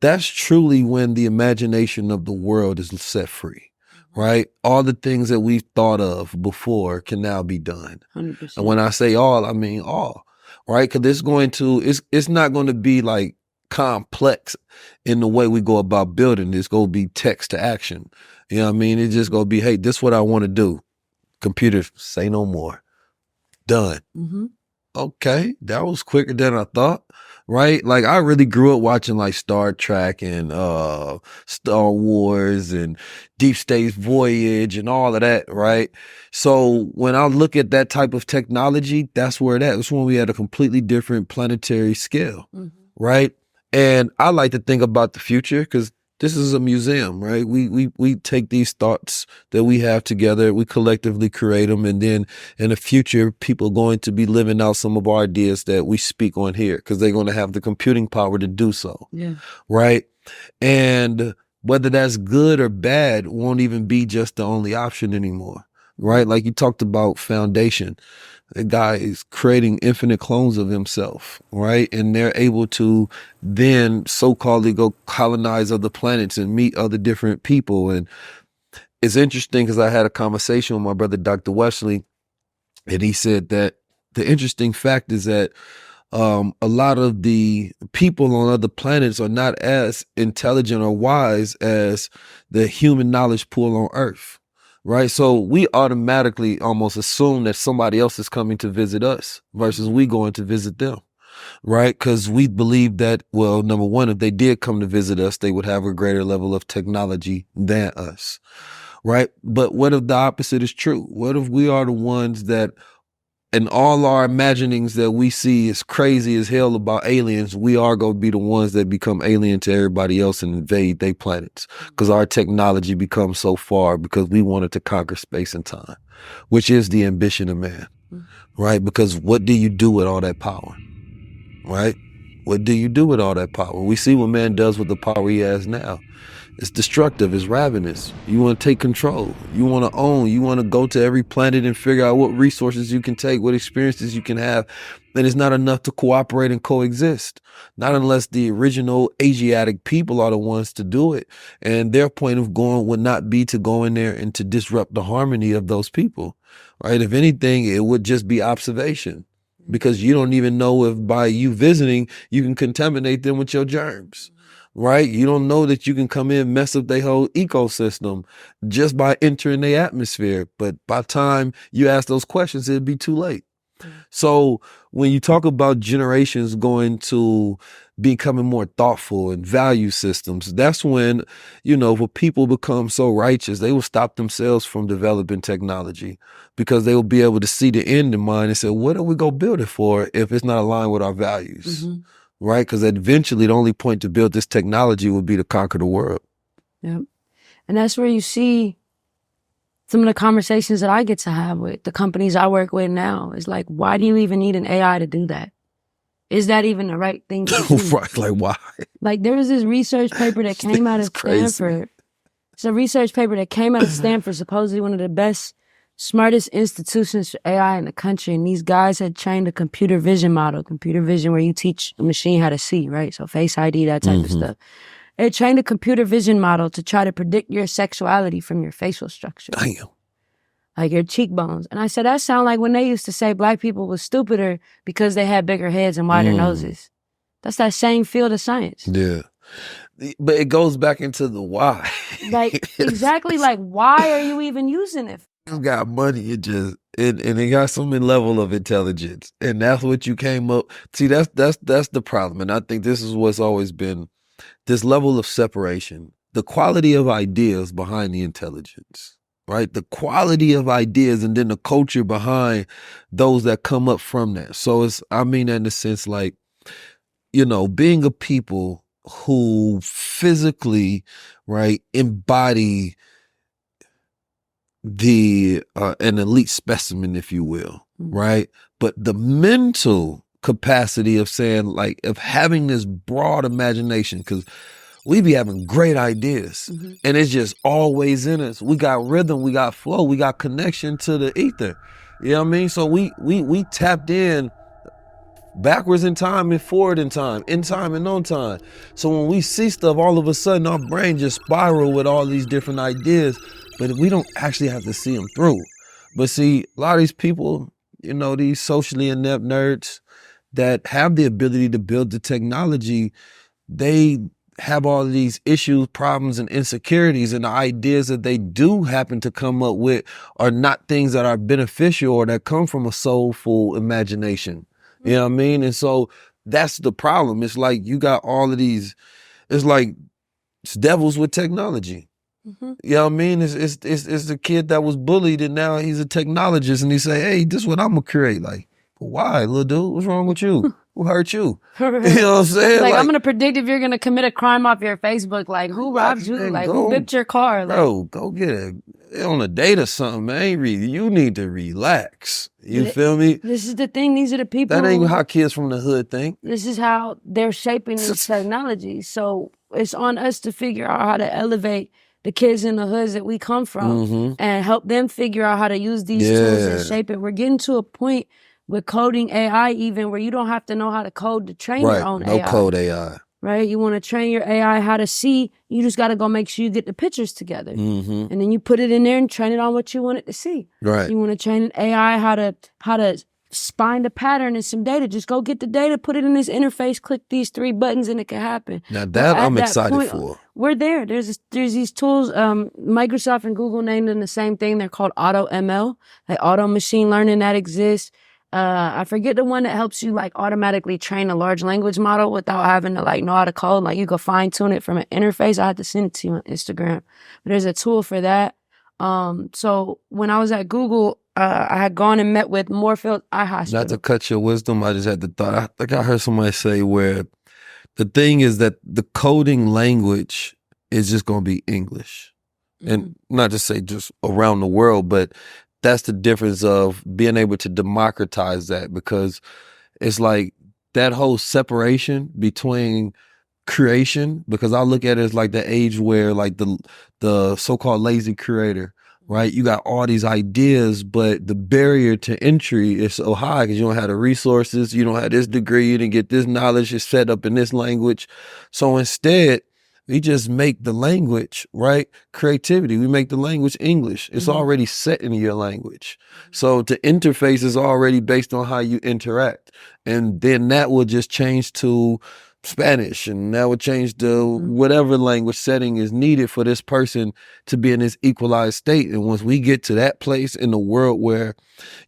that's truly when the imagination of the world is set free, right? All the things that we've thought of before can now be done. 100%. And when I say all, I mean all, right? Because it's not going to be like complex in the way we go about building. It's going to be text to action. You know what I mean? It's just going to be, hey, this is what I want to do. Computer, say no more. Done. Mm-hmm. Okay, that was quicker than I thought, right? Like I really grew up watching like Star Trek and Star Wars and Deep Space Voyage and all of that, right? So when I look at that type of technology, that's where that's when we had a completely different planetary scale, right? And I like to think about the future because this is a museum, right? We take these thoughts that we have together, we collectively create them, and then in the future, people are going to be living out some of our ideas that we speak on here because they're going to have the computing power to do so, right? And whether that's good or bad won't even be just the only option anymore, right? Like you talked about foundation. The guy is creating infinite clones of himself, right? And they're able to then so-called go colonize other planets and meet other different people. And it's interesting because I had a conversation with my brother, Dr. Wesley, and he said that the interesting fact is that a lot of the people on other planets are not as intelligent or wise as the human knowledge pool on Earth. Right. So we automatically almost assume that somebody else is coming to visit us versus we going to visit them. Right. Because we believe that, well, number one, if they did come to visit us, they would have a greater level of technology than us. Right. But what if the opposite is true? What if we are the ones that in all our imaginings that we see as crazy as hell about aliens, we are going to be the ones that become alien to everybody else and invade their planets because our technology becomes so far because we wanted to conquer space and time, which is the ambition of man, right? Because what do you do with all that power, right? What do you do with all that power? We see what man does with the power he has now. It's destructive. It's ravenous. You want to take control. You want to own. You want to go to every planet and figure out what resources you can take, what experiences you can have. And it's not enough to cooperate and coexist. Not unless the original Asiatic people are the ones to do it. And their point of going would not be to go in there and to disrupt the harmony of those people, right? If anything, it would just be observation because you don't even know if by you visiting, you can contaminate them with your germs. Right? You don't know that you can come in and mess up their whole ecosystem just by entering their atmosphere. But by the time you ask those questions, it'd be too late. So when you talk about generations going to becoming more thoughtful and value systems, that's when, when people become so righteous, they will stop themselves from developing technology because they will be able to see the end in mind and say, what are we going to build it for if it's not aligned with our values? Mm-hmm. Right? Because eventually the only point to build this technology would be to conquer the world. Yep. And that's where you see some of the conversations that I get to have with the companies I work with now. It's like, why do you even need an AI to do that? Is that even the right thing to do? Right, like why? Like there was this research paper that came out of Stanford. It's a research paper that came out of Stanford, supposedly one of the best, smartest institutions for AI in the country. And these guys had trained a computer vision model, computer vision where you teach a machine how to see, right? So Face ID, that type of stuff. They trained a computer vision model to try to predict your sexuality from your facial structure. Damn. Like your cheekbones. And I said, that sound like when they used to say black people was stupider because they had bigger heads and wider noses. That's that same field of science. Yeah. But it goes back into the why. Like, exactly, like, why are you even using it? You got money, and it got some level of intelligence, and that's what you came up. See, that's the problem, and I think this is what's always been this level of separation, the quality of ideas behind the intelligence, right? The quality of ideas, and then the culture behind those that come up from that. So I mean that in the sense like, being a people who physically, right, embody an elite specimen, if you will, right? But the mental capacity of saying, like, of having this broad imagination, because we be having great ideas and it's just always in us. We got rhythm, we got flow, we got connection to the ether. You know what I mean? So we tapped in backwards in time and forward in time and on time. So when we see stuff, all of a sudden our brain just spiral with all these different ideas. but we don't actually have to see them through. But see, a lot of these people, you know, these socially inept nerds that have the ability to build the technology, they have all of these issues, problems, and insecurities, and the ideas that they do happen to come up with are not things that are beneficial or that come from a soulful imagination. You know what I mean? And so that's the problem. It's like you got all of these, it's like it's devils with technology. You know what I mean? It's the kid that was bullied and now he's a technologist and he say, hey, this is what I'm gonna create. Like, why, little dude? What's wrong with you? Who hurt you? You know what I'm saying? Like, I'm gonna predict if you're gonna commit a crime off your Facebook. Like, who robbed you? Like, who bipped your car? Like, bro, go get it on a date or something, man. You need to relax. You feel me? This is the thing. These are the people. That ain't how kids from the hood think. This is how they're shaping this technology. So it's on us to figure out how to elevate the kids in the hoods that we come from and help them figure out how to use these tools and shape it. We're getting to a point with coding AI even where you don't have to know how to code to train your own AI. No code AI. Right? You want to train your AI how to see, you just got to go make sure you get the pictures together. And then you put it in there and train it on what you want it to see. Right. You want to train an AI how to find a pattern and some data. Just go get the data, put it in this interface, click these 3 buttons and it can happen. Now that I'm excited for. We're there. There's these tools, Microsoft and Google named them the same thing. They're called auto ML, like auto machine learning that exists. I forget the one that helps you like automatically train a large language model without having to like know how to code. Like you can fine tune it from an interface. I had to send it to you on Instagram. But there's a tool for that. So when I was at Google, I had gone and met with Moorfield Eye Hospital. Not to cut your wisdom, I just had the thought. I think I heard somebody say where the thing is that the coding language is just going to be English. And not to say just around the world, but that's the difference of being able to democratize that, because it's like that whole separation between creation, because I look at it as like the age where like the so-called lazy creator, right? You got all these ideas, but the barrier to entry is so high because you don't have the resources, you don't have this degree, you didn't get this knowledge, it's set up in this language. So instead, we just make the language, right? Creativity. We make the language English. It's already set in your language. So the interface is already based on how you interact. And then that will just change to Spanish, and that would change to whatever language setting is needed for this person to be in this equalized state. And once we get to that place in the world where,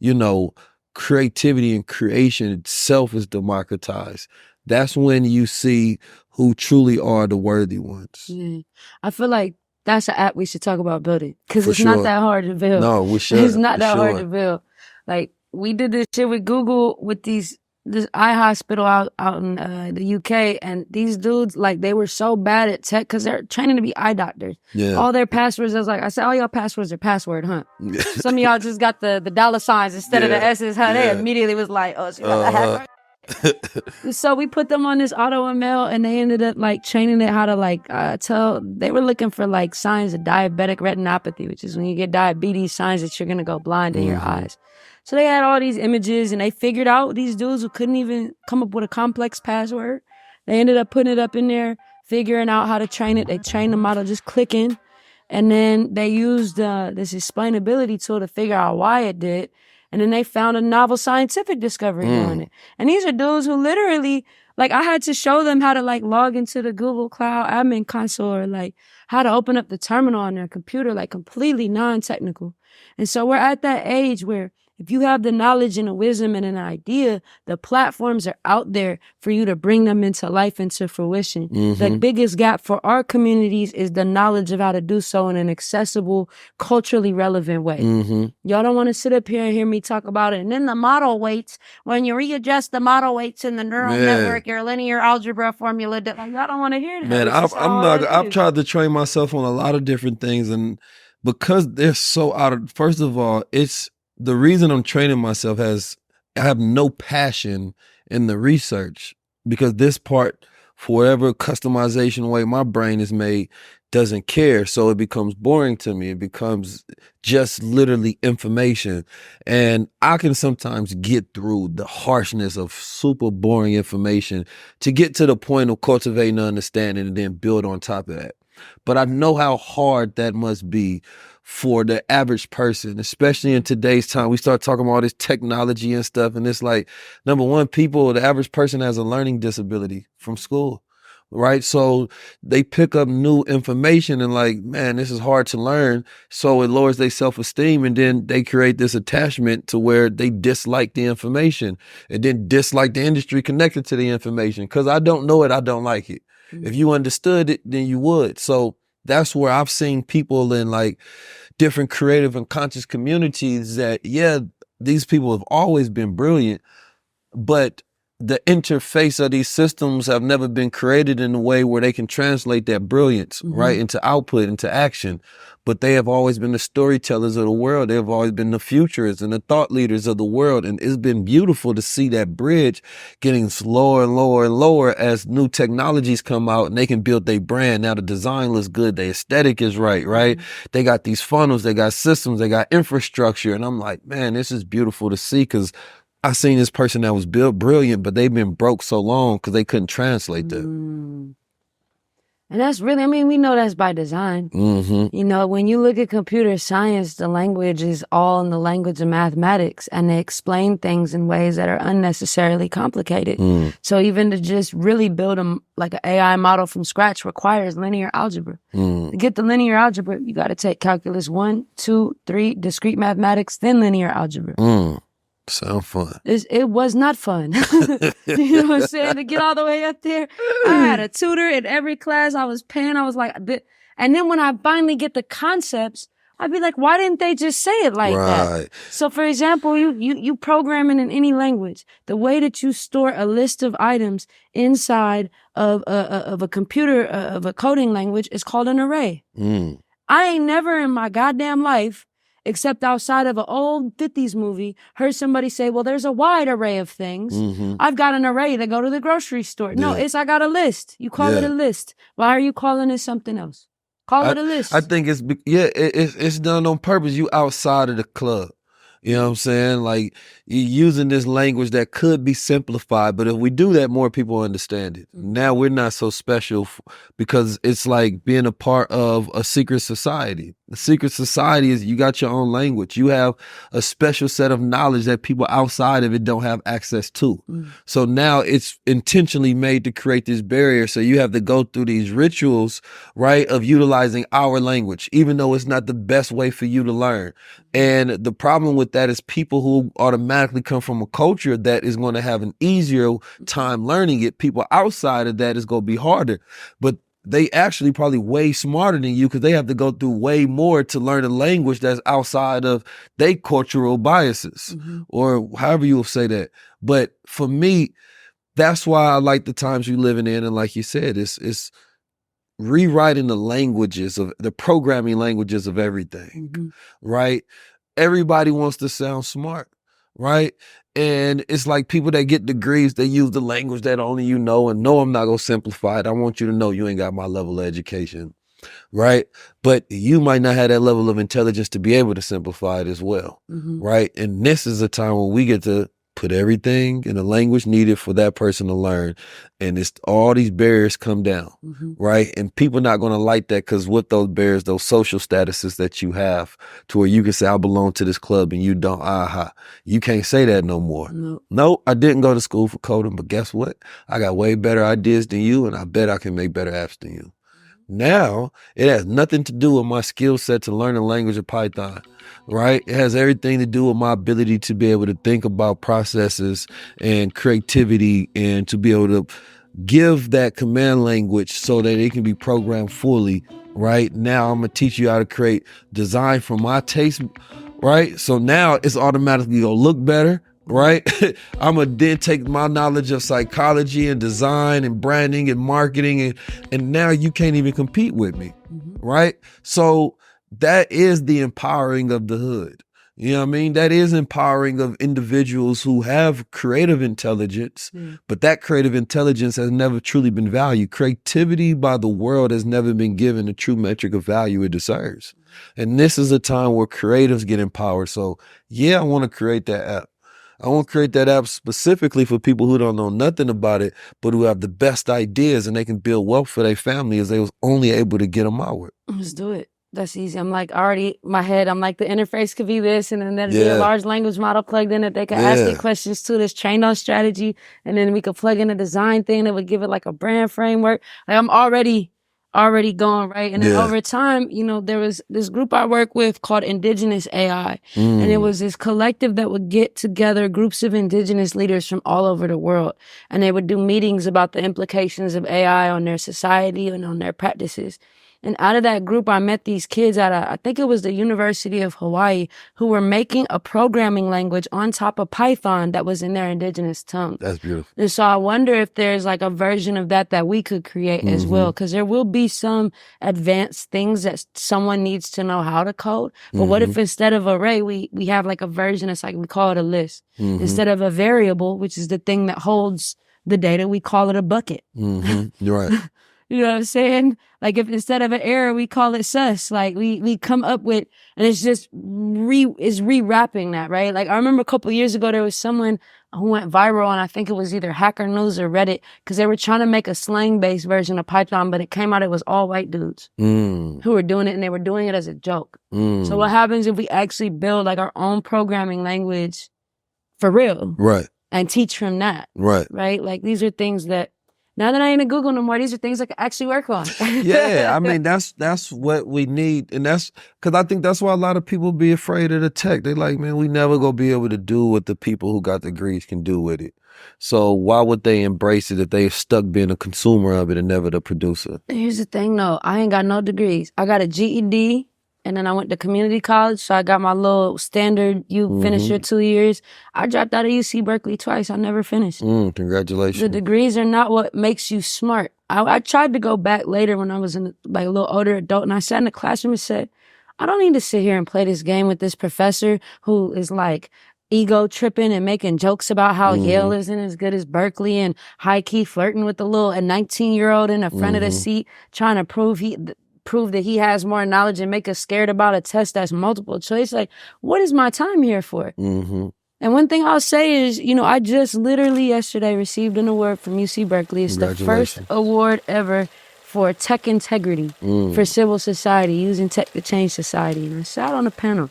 you know, creativity and creation itself is democratized, that's when you see who truly are the worthy ones. Yeah. I feel like that's an app we should talk about building because For it's sure. not that hard to build. No, we should. It's not For that hard sure. to build. Like we did this shit with Google with this eye hospital out in the UK, and these dudes, like, they were so bad at tech because they're training to be eye doctors. Yeah. All their passwords, I said, all y'all passwords are password, huh? Some of y'all just got the dollar signs instead of the S's, huh? They immediately was like, oh, so you got the hacker. So we put them on this auto ML, and they ended up like training it how to like tell. They were looking for like signs of diabetic retinopathy, which is when you get diabetes, signs that you're gonna go blind in your eyes. So they had all these images, and they figured out these dudes who couldn't even come up with a complex password. They ended up putting it up in there, figuring out how to train it. They trained the model just clicking, and then they used this explainability tool to figure out why it did. And then they found a novel scientific discovery doing it. And these are dudes who literally, like, I had to show them how to, like, log into the Google Cloud admin console, or, like, how to open up the terminal on their computer, like, completely non-technical. And so we're at that age where if you have the knowledge and the wisdom and an idea, the platforms are out there for you to bring them into life, into fruition. The biggest gap for our communities is the knowledge of how to do so in an accessible, culturally relevant way. Y'all don't want to sit up here and hear me talk about it. And then the model weights, when you readjust the model weights in the neural network, your linear algebra formula, like, y'all don't want to hear that. Man, I've tried to train myself on a lot of different things, and because they're so first of all, it's the reason I'm training myself I have no passion in the research, because this part, for whatever customization way my brain is made, doesn't care. So it becomes boring to me. It becomes just literally information. And I can sometimes get through the harshness of super boring information to get to the point of cultivating understanding and then build on top of that. But I know how hard that must be for the average person, especially in today's time. We start talking about all this technology and stuff, and it's like, number one, the average person has a learning disability from school, right? So they pick up new information and like, man, this is hard to learn. So it lowers their self-esteem, and then they create this attachment to where they dislike the information and then dislike the industry connected to the information. Because I don't know it, I don't like it. If you understood it, then you would. So that's where I've seen people in like different creative and conscious communities that, yeah, these people have always been brilliant, but the interface of these systems have never been created in a way where they can translate that brilliance, right, into output, into action. But they have always been the storytellers of the world. They have always been the futurists and the thought leaders of the world. And it's been beautiful to see that bridge getting lower and lower and lower as new technologies come out and they can build their brand. Now the design looks good. The aesthetic is right? They got these funnels, they got systems, they got infrastructure. And I'm like, man, this is beautiful to see, because I seen this person that was built brilliant, but they've been broke so long because they couldn't translate that. And that's really, I mean, we know that's by design. You know, when you look at computer science, the language is all in the language of mathematics, and they explain things in ways that are unnecessarily complicated. So even to just really build like an AI model from scratch requires linear algebra. To get the linear algebra, you got to take calculus 1, 2, 3, discrete mathematics, then linear algebra. Sound fun. It was not fun. You know what I'm saying? To get all the way up there, I had a tutor in every class I was paying. I was like, and then when I finally get the concepts, I'd be like, why didn't they just say it like that? So for example, you programming in any language, the way that you store a list of items inside of a computer, of a coding language, is called an array. I ain't never in my goddamn life, except outside of an old 50s movie, heard somebody say, well, there's a wide array of things. I've got an array that go to the grocery store. No, I got a list. You call it a list. Why are you calling it something else? Call it a list. I think it's done on purpose. You outside of the club. You know what I'm saying? Like, you're using this language that could be simplified, but if we do that, more people understand it. Now we're not so special because it's like being a part of a secret society. The secret society is you got your own language. You have a special set of knowledge that people outside of it don't have access to. So now it's intentionally made to create this barrier. So you have to go through these rituals, right, of utilizing our language, even though it's not the best way for you to learn. And the problem with that is people who automatically come from a culture that is going to have an easier time learning it. People outside of that is going to be harder, but they actually probably way smarter than you because they have to go through way more to learn a language that's outside of their cultural biases or however you will say that. But for me, that's why I like the times we're living in. And like you said, it's rewriting the languages of the programming languages of everything, right? Everybody wants to sound smart, right? And it's like people that get degrees, they use the language that only you know, and no, I'm not going to simplify it. I want you to know you ain't got my level of education, right? But you might not have that level of intelligence to be able to simplify it as well, right? And this is a time when we get to put everything in the language needed for that person to learn. And it's all these barriers come down, right? And people not going to like that because with those barriers, those social statuses that you have to where you can say, I belong to this club and you don't, you can't say that no more. No, I didn't go to school for coding, but guess what? I got way better ideas than you, and I bet I can make better apps than you. Now, it has nothing to do with my skill set to learn the language of Python, right? It has everything to do with my ability to be able to think about processes and creativity and to be able to give that command language so that it can be programmed fully, right? Now, I'm going to teach you how to create design for my taste, right? So now it's automatically going to look better, right? I'm going to then take my knowledge of psychology and design and branding and marketing and now you can't even compete with me, right? So that is the empowering of the hood. You know what I mean? That is empowering of individuals who have creative intelligence, but that creative intelligence has never truly been valued. Creativity by the world has never been given the true metric of value it deserves. And this is a time where creatives get empowered. So yeah, I want to create that app. I want to create that app specifically for people who don't know nothing about it, but who have the best ideas and they can build wealth for their family as they was only able to get them outward. Let's do it. That's easy. I'm like already my head. I'm like the interface could be this, and then there'd be a large language model plugged in that they could ask it questions to. That's trained on strategy, and then we could plug in a design thing that would give it like a brand framework. Like I'm already going right. And then over time, you know, there was this group I work with called Indigenous AI, and it was this collective that would get together groups of indigenous leaders from all over the world, and they would do meetings about the implications of AI on their society and on their practices. And out of that group, I met these kids at I think it was the University of Hawaii, who were making a programming language on top of Python that was in their indigenous tongue. That's beautiful. And so I wonder if there's like a version of that we could create as well, because there will be some advanced things that someone needs to know how to code. But what if instead of array, we have like a version that's like, we call it a list. Instead of a variable, which is the thing that holds the data, we call it a bucket. You're right. You know what I'm saying? Like if instead of an error, we call it sus. Like we come up with, and it's just rewrapping that, right? Like I remember a couple of years ago, there was someone who went viral, and I think it was either Hacker News or Reddit, because they were trying to make a slang-based version of Python, but it came out, it was all white dudes who were doing it, and they were doing it as a joke. So what happens if we actually build like our own programming language for real? Right. And teach from that. Right. Right? Like these are things that, now that I ain't in Google no more, these are things I can actually work on. Yeah, I mean, that's what we need. And that's because I think that's why a lot of people be afraid of the tech. They like, man, we never gonna be able to do what the people who got degrees can do with it. So why would they embrace it if they stuck being a consumer of it and never the producer? Here's the thing though, I ain't got no degrees. I got a GED, and then I went to community college, so I got my little standard, you finish your 2 years. I dropped out of UC Berkeley twice. I never finished. Congratulations. The degrees are not what makes you smart. I tried to go back later when I was like a little older adult, and I sat in the classroom and said, I don't need to sit here and play this game with this professor who is like ego tripping and making jokes about how Yale isn't as good as Berkeley, and high key flirting with a 19-year-old in the front of the seat, trying to prove that he has more knowledge and make us scared about a test that's multiple choice. Like, what is my time here for? And one thing I'll say is, you know, I just literally yesterday received an award from UC Berkeley. It's the first award ever for tech integrity for civil society, using tech to change society. And I sat on a panel.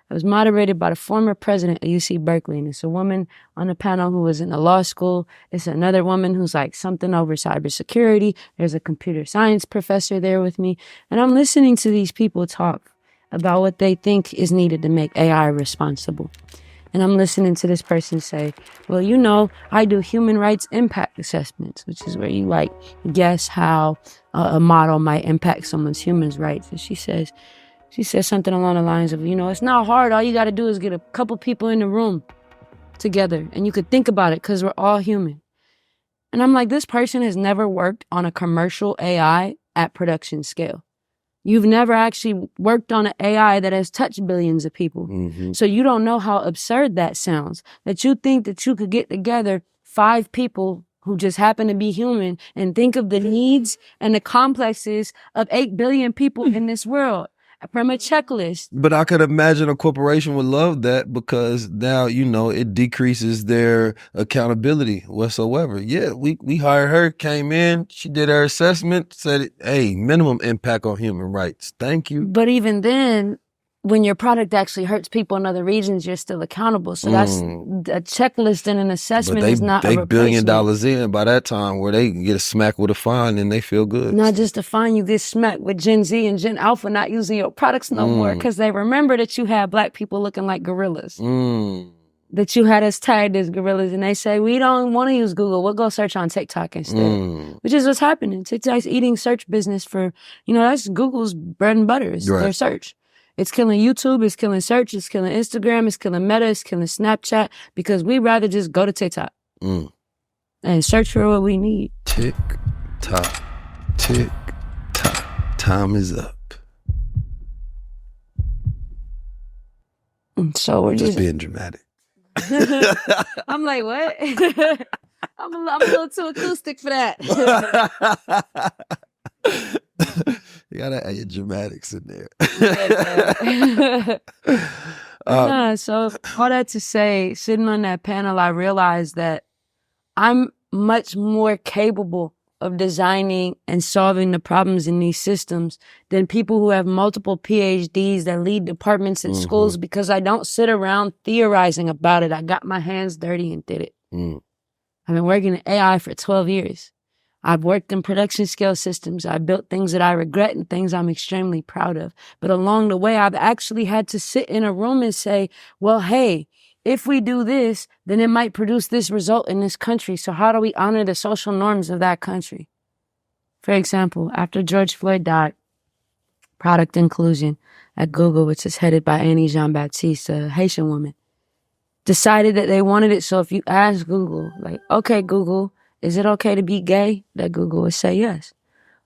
It was moderated by the former president of UC Berkeley, and it's a woman on the panel who was in the law school. It's another woman who's like something over cybersecurity. There's a computer science professor there with me, and I'm listening to these people talk about what they think is needed to make AI responsible. And I'm listening to this person say, well, you know, I do human rights impact assessments, which is where you like guess how a model might impact someone's human rights. And she says something along the lines of, you know, it's not hard. All you got to do is get a couple people in the room together, and you could think about it because we're all human. And I'm like, this person has never worked on a commercial AI at production scale. You've never actually worked on an AI that has touched billions of people. So you don't know how absurd that sounds, that you think that you could get together 5 people who just happen to be human and think of the needs and the complexes of 8 billion people in this world from a checklist. But I could imagine a corporation would love that, because now, you know, it decreases their accountability whatsoever. Yeah, we hired her, came in, she did her assessment, said, hey, minimum impact on human rights. Thank you. But even then, when your product actually hurts people in other regions, you're still accountable. So that's a checklist and an assessment is not a replacement. They $1 billion in by that time, where they get a smack with a fine and they feel good. Not just a fine, you get smacked with Gen Z and Gen Alpha not using your products no more, because they remember that you had Black people looking like gorillas. That you had us tagged as gorillas, and they say, we don't want to use Google, we'll go search on TikTok instead. Which is what's happening. TikTok's eating search business for, you know, that's Google's bread and butter, is their search. It's killing YouTube, it's killing search, it's killing Instagram, it's killing Meta, it's killing Snapchat, because we'd rather just go to TikTok and search for what we need. Tick, tock, tick, tock. Time is up. So we're just being dramatic. I'm like, what? I'm a little too acoustic for that. You gotta add your dramatics in there. So all that to say, sitting on that panel, I realized that I'm much more capable of designing and solving the problems in these systems than people who have multiple PhDs that lead departments in schools, because I don't sit around theorizing about it. I got my hands dirty and did it. I've been working in AI for 12 years. I've worked in production scale systems. I've built things that I regret and things I'm extremely proud of. But along the way, I've actually had to sit in a room and say, well, hey, if we do this, then it might produce this result in this country. So how do we honor the social norms of that country? For example, after George Floyd died, product inclusion at Google, which is headed by Annie Jean-Baptiste, a Haitian woman, decided that they wanted it. So if you ask Google, like, okay, Google, is it okay to be gay? That Google would say yes.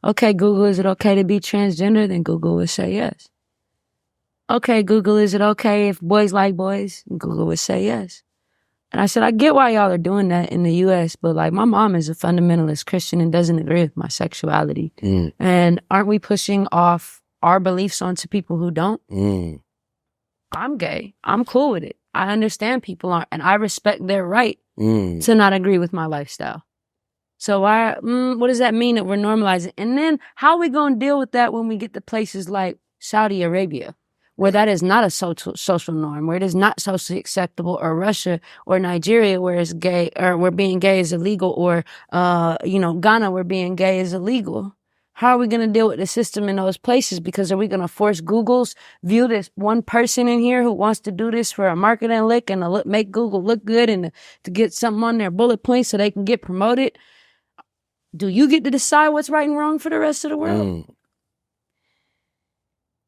Okay, Google, is it okay to be transgender? Then Google would say yes. Okay, Google, is it okay if boys like boys? And Google would say yes. And I said, I get why y'all are doing that in the US, but like my mom is a fundamentalist Christian and doesn't agree with my sexuality. And aren't we pushing off our beliefs onto people who don't? I'm gay. I'm cool with it. I understand people aren't, and I respect their right to not agree with my lifestyle. So what does that mean that we're normalizing? And then how are we going to deal with that when we get to places like Saudi Arabia, where that is not a social norm, where it is not socially acceptable, or Russia or Nigeria, where it's gay, or where being gay is illegal, or, Ghana, where being gay is illegal? How are we going to deal with the system in those places? Because are we going to force Google's view this one person in here who wants to do this for a marketing lick and to make Google look good and to get something on their bullet points so they can get promoted? Do you get to decide what's right and wrong for the rest of the world?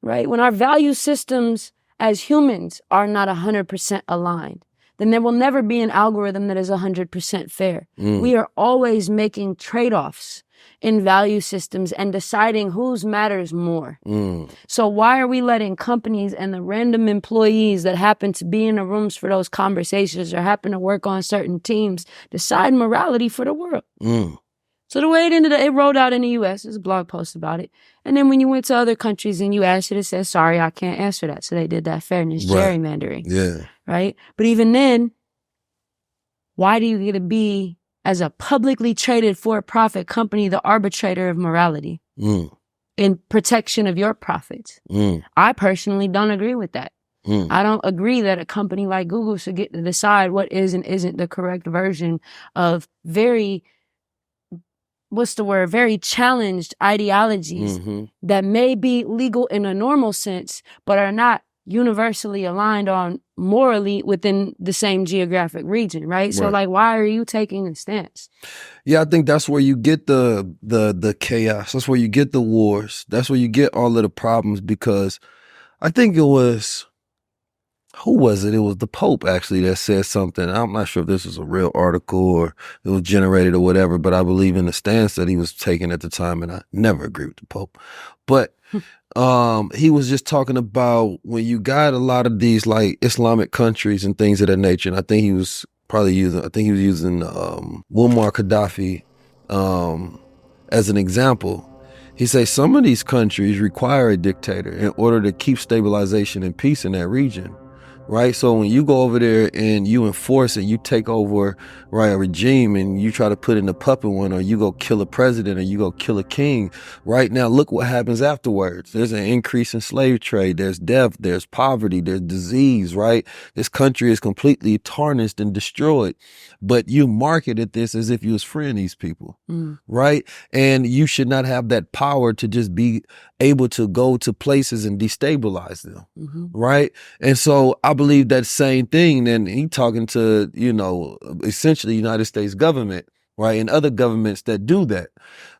Right? When our value systems as humans are not 100% aligned, then there will never be an algorithm that is 100% fair. We are always making trade-offs in value systems and deciding whose matters more. So why are we letting companies and the random employees that happen to be in the rooms for those conversations or happen to work on certain teams decide morality for the world? So the way it rolled out in the US, there's a blog post about it. And then when you went to other countries and you asked it, it says, sorry, I can't answer that. So they did that fairness gerrymandering. Yeah. Right? But even then, why do you get to be, as a publicly traded for-profit company, the arbitrator of morality in protection of your profits? I personally don't agree with that. I don't agree that a company like Google should get to decide what is and isn't the correct version of very challenged ideologies that may be legal in a normal sense, but are not universally aligned on morally within the same geographic region, right? So like, why are you taking a stance? Yeah, I think that's where you get the chaos. That's where you get the wars. That's where you get all of the problems, because I think it was, who was it? It was the Pope, actually, that said something. I'm not sure if this was a real article or it was generated or whatever, but I believe in the stance that he was taking at the time, and I never agree with the Pope. But he was just talking about when you got a lot of these like Islamic countries and things of that nature, and I think he was using Muammar Gaddafi as an example. He says some of these countries require a dictator in order to keep stabilization and peace in that region. Right? So when you go over there and you enforce and you take over, right, a regime, and you try to put in a puppet one, or you go kill a president, or you go kill a king, right? Now look what happens afterwards. There's an increase in slave trade, there's death, there's poverty, there's disease, right? This country is completely tarnished and destroyed. But you marketed this as if you was freeing these people, right? And you should not have that power to just be able to go to places and destabilize them, right? And so I believe that same thing. And he talking to, essentially the United States government, right? And other governments that do that.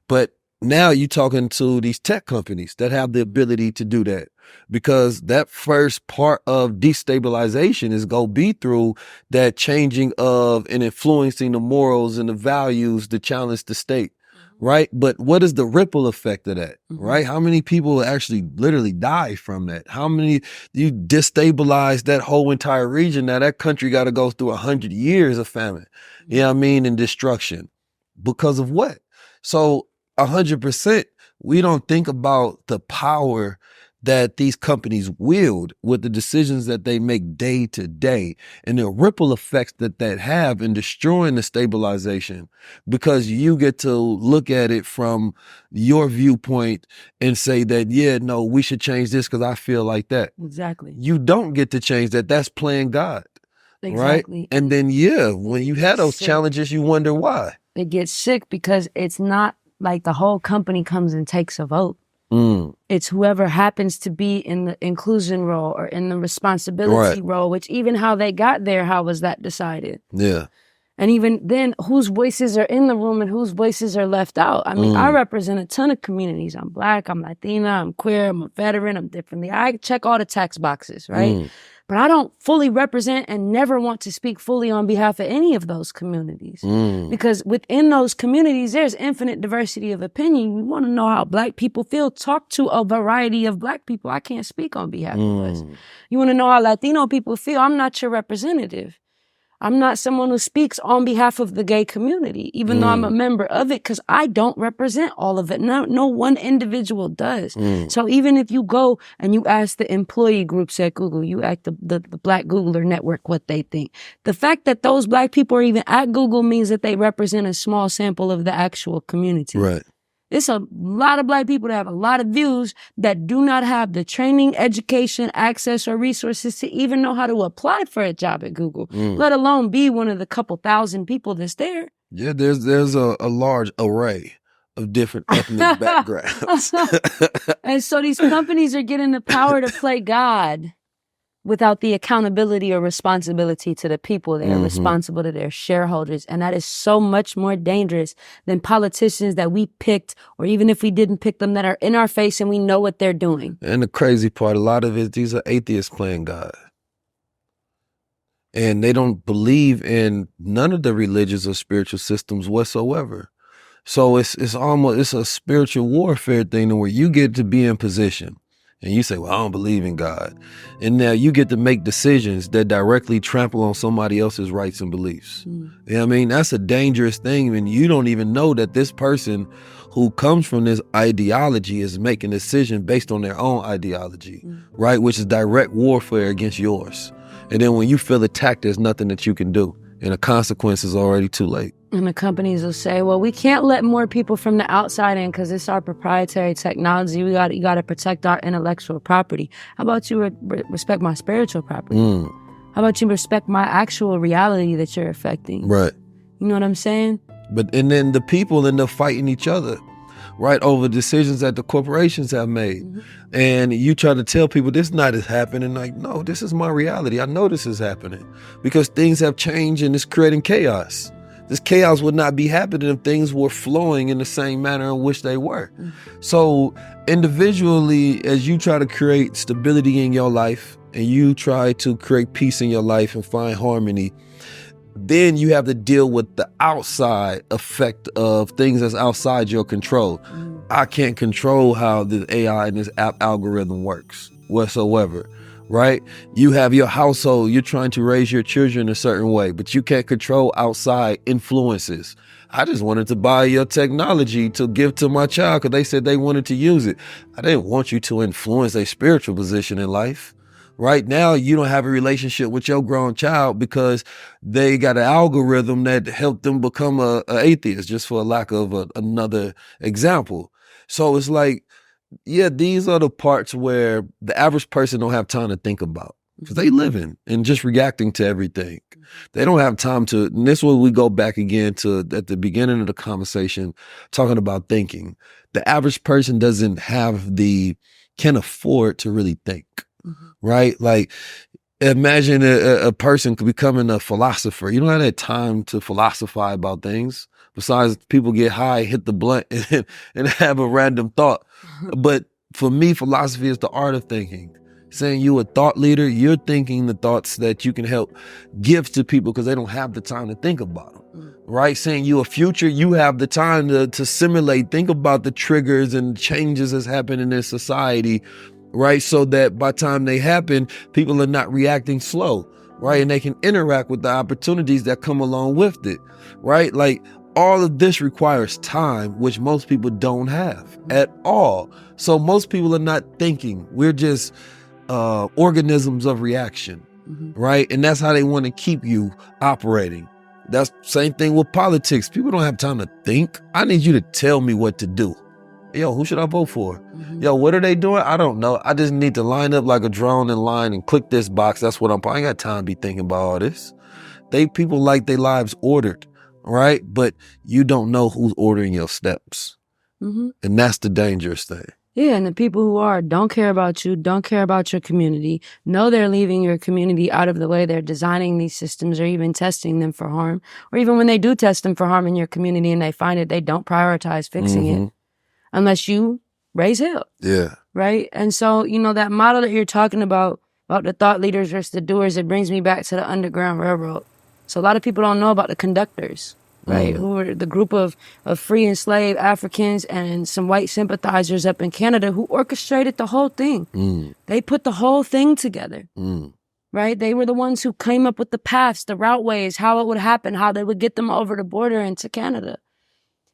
But now you're talking to these tech companies that have the ability to do that, because that first part of destabilization is going to be through that changing of and influencing the morals and the values to challenge the state. Right? But what is the ripple effect of that? Right? How many people actually literally die from that? How many, you destabilize that whole entire region? Now that country got to go through 100 years of famine, and destruction. Because of what? So 100%, we don't think about the power that these companies wield with the decisions that they make day to day and the ripple effects that have in destroying the stabilization, because you get to look at it from your viewpoint and say that, yeah, no, we should change this because I feel like that. Exactly. You don't get to change that. That's playing God. Exactly. Right? And then, when you had those challenges, you wonder why. It gets sick because it's not like the whole company comes and takes a vote. It's whoever happens to be in the inclusion role or in the responsibility role, which even how they got there, how was that decided? Yeah. And even then, whose voices are in the room and whose voices are left out. I mean, I represent a ton of communities. I'm Black, I'm Latina, I'm queer, I'm a veteran, I'm differently. I check all the tax boxes, right? But I don't fully represent and never want to speak fully on behalf of any of those communities. Because within those communities, there's infinite diversity of opinion. You want to know how Black people feel? Talk to a variety of Black people. I can't speak on behalf of us. You want to know how Latino people feel? I'm not your representative. I'm not someone who speaks on behalf of the gay community, even though I'm a member of it, because I don't represent all of it. No one individual does. So even if you go and you ask the employee groups at Google, you ask the Black Googler network what they think. The fact that those Black people are even at Google means that they represent a small sample of the actual community. Right. It's a lot of Black people that have a lot of views that do not have the training, education, access, or resources to even know how to apply for a job at Google, let alone be one of the couple thousand people that's there. Yeah, there's a large array of different ethnic backgrounds. And so these companies are getting the power to play God without the accountability or responsibility to the people. They are responsible to their shareholders. And that is so much more dangerous than politicians that we picked, or even if we didn't pick them, that are in our face and we know what they're doing. And the crazy part, a lot of it, these are atheists playing God. And they don't believe in none of the religious or spiritual systems whatsoever. So it's a spiritual warfare thing where you get to be in position. And you say, well, I don't believe in God. And now you get to make decisions that directly trample on somebody else's rights and beliefs. You know what I mean? That's a dangerous thing. And you don't even know that this person who comes from this ideology is making a decision based on their own ideology, right? Which is direct warfare against yours. And then when you feel attacked, there's nothing that you can do. And the consequence is already too late. And the companies will say, well, we can't let more people from the outside in because it's our proprietary technology. You got to protect our intellectual property. How about you respect my spiritual property? How about you respect my actual reality that you're affecting? Right. You know what I'm saying? And then the people end up fighting each other, right, over decisions that the corporations have made. And you try to tell people this not is happening. Like, no, this is my reality. I know this is happening because things have changed and it's creating chaos. This chaos would not be happening if things were flowing in the same manner in which they were. So individually, as you try to create stability in your life and you try to create peace in your life and find harmony, then you have to deal with the outside effect of things that's outside your control. I can't control how this AI and this app algorithm works whatsoever, right? You have your household, you're trying to raise your children a certain way, but you can't control outside influences. I just wanted to buy your technology to give to my child because they said they wanted to use it. I didn't want you to influence their spiritual position in life. Right now, you don't have a relationship with your grown child because they got an algorithm that helped them become a atheist, just for lack of another example. So it's like, yeah, these are the parts where the average person don't have time to think about because they living and just reacting to everything. They don't have time to, and this is where we go back again to at the beginning of the conversation, talking about thinking. The average person can't afford to really think. Right? Like, imagine a person becoming a philosopher. You don't have that time to philosophize about things. Besides, people get high, hit the blunt, and have a random thought. But for me, philosophy is the art of thinking. Saying you a thought leader, you're thinking the thoughts that you can help give to people because they don't have the time to think about them. Right? Saying you a future, you have the time to simulate, think about the triggers and changes that's happening in society. Right? So that by the time they happen, people are not reacting slow, right? And they can interact with the opportunities that come along with it, right? Like, all of this requires time, which most people don't have at all. So most people are not thinking. We're just organisms of reaction, right? And that's how they want to keep you operating. That's the same thing with politics. People don't have time to think. I need you to tell me what to do. Yo, who should I vote for? Yo, what are they doing? I don't know. I just need to line up like a drone in line and click this box. That's what I ain't got time to be thinking about all this. People like their lives ordered, right? But you don't know who's ordering your steps. And that's the dangerous thing. Yeah, and the people who don't care about you, don't care about your community, know they're leaving your community out of the way. They're designing these systems or even testing them for harm. Or even when they do test them for harm in your community and they find it, they don't prioritize fixing it unless you raise hell. Yeah. Right? And so, you know, that model that you're talking about the thought leaders versus the doers, it brings me back to the Underground Railroad. So a lot of people don't know about the conductors, right? Who were the group of free enslaved Africans and some white sympathizers up in Canada who orchestrated the whole thing. They put the whole thing together, right? They were the ones who came up with the paths, the routeways, how it would happen, how they would get them over the border into Canada.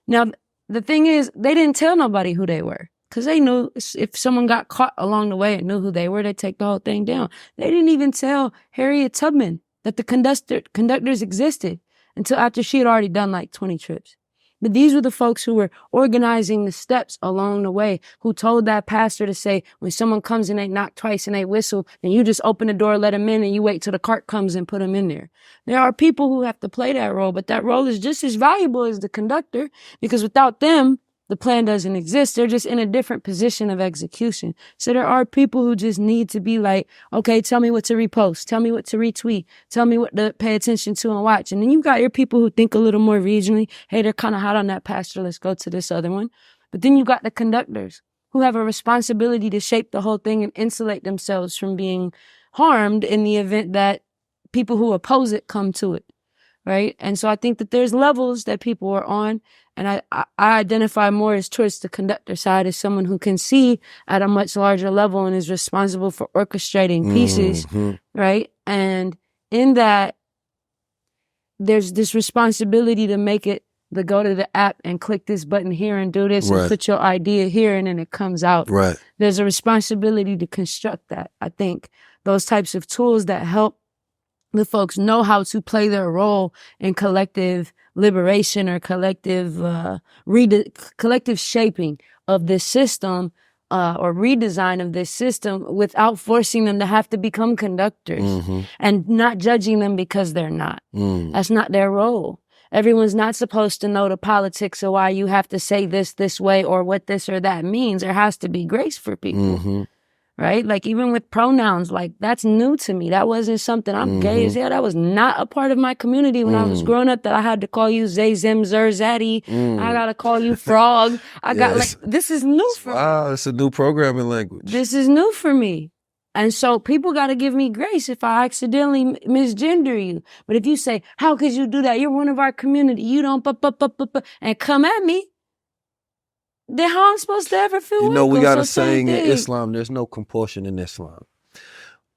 Now, the thing is, they didn't tell nobody who they were because they knew if someone got caught along the way and knew who they were, they'd take the whole thing down. They didn't even tell Harriet Tubman that the conductors existed until after she had already done like 20 trips. But these were the folks who were organizing the steps along the way, who told that pastor to say, when someone comes and they knock twice and they whistle, then you just open the door, let them in, and you wait till the cart comes and put them in there. There are people who have to play that role, but that role is just as valuable as the conductor, because without them, the plan doesn't exist. They're just in a different position of execution. So there are people who just need to be like, okay, tell me what to repost. Tell me what to retweet. Tell me what to pay attention to and watch. And then you've got your people who think a little more regionally. Hey, they're kind of hot on that pastor. Let's go to this other one. But then you've got the conductors who have a responsibility to shape the whole thing and insulate themselves from being harmed in the event that people who oppose it come to it. Right. And so I think that there's levels that people are on. And I identify more as towards the conductor side as someone who can see at a much larger level and is responsible for orchestrating pieces. Right. And in that, there's this responsibility to make it go to the app and click this button here and do this and put your idea here and then it comes out. Right. There's a responsibility to construct that. I think those types of tools that help the folks know how to play their role in collective liberation or collective shaping of this system or redesign of this system without forcing them to have to become conductors and not judging them because they're not. That's not their role. Everyone's not supposed to know the politics of why you have to say this way or what this or that means. There has to be grace for people. Right? Like even with pronouns, like that's new to me. That wasn't something, I'm gay as hell. That was not a part of my community when I was growing up, that I had to call you Zay Zim Zer Zaddy. I got to call you Frog. This is new for me. Wow, it's a new programming language. This is new for me. And so people got to give me grace if I accidentally misgender you. But if you say, how could you do that? You're one of our community. You don't, and come at me. Then how I'm supposed to ever feel welcome? You know, we got a saying in Islam, there's no compulsion in Islam,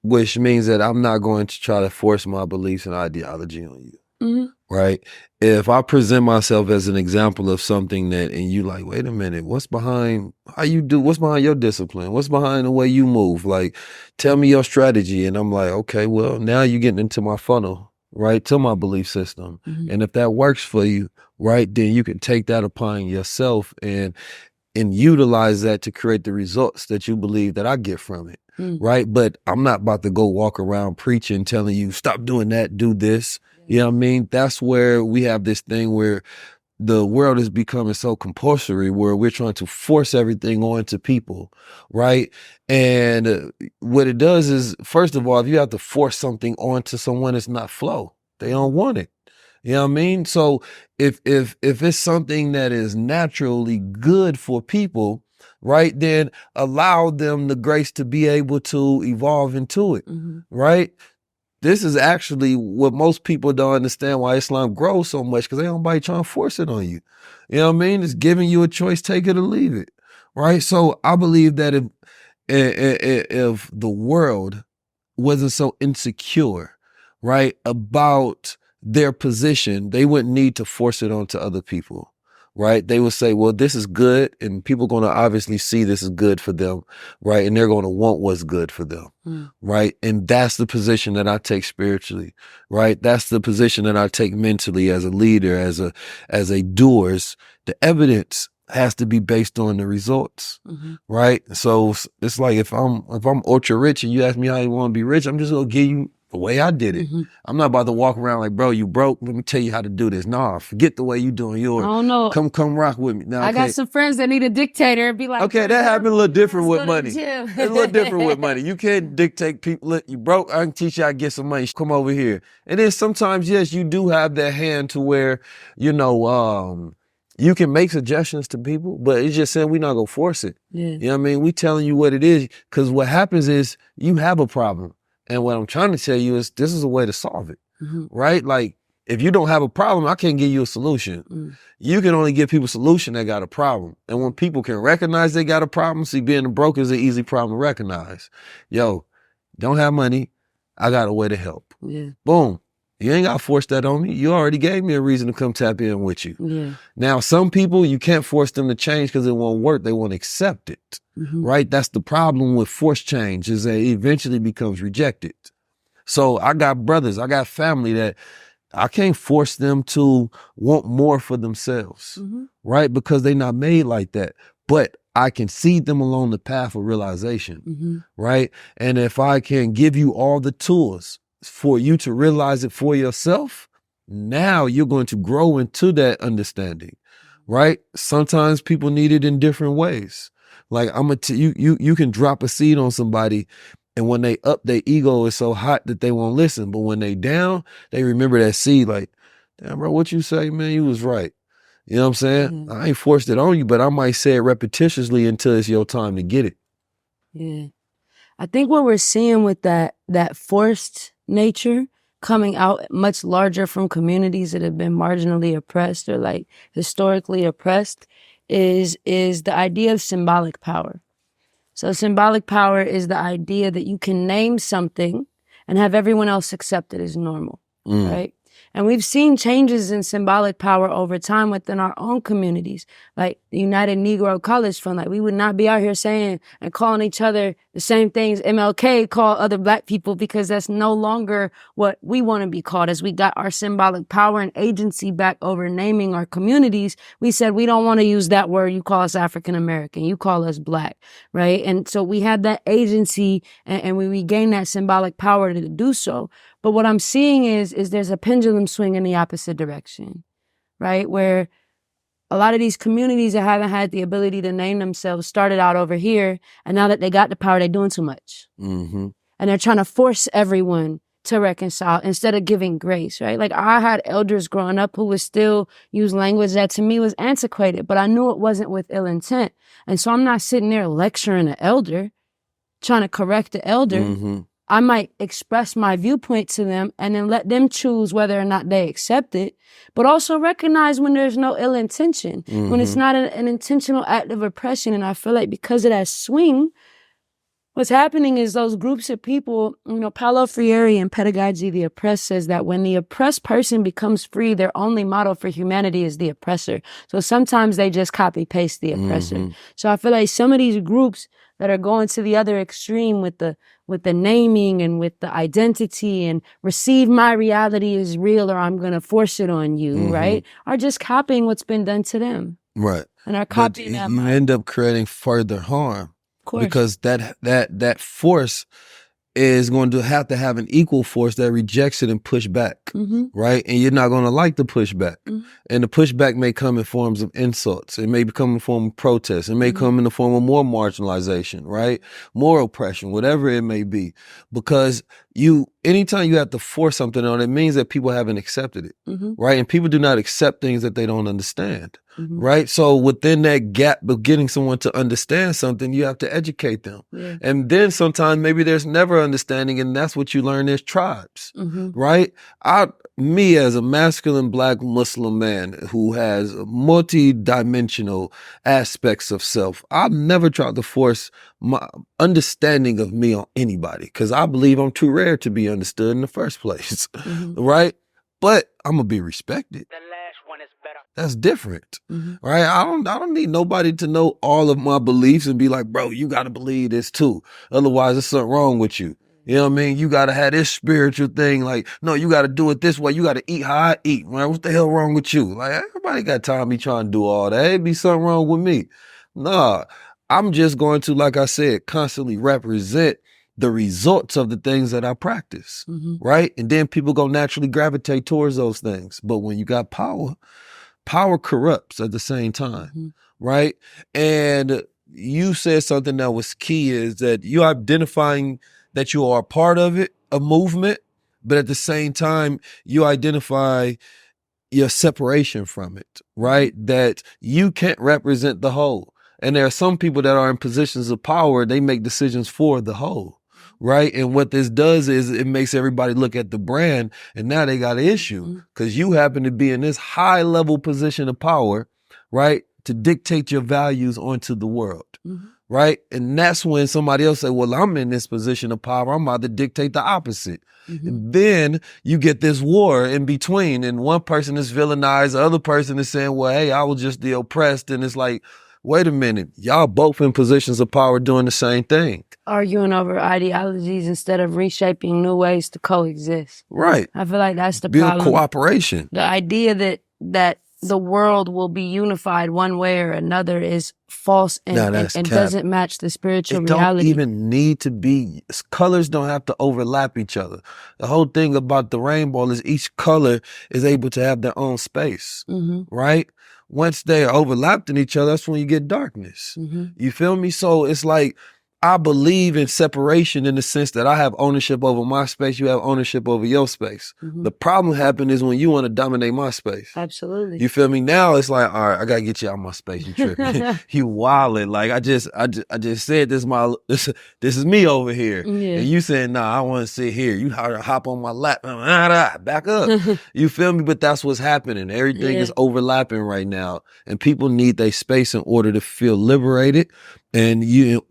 which means that I'm not going to try to force my beliefs and ideology on you, right? If I present myself as an example of something that, and you like, wait a minute, what's behind your discipline? What's behind the way you move? Like, tell me your strategy. And I'm like, okay, well, now you're getting into my funnel, right, to my belief system. And if that works for you, right, then you can take that upon yourself and utilize that to create the results that you believe that I get from it, right? But I'm not about to go walk around preaching, telling you, stop doing that, do this. You know what I mean? That's where we have this thing where the world is becoming so compulsory, where we're trying to force everything onto people, right? And what it does is, first of all, if you have to force something onto someone, it's not flow. They don't want it. You know what I mean? So if it's something that is naturally good for people, right, then allow them the grace to be able to evolve into it, right? This is actually what most people don't understand why Islam grows so much, because ain't nobody trying to force it on you. You know what I mean? It's giving you a choice, take it or leave it, right? So I believe that if the world wasn't so insecure, right, about their position, they wouldn't need to force it onto other people, right? They would say, well, this is good, and people are going to obviously see this is good for them, right? And they're going to want what's good for them, right? And that's the position that I take spiritually, right? That's the position that I take mentally as a leader, as a doers. The evidence has to be based on the results, right? So it's like if I'm ultra rich and you ask me how you want to be rich, I'm just gonna give you the way I did it. I'm not about to walk around like, bro, you broke. Let me tell you how to do this. Nah, forget the way you doing yours. I don't know. Come rock with me. Now, I got some friends that need a dictator and be like, okay, that happened a little different with money. It's It's a little different with money. You can't dictate people. Look, you broke, I can teach you how to get some money. Come over here. And then sometimes, yes, you do have that hand to where, you know, you can make suggestions to people, but it's just saying we're not gonna force it. You know what I mean? We telling you what it is, because what happens is you have a problem. And what I'm trying to tell you is this is a way to solve it, right? Like, if you don't have a problem, I can't give you a solution. You can only give people a solution that got a problem. And when people can recognize they got a problem, see, being broke is an easy problem to recognize. Yo, don't have money, I got a way to help. Boom. You ain't got to force that on me. You already gave me a reason to come tap in with you. Now, some people, you can't force them to change because it won't work. They won't accept it, right? That's the problem with forced change, is that it eventually becomes rejected. So I got brothers, I got family that I can't force them to want more for themselves, right? Because they're not made like that. But I can seed them along the path of realization, right? And if I can give you all the tools for you to realize it for yourself, now you're going to grow into that understanding, right? Sometimes people need it in different ways. Like you can drop a seed on somebody, and when they up, their ego is so hot that they won't listen. But when they down, they remember that seed. Like, damn, bro, what you say, man? You was right. You know what I'm saying? I ain't forced it on you, but I might say it repetitiously until it's your time to get it. Yeah. I think what we're seeing with that forced nature coming out much larger from communities that have been marginally oppressed or like historically oppressed is the idea of symbolic power. So symbolic power is the idea that you can name something and have everyone else accept it as normal, right? And we've seen changes in symbolic power over time within our own communities, like the United Negro College Fund. Like, we would not be out here saying and calling each other the same things MLK called other Black people, because that's no longer what we want to be called. As we got our symbolic power and agency back over naming our communities, we said, we don't want to use that word. You call us African American, you call us Black, right? And so we had that agency and we regained that symbolic power to do so. But what I'm seeing is there's a pendulum swing in the opposite direction, right? Where a lot of these communities that haven't had the ability to name themselves started out over here, and now that they got the power, they're doing too much. And they're trying to force everyone to reconcile instead of giving grace, right? Like, I had elders growing up who would still use language that to me was antiquated, but I knew it wasn't with ill intent. And so I'm not sitting there lecturing an elder, trying to correct the elder. I might express my viewpoint to them and then let them choose whether or not they accept it, but also recognize when there's no ill intention, when it's not an intentional act of oppression. And I feel like because of that swing, what's happening is those groups of people, you know, Paulo Freire in Pedagogy of the Oppressed says that when the oppressed person becomes free, their only model for humanity is the oppressor. So sometimes they just copy paste the oppressor. So I feel like some of these groups that are going to the other extreme with the naming and with the identity and receive my reality is real or I'm going to force it on you, right? Are just copying what's been done to them. Right. And are copying that. You end up creating further harm. Of course. Because that force is going to have an equal force that rejects it and push back, right? And you're not going to like the pushback. And the pushback may come in forms of insults. It may come in the form of protests. It may come in the form of more marginalization, right? More oppression, whatever it may be. Because anytime you have to force something on, it means that people haven't accepted it, right? And people do not accept things that they don't understand, right? So within that gap of getting someone to understand something, you have to educate them. And then sometimes maybe there's never understanding, and that's what you learn as tribes, right? Me as a masculine Black Muslim man who has multi-dimensional aspects of self, I've never tried to force my understanding of me on anybody, because I believe I'm too rare to be understood in the first place, right? but I'm gonna be respected. That's different, right? I don't need nobody to know all of my beliefs and be like, bro, you got to believe this too. Otherwise, there's something wrong with you. You know what I mean? You got to have this spiritual thing. Like, no, you got to do it this way. You got to eat how I eat, man. What the hell wrong with you? Like, everybody got time to be trying to do all that. It'd be something wrong with me. Nah, I'm just going to, like I said, constantly represent the results of the things that I practice, right? And then people go naturally gravitate towards those things. But when you got power corrupts at the same time, right? And you said something that was key, is that you're identifying that you are a part of it, a movement, but at the same time, you identify your separation from it, right? That you can't represent the whole. And there are some people that are in positions of power, they make decisions for the whole, right? And what this does is it makes everybody look at the brand, and now they got an issue because you happen to be in this high level position of power, right? To dictate your values onto the world, right? And that's when somebody else say, well, I'm in this position of power, I'm about to dictate the opposite. And then you get this war in between, and one person is villainized, the other person is saying, well, hey, I was just the oppressed. And it's like, wait a minute, y'all both in positions of power doing the same thing. Arguing over ideologies instead of reshaping new ways to coexist. Right. I feel like that's the Build problem. cooperation. The idea that the world will be unified one way or another is false and doesn't match the spiritual reality. It don't even need to be, colors don't have to overlap each other. The whole thing about the rainbow is each color is able to have their own space, right? Once they are overlapped in each other, that's when you get darkness. You feel me? So it's like, I believe in separation in the sense that I have ownership over my space, you have ownership over your space. The problem happened is when you want to dominate my space. Absolutely. You feel me? Now it's like, all right, I gotta get you out of my space. You tripping? You wildin'. Like I just said, this is me over here, and you saying, nah, I want to sit here. You hop on my lap, back up. You feel me? But that's what's happening. Everything is overlapping right now, and people need their space in order to feel liberated. And you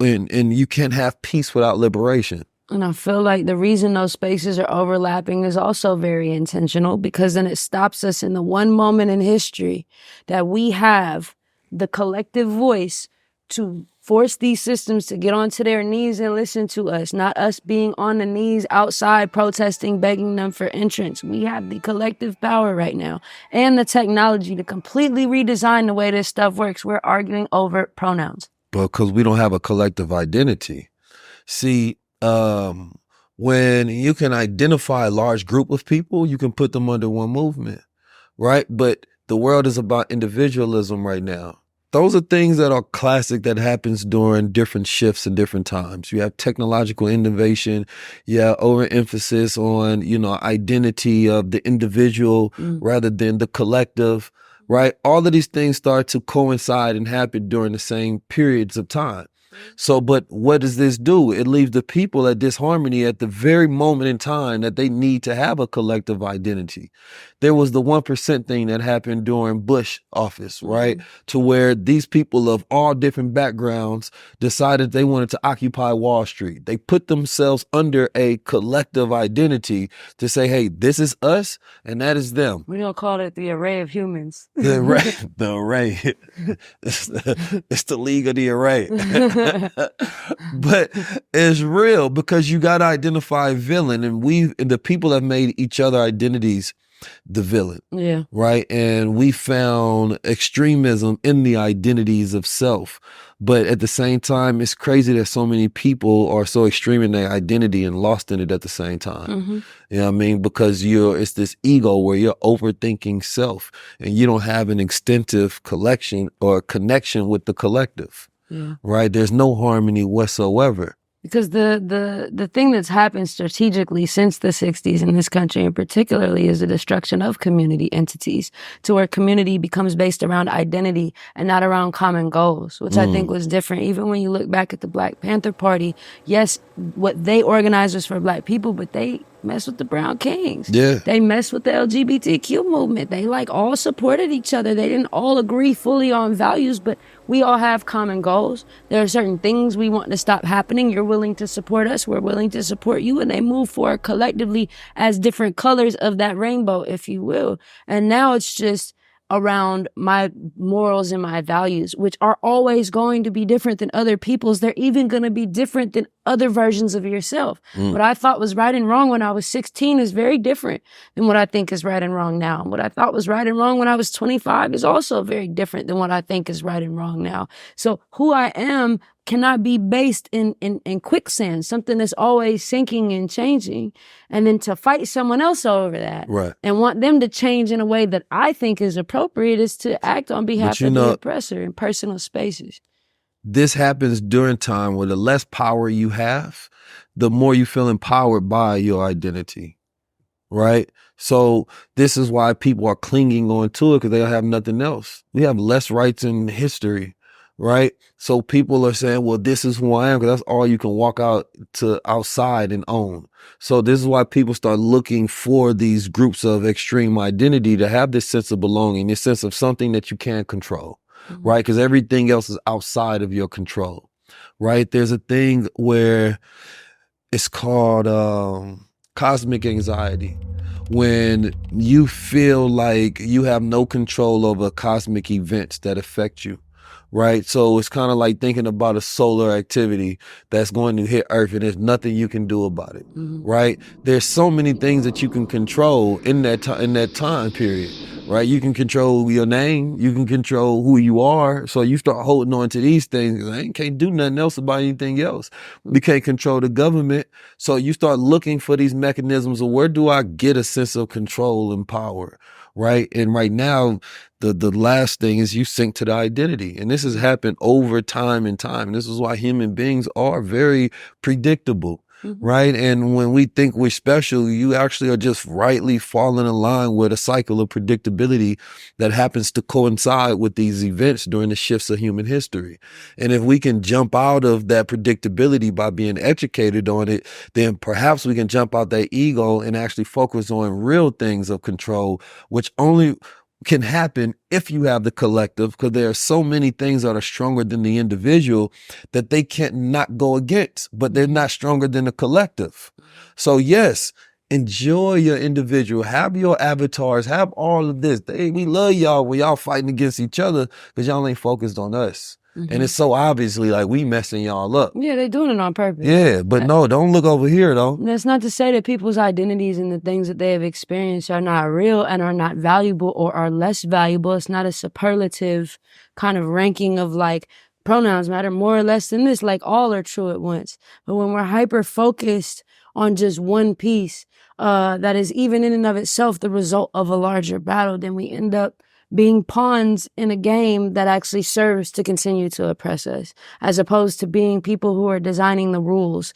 can't have peace without liberation. And I feel like the reason those spaces are overlapping is also very intentional, because then it stops us in the one moment in history that we have the collective voice to force these systems to get onto their knees and listen to us, not us being on the knees outside protesting, begging them for entrance. We have the collective power right now and the technology to completely redesign the way this stuff works. We're arguing over pronouns. Because we don't have a collective identity. See, when you can identify a large group of people, you can put them under one movement, right? But the world is about individualism right now. Those are things that are classic that happens during different shifts and different times. You have technological innovation, you have overemphasis on, identity of the individual rather than the collective. Right? All of these things start to coincide and happen during the same periods of time. So, but what does this do? It leaves the people at disharmony at the very moment in time that they need to have a collective identity. There was the 1% thing that happened during Bush office, right? To where these people of all different backgrounds decided they wanted to occupy Wall Street. They put themselves under a collective identity to say, hey, this is us and that is them. We're going to call it the array of humans. The array. It's the league of the array. But it's real, because you got to identify a villain, and the people have made each other identities the villain. Yeah. Right. And we found extremism in the identities of self. But at the same time, it's crazy that so many people are so extreme in their identity and lost in it at the same time. You know what I mean? Because it's this ego where you're overthinking self and you don't have an extensive collection or connection with the collective. Yeah. Right? There's no harmony whatsoever. Because the thing that's happened strategically since the 60s in this country in particularly is the destruction of community entities, to where community becomes based around identity and not around common goals, which I think was different. Even when you look back at the Black Panther Party, yes, what they organized was for Black people, but they mess with the Brown Kings. Yeah. They mess with the LGBTQ movement. They like all supported each other. They didn't all agree fully on values, but we all have common goals. There are certain things we want to stop happening. You're willing to support us. We're willing to support you. And they move forward collectively as different colors of that rainbow, if you will. And now it's just around my morals and my values, which are always going to be different than other people's. They're even going to be different than other versions of yourself. What I thought was right and wrong when I was 16 is very different than what I think is right and wrong now. What I thought was right and wrong when I was 25 is also very different than what I think is right and wrong now. So who I am cannot be based in quicksand, something that's always sinking and changing. And then to fight someone else over that and want them to change in a way that I think is appropriate is to act on behalf of the oppressor in personal spaces. This happens during time where the less power you have, the more you feel empowered by your identity, right? So this is why people are clinging on to it, because they don't have nothing else. We have less rights in history, right? So people are saying, well, this is who I am, because that's all you can walk out to outside and own. So this is why people start looking for these groups of extreme identity to have this sense of belonging, this sense of something that you can't control. Right? Because everything else is outside of your control, right? There's a thing where it's called cosmic anxiety, when you feel like you have no control over cosmic events that affect you, right? So it's kind of like thinking about a solar activity that's going to hit Earth and there's nothing you can do about it, right? There's so many things that you can control in that time period. Right? You can control your name. You can control who you are. So you start holding on to these things. I can't do nothing else about anything else. We can't control the government. So you start looking for these mechanisms of where do I get a sense of control and power? Right? And right now, the last thing is you sink to the identity. And this has happened over time and time. And this is why human beings are very predictable. Right? And when we think we're special, you actually are just rightly falling in line with a cycle of predictability that happens to coincide with these events during the shifts of human history. And if we can jump out of that predictability by being educated on it, then perhaps we can jump out that ego and actually focus on real things of control, which only can happen if you have the collective, because there are so many things that are stronger than the individual that they can't not go against, but they're not stronger than the collective. So yes, enjoy your individual, have your avatars, have all of this. We love y'all when y'all fighting against each other because y'all ain't focused on us. And it's so obviously like we messing y'all up. Yeah, they're doing it on purpose. Yeah, but no, don't look over here though. That's not to say that people's identities and the things that they have experienced are not real and are not valuable or are less valuable. It's not a superlative kind of ranking of like pronouns matter more or less than this, like all are true at once. But when we're hyper focused on just one piece that is even in and of itself the result of a larger battle, then we end up being pawns in a game that actually serves to continue to oppress us, as opposed to being people who are designing the rules,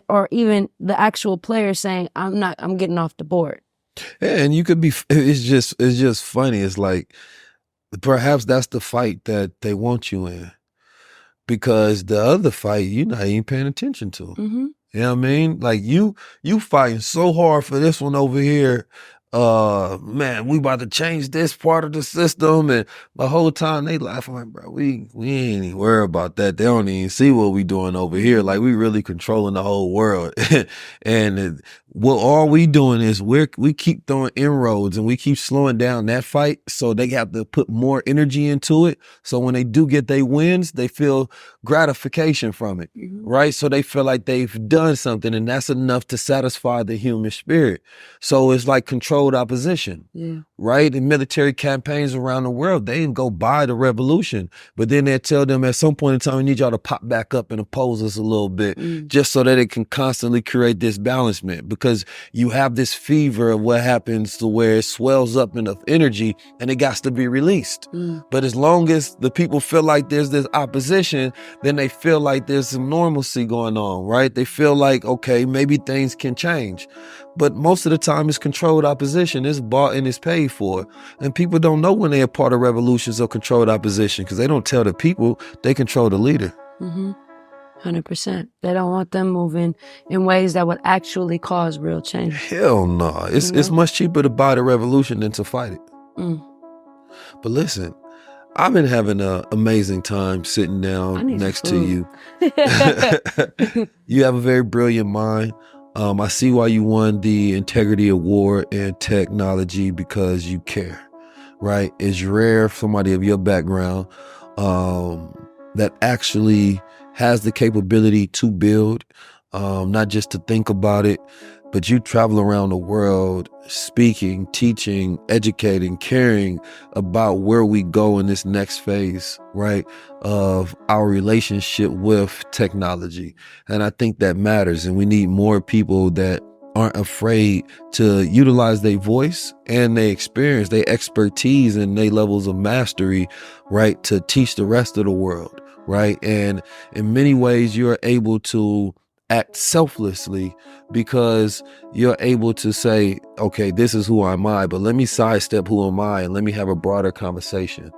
or even the actual player saying, I'm getting off the board. Yeah, and you could be, it's just funny. It's like, perhaps that's the fight that they want you in, because the other fight, you're not even paying attention to. You know what I mean? Like you fighting so hard for this one over here. Man, we about to change this part of the system, and the whole time they laughing like, bro, we ain't even worried about that. They don't even see what we doing over here. Like we really controlling the whole world. And what all we doing is we keep throwing inroads and we keep slowing down that fight, so they have to put more energy into it. So when they do get their wins, they feel gratification from it, right? So they feel like they've done something, and that's enough to satisfy the human spirit. So it's like controlled opposition, right? In military campaigns around the world, they didn't go buy the revolution, but then they tell them at some point in time, we need y'all to pop back up and oppose us a little bit, just so that it can constantly create this balancement, because you have this fever of what happens to where it swells up enough energy and it got to be released. But as long as the people feel like there's this opposition, then they feel like there's some normalcy going on, right? They feel like, okay, maybe things can change. But most of the time it's controlled opposition. It's bought and it's paid for. And people don't know when they're part of revolutions or controlled opposition, because they don't tell the people, they control the leader. 100%. They don't want them moving in ways that would actually cause real change. Hell no. It's much cheaper to buy the revolution than to fight it. But listen, I've been having an amazing time sitting down next to you. You have a very brilliant mind. I see why you won the Integrity Award in technology, because you care, right? It's rare for somebody of your background that actually has the capability to build, not just to think about it, but you travel around the world speaking, teaching, educating, caring about where we go in this next phase, right, of our relationship with technology. And I think that matters. And we need more people that aren't afraid to utilize their voice and their experience, their expertise and their levels of mastery, right, to teach the rest of the world, right? And in many ways, you're able to act selflessly because you're able to say, okay, this is who am I, but let me sidestep who am I and let me have a broader conversation,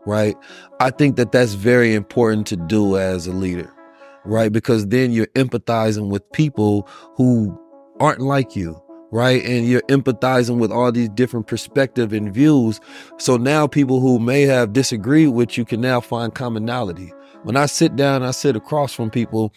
right? I think that that's very important to do as a leader, right? Because then you're empathizing with people who aren't like you, right? And you're empathizing with all these different perspectives and views. So now people who may have disagreed with you can now find commonality. When I sit down, I sit across from people,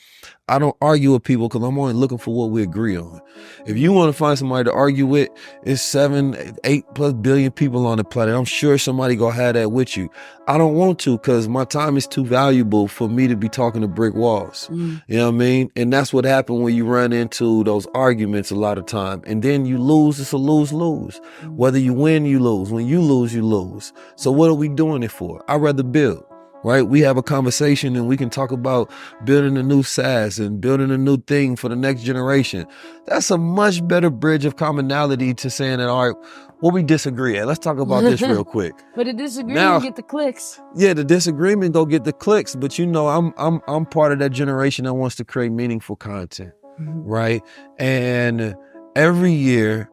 I don't argue with people because I'm only looking for what we agree on. If you want to find somebody to argue with, it's 7-8+ billion people on the planet. I'm sure somebody gonna have that with you. I don't want to, because my time is too valuable for me to be talking to brick walls. You know what I mean? And that's what happened when you run into those arguments a lot of time. And then you lose. It's a lose-lose. Whether you win, you lose. When you lose, you lose. So what are we doing it for? I'd rather build. Right? We have a conversation and we can talk about building a new SaaS and building a new thing for the next generation. That's a much better bridge of commonality to saying that, all right, what we disagree at. Let's talk about this real quick. But the disagreement get the clicks. Yeah, the disagreement go get the clicks. But you know, I'm part of that generation that wants to create meaningful content, right? And every year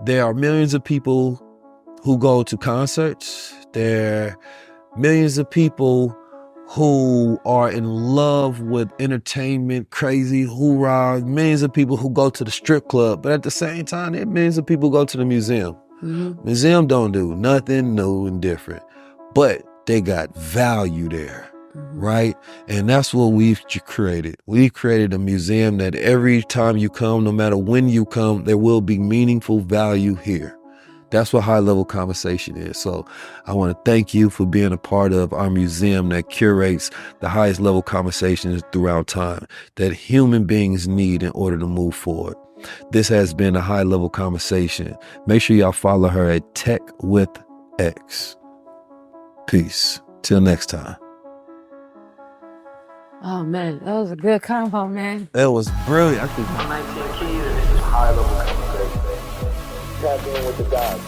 there are millions of people who go to concerts. There millions of people who are in love with entertainment, crazy, hoorah, millions of people who go to the strip club, but at the same time, there are millions of people who go to the museum. Museum don't do nothing new and different, but they got value there, right? And that's what we've created. We've created a museum that every time you come, no matter when you come, there will be meaningful value here. That's what high-level conversation is. So I want to thank you for being a part of our museum that curates the highest level conversations throughout time that human beings need in order to move forward. This has been a high-level conversation. Make sure y'all follow her at Tech with X. Peace. Till next time. Oh man, that was a good combo, man. That was brilliant. I think 19 keys, and this is high level conversation. Tap in with the gods.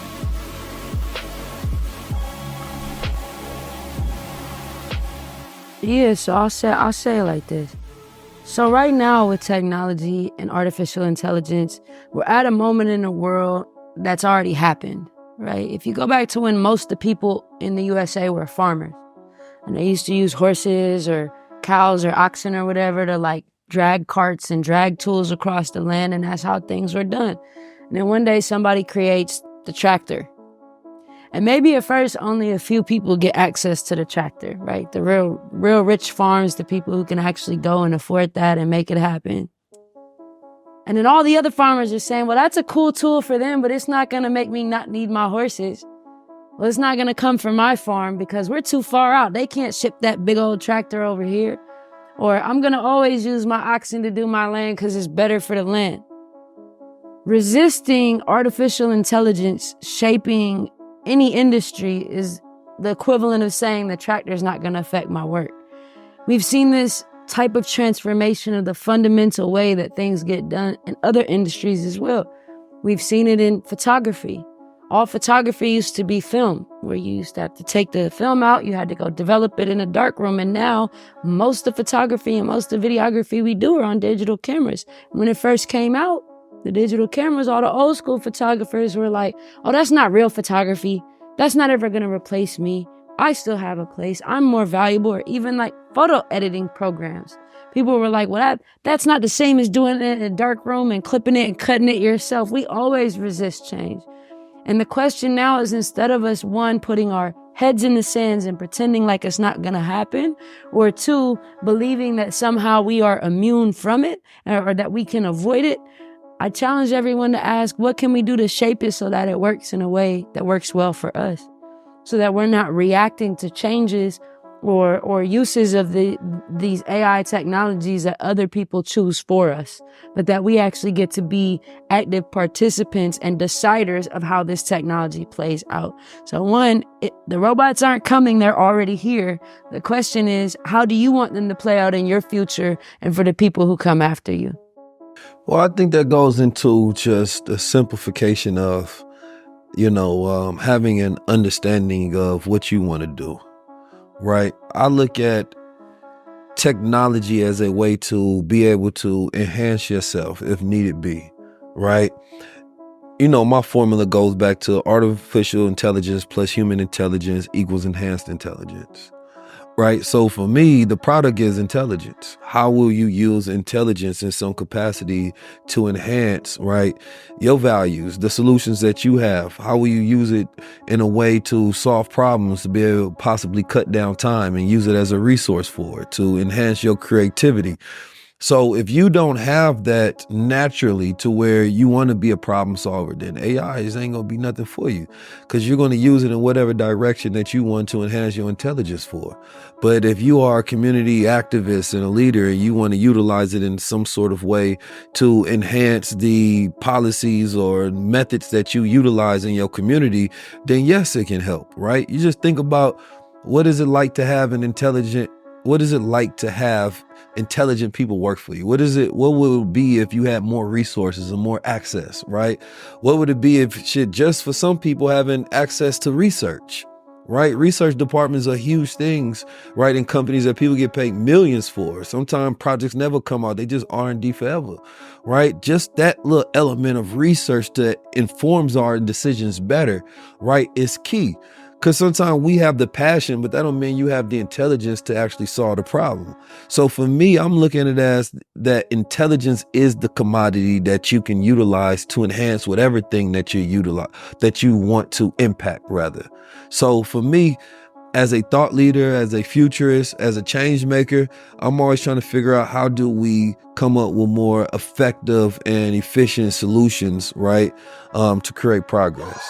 Yeah, so I'll say it like this. So right now with technology and artificial intelligence, we're at a moment in the world that's already happened, right? If you go back to when most of the people in the USA were farmers, and they used to use horses or cows or oxen or whatever to like drag carts and drag tools across the land, and that's how things were done. And then one day somebody creates the tractor. And maybe at first only a few people get access to the tractor, right? The real rich farms, the people who can actually go and afford that and make it happen. And then all the other farmers are saying, well, that's a cool tool for them, but it's not gonna make me not need my horses. Well, it's not gonna come from my farm because we're too far out. They can't ship that big old tractor over here. Or I'm gonna always use my oxen to do my land because it's better for the land. Resisting artificial intelligence shaping any industry is the equivalent of saying the tractor's not going to affect my work. We've seen this type of transformation of the fundamental way that things get done in other industries as well. We've seen it in photography. All photography used to be film, where you used to have to take the film out, you had to go develop it in a dark room, and now most of photography and most of videography we do are on digital cameras. When it first came out, the digital cameras, all the old school photographers were like, oh, that's not real photography. That's not ever going to replace me. I still have a place. I'm more valuable. Or even like photo editing programs. People were like, well, that's not the same as doing it in a dark room and clipping it and cutting it yourself. We always resist change. And the question now is, instead of us, one, putting our heads in the sands and pretending like it's not going to happen, or two, believing that somehow we are immune from it or that we can avoid it, I challenge everyone to ask, what can we do to shape it so that it works in a way that works well for us? So that we're not reacting to changes or uses of these AI technologies that other people choose for us, but that we actually get to be active participants and deciders of how this technology plays out. So one, the robots aren't coming, they're already here. The question is, how do you want them to play out in your future and for the people who come after you? Well, I think that goes into just a simplification of, having an understanding of what you want to do. Right. I look at technology as a way to be able to enhance yourself if needed be. Right. My formula goes back to artificial intelligence plus human intelligence equals enhanced intelligence. Right. So for me, the product is intelligence. How will you use intelligence in some capacity to enhance, right, your values, the solutions that you have? How will you use it in a way to solve problems, to be able to possibly cut down time and use it as a resource for it, to enhance your creativity? So if you don't have that naturally to where you want to be a problem solver, then AI ain't going to be nothing for you, because you're going to use it in whatever direction that you want to enhance your intelligence for. But if you are a community activist and a leader and you want to utilize it in some sort of way to enhance the policies or methods that you utilize in your community, then yes, it can help, right? You just think about, what is it like to have intelligent people work for you? What would it be if you had more resources and more access, right? What would it be if just for some people having access to research, right? Research departments are huge things, right? In companies that people get paid millions for. Sometimes projects never come out. They just R&D forever, right? Just that little element of research that informs our decisions better, right, is key. Because sometimes we have the passion, but that don't mean you have the intelligence to actually solve the problem. So for me, I'm looking at it as that intelligence is the commodity that you can utilize to enhance whatever thing that you want to impact, rather. So for me, as a thought leader, as a futurist, as a change maker, I'm always trying to figure out, how do we come up with more effective and efficient solutions, right, to create progress.